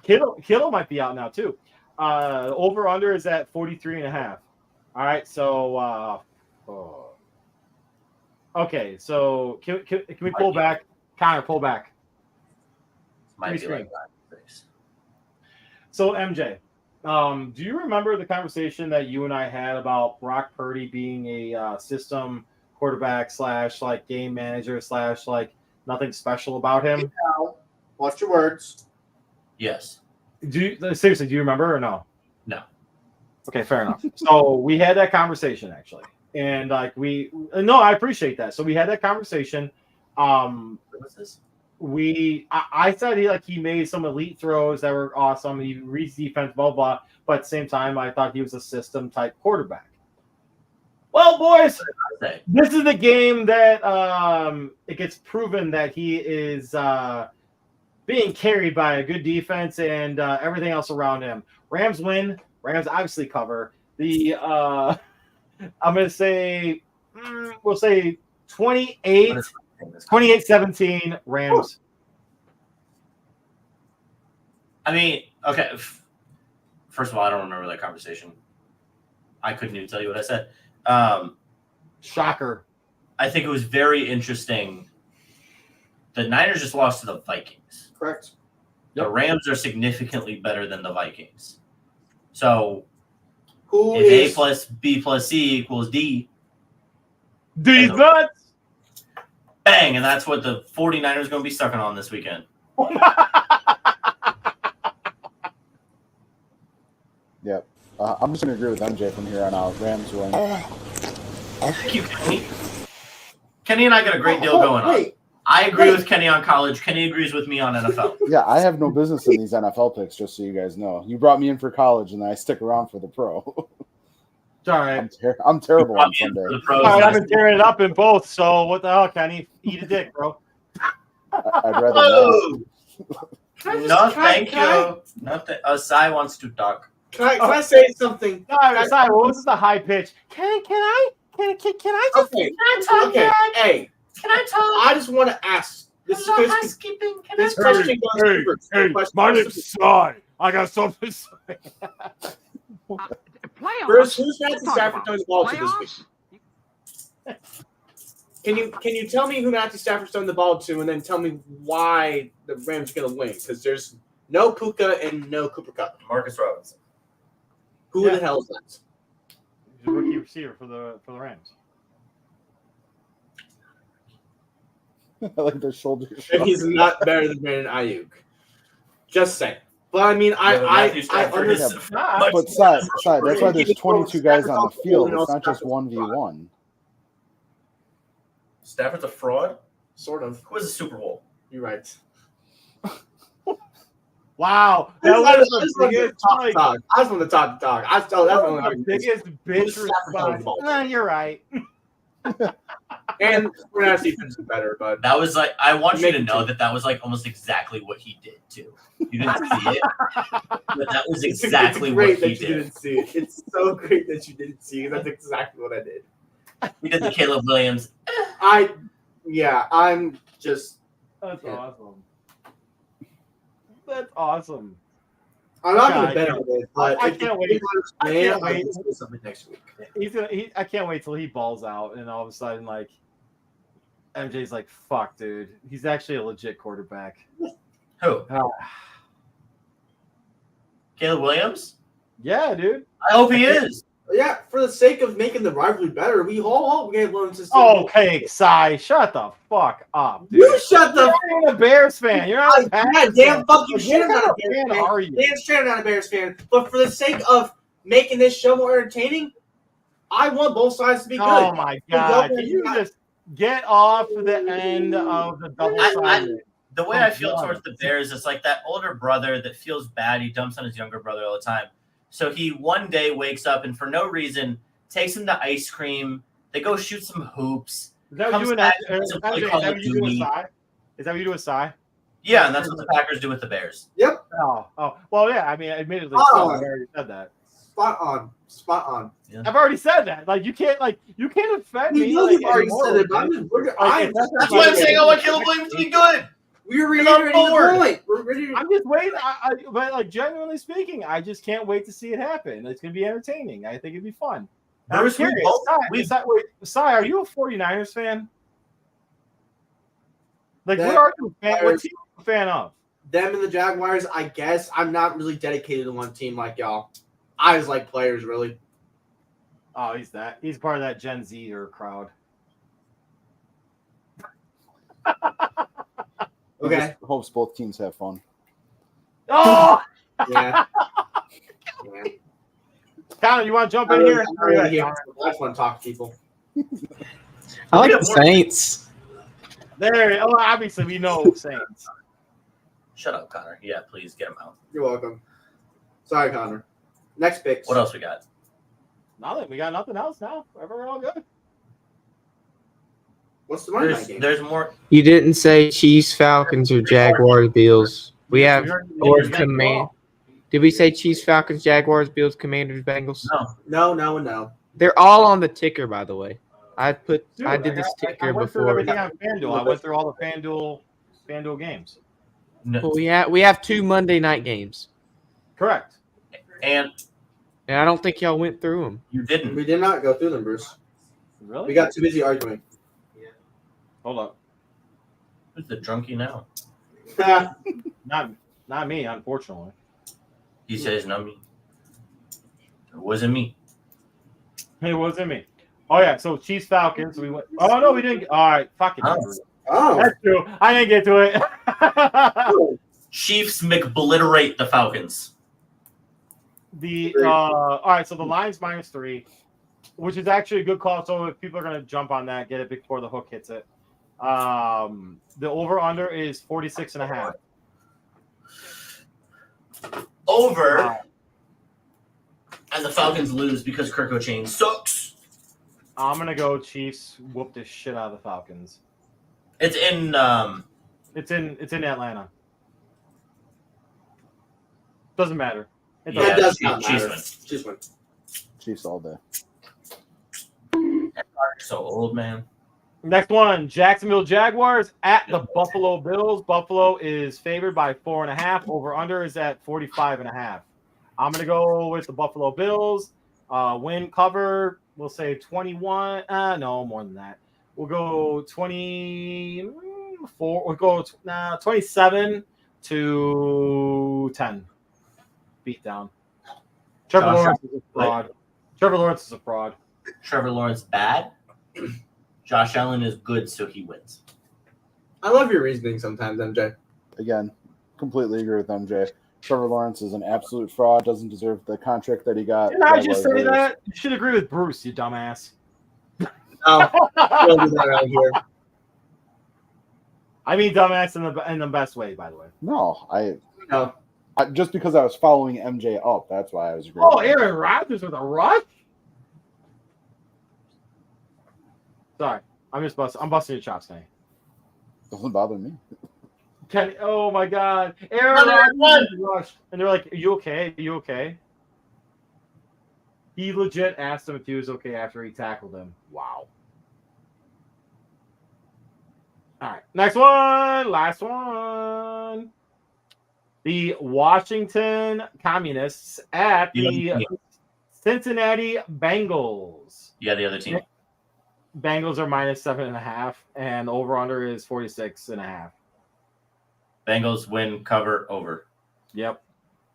S1: Kittle might be out now too. Over under is at 43.5. All right, so okay, so can we pull back? Connor, pull back.
S3: Might be like that.
S1: So MJ, do you remember the conversation that you and I had about Brock Purdy being a system quarterback / game manager / nothing special about him?
S9: Watch your words.
S3: Yes.
S1: Seriously, do you remember or no?
S3: No.
S1: Okay, fair enough. So we had that conversation actually. And I appreciate that. So we had that conversation.
S3: What's this?
S1: I said he made some elite throws that were awesome. He reads defense, blah, blah. But at the same time, I thought he was a system type quarterback. Well, boys, this is the game that it gets proven that he is being carried by a good defense and everything else around him. Rams win. Rams obviously cover. I'm going to say, we'll say 28-17 Rams.
S3: I mean, okay. First of all, I don't remember that conversation. I couldn't even tell you what I said.
S1: Shocker.
S3: I think it was very interesting. The Niners just lost to the Vikings.
S9: Correct.
S3: The Rams are significantly better than the Vikings. So
S9: if
S3: A plus B plus C equals D.
S1: D's nuts.
S3: Bang, and that's what the 49ers are going to be sucking on this weekend.
S12: Yep. I'm just going to agree with MJ from here on out. Rams win.
S3: Thank you, Kenny. Kenny and I got a great deal going on. I agree with Kenny on college. Kenny agrees with me on NFL.
S12: Yeah, I have no business in these NFL picks, just so you guys know. You brought me in for college, and then I stick around for the pro.
S1: It's all right.
S12: I'm terrible on Sunday.
S1: All right, I've been tearing it up in both, so what the hell, Kenny? Eat a dick, bro.
S12: I'd rather not.
S3: No, thank you. Sai wants to talk.
S9: Can I say something?
S1: No, Sai, what was the high pitch? Can I just
S9: Okay. Hey,
S3: Can I talk?
S9: I just want to ask. This
S3: housekeeping.
S9: this question goes
S1: My name's Sai. I got something to say.
S4: Playoffs.
S9: Bruce, who's Matthew
S4: We'll talk
S9: Stafford
S4: about
S9: throwing the ball to this week?
S4: playoffs?
S9: Can you tell me who Matthew Stafford's throwing the ball to, and then tell me why the Rams are going to win? Because there's no Puka and no Cooper Cup.
S3: Marcus Robinson.
S9: Who the hell is that?
S1: He's a rookie receiver for the Rams.
S12: I like their shoulder
S9: And
S12: shot.
S9: he's not better than Brandon Ayuk. Just saying. But I mean, I understand.
S12: But Sai, that's why there's 22 guys on the field. It's not just 1v1.
S3: Stafford's a fraud?
S9: Sort of.
S3: Who was the Super Bowl?
S9: You're right.
S1: Wow. That was the biggest like,
S9: I just want to talk. That's
S1: the biggest bitch response. Nah, you're right.
S9: And we're not defense is better, but
S3: that was like I want you to know that was like almost exactly what he did too. You didn't see it, but that was exactly
S9: it's great
S3: what he
S9: that you
S3: did.
S9: didn't see it. It's so great that you didn't see it. That's exactly what I did.
S3: He did the Caleb Williams.
S9: I'm just.
S1: That's awesome. That's awesome.
S9: I'm not going to bet on it, but
S1: I can't wait. I can't
S9: I'll
S1: wait.
S9: do something next week.
S1: I can't wait till he balls out, and all of a sudden, like MJ's like, "Fuck, dude, he's actually a legit quarterback."
S3: Who? Caleb Williams?
S1: Yeah, dude.
S3: I hope he is.
S9: Yeah, for the sake of making the rivalry better, we all gave one to.
S1: Okay, Sai, shut the fuck up, dude.
S9: You shut the.
S1: You're not a Bears fan. You're not a Packers
S9: damn
S1: fan.
S9: fucking
S1: What
S9: shit. I'm not a
S1: kind of
S9: Bears
S1: fan
S9: fan.
S1: are you?
S9: Damn straight, I'm not a Bears fan. But for the sake of making this show more entertaining, I want both sides to be good.
S1: Oh my god! Can you just get off the end of the double sided?
S3: The way I feel towards the Bears is like that older brother that feels bad. He dumps on his younger brother all the time. So he one day wakes up and for no reason takes him to ice cream. They go shoot some hoops.
S1: Is that what you do with Sai? Is that what you do with Sai?
S3: Yeah, and that's what the Packers do with the Bears.
S9: Yep.
S1: Oh, well, yeah. I mean, admittedly,
S9: Spot
S1: so,
S9: on.
S1: I already said that.
S9: Spot on.
S3: Yeah.
S1: I've already said that. Like you can't offend me.
S9: You know you've already said it, but
S3: That's why I'm saying I want Caleb Williams to be good.
S9: We're reiterating the point. We're ready.
S1: I'm just waiting. But like genuinely speaking, I just can't wait to see it happen. It's gonna be entertaining. I think it'd be fun. I'm
S3: Bruce,
S1: curious. Sai, are you a 49ers fan? Like, what are you a fan? What team are you a fan of?
S9: Them and the Jaguars, I guess. I'm not really dedicated to one team like y'all. I just like players, really.
S1: Oh, he's part of that Gen Zer crowd.
S12: Okay. I just hopes both teams have fun.
S1: Oh!
S9: Yeah.
S1: Connor, you want to jump in here?
S9: I just want to talk to people.
S5: I like the Saints.
S1: Obviously, we know Saints.
S3: Shut up, Connor. Yeah, please get him out.
S9: You're welcome. Sorry, Connor. Next picks.
S3: What else we got?
S1: Nothing. We got nothing else now. We're all good.
S9: What's the Monday night game?
S3: There's more.
S5: You didn't say Chiefs, Falcons, or Jaguars, Bills. We have or Command. Did we say Chiefs, Falcons, Jaguars, Bills, Commanders, Bengals?
S9: No.
S5: They're all on the ticker, by the way. I did this
S1: I
S5: ticker
S1: went through
S5: before.
S1: everything on FanDuel. I went through all the FanDuel games.
S3: No.
S5: Well, we have 2 Monday night games.
S1: Correct.
S3: And
S5: I don't think y'all went through them.
S3: You didn't.
S9: We did not go through them, Bruce.
S1: Really?
S9: We got too busy arguing.
S1: Hold up.
S3: Who's the drunkie now?
S1: Not me, unfortunately.
S3: He says not me. It wasn't me.
S1: It wasn't me. Oh yeah, so Chiefs Falcons. We went. Oh no, we didn't. All right, fucking.
S9: Oh,
S1: that's true. I didn't get to it.
S3: Chiefs McBliterate the Falcons.
S1: All right, so the line's -3, which is actually a good call. So if people are gonna jump on that, get it before the hook hits it. The over/under is 46.5.
S3: Over. And the Falcons lose because Kirk O'Chain sucks.
S1: I'm gonna go Chiefs. Whoop the shit out of the Falcons.
S3: It's in.
S1: It's in Atlanta. Doesn't matter.
S9: It does not matter.
S3: Chiefs win.
S12: Chiefs all day.
S3: So old, man.
S1: Next one, Jacksonville Jaguars at the Buffalo Bills. Buffalo is favored by 4.5. Over under is at 45.5. I'm gonna go with the Buffalo Bills. Win cover, we'll say 21. No, more than that. We'll go 24. We'll go 27 to 10. Beat down. Trevor Lawrence is a fraud. Trevor Lawrence is a fraud.
S3: Trevor Lawrence bad. Josh Allen is good, so he wins.
S5: I love your reasoning sometimes, MJ.
S12: Again, completely agree with MJ. Trevor Lawrence is an absolute fraud. Doesn't deserve the contract that he got.
S1: Didn't I just say that? You should agree with Bruce, you dumbass.
S5: No, don't do that around here.
S1: I mean dumbass in the best way, by the way.
S12: No,
S5: No.
S12: Just because I was following MJ up, that's why I was agreeing.
S1: Oh, Aaron Rodgers with a rush? Sorry, I'm busting your chops, Kenny.
S12: Doesn't bother me.
S1: Kenny, oh my God, Aaron Rodgers rushed, and they're like, "Are you okay? Are you okay?" He legit asked him if he was okay after he tackled him. Wow. All right, next one, last one. The Washington Communists at the Cincinnati Bengals.
S3: Yeah, the other team.
S1: Bengals are minus 7.5, and over under is 46.5.
S3: Bengals win, cover, over.
S1: Yep.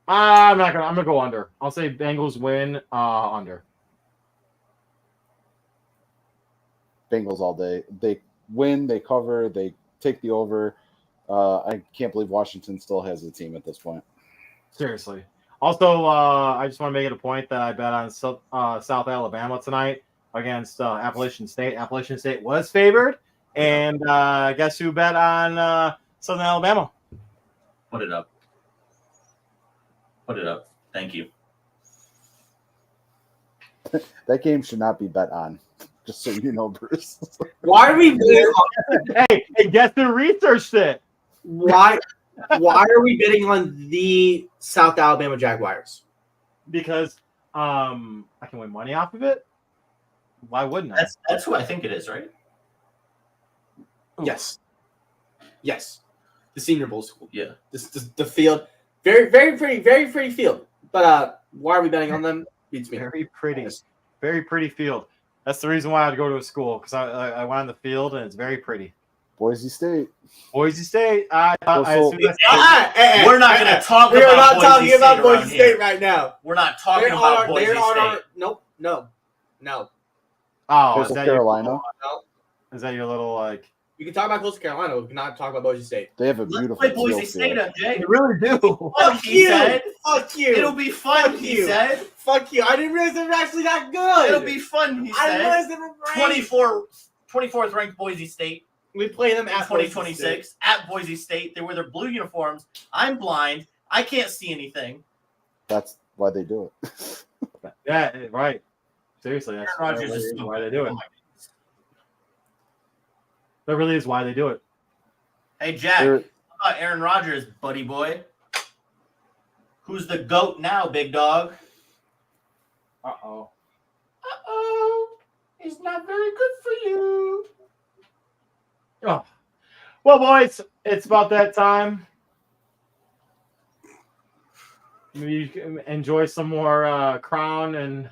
S1: I'm gonna go under. I'll say Bengals win under.
S12: Bengals all day. They win, they cover, they take the over. I can't believe Washington still has a team at this point.
S1: Seriously. Also, I just want to make it a point that I bet on South Alabama tonight against Appalachian State. Appalachian State was favored, and guess who bet on Southern Alabama?
S3: Put it up. Put it up. Thank you.
S12: That game should not be bet on. Just so you know, Bruce.
S5: Why are we
S1: Hey, guess who researched it?
S5: Why are we bidding on the South Alabama Jaguars?
S1: Because I can win money off of it. Why wouldn't I?
S3: That's who I think it is, right?
S5: Yes. Yes. The Senior Bowl school.
S3: Yeah.
S5: The field. Very, very pretty, very pretty field. But why are we betting on them? Beats me.
S1: Very pretty. Very pretty field. That's the reason why I'd go to a school, because I went on the field and it's very pretty.
S12: Boise State.
S1: Boise State.
S3: We're not going to talk
S5: We are not
S3: about
S5: talking about
S3: Boise
S5: Boise State right now.
S3: We're not talking about Boise State.
S5: Nope. No.
S1: Oh,
S12: Coastal Carolina.
S1: Is that your little like?
S5: We can talk about Coastal Carolina. We cannot talk about Boise State.
S12: They have a beautiful
S3: Let's play Boise State,
S12: field.
S3: MJ.
S1: They really do.
S5: Fuck you. Fuck you.
S3: It'll be fun,
S5: Fuck
S3: he
S5: you.
S3: said.
S5: Fuck you. I didn't realize they were actually that good.
S3: It'll be fun, he
S5: I didn't realize
S3: said.
S5: they were ranked.
S3: 24th ranked Boise State.
S5: We play them
S3: In
S5: at
S3: 2026 at Boise State. They wear their blue uniforms. I'm blind. I can't see anything.
S12: That's why they do it.
S1: Yeah, right. Seriously, that's
S3: Rodgers is
S1: why they do it.
S3: Oh my goodness.
S1: That really is why they do it.
S3: Hey, Jack,
S12: They're-
S3: how about Aaron Rodgers, buddy boy? Who's the GOAT now, big dog?
S1: Uh-oh.
S3: Uh-oh. He's not very good for you.
S1: Oh. Well, boys, it's about that time. Maybe you can enjoy some more Crown and.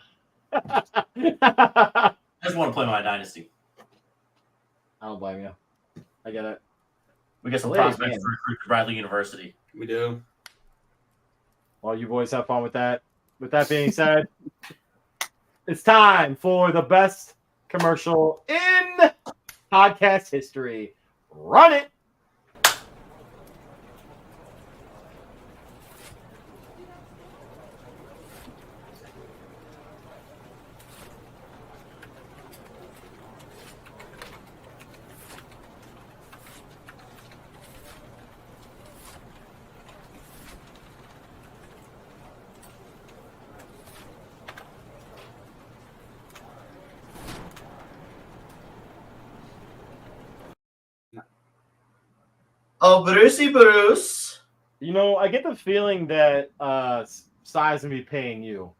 S3: I just want to play my dynasty.
S1: I don't blame you. I get it.
S3: We get some
S1: Hey,
S3: prospects
S1: man.
S3: to recruit to Bradley University.
S5: We do.
S1: Well, you boys have fun with that. With that being said, it's time for the best commercial in podcast history. Run it.
S3: Oh, Bruce.
S1: You know, I get the feeling that Sai's gonna be paying you.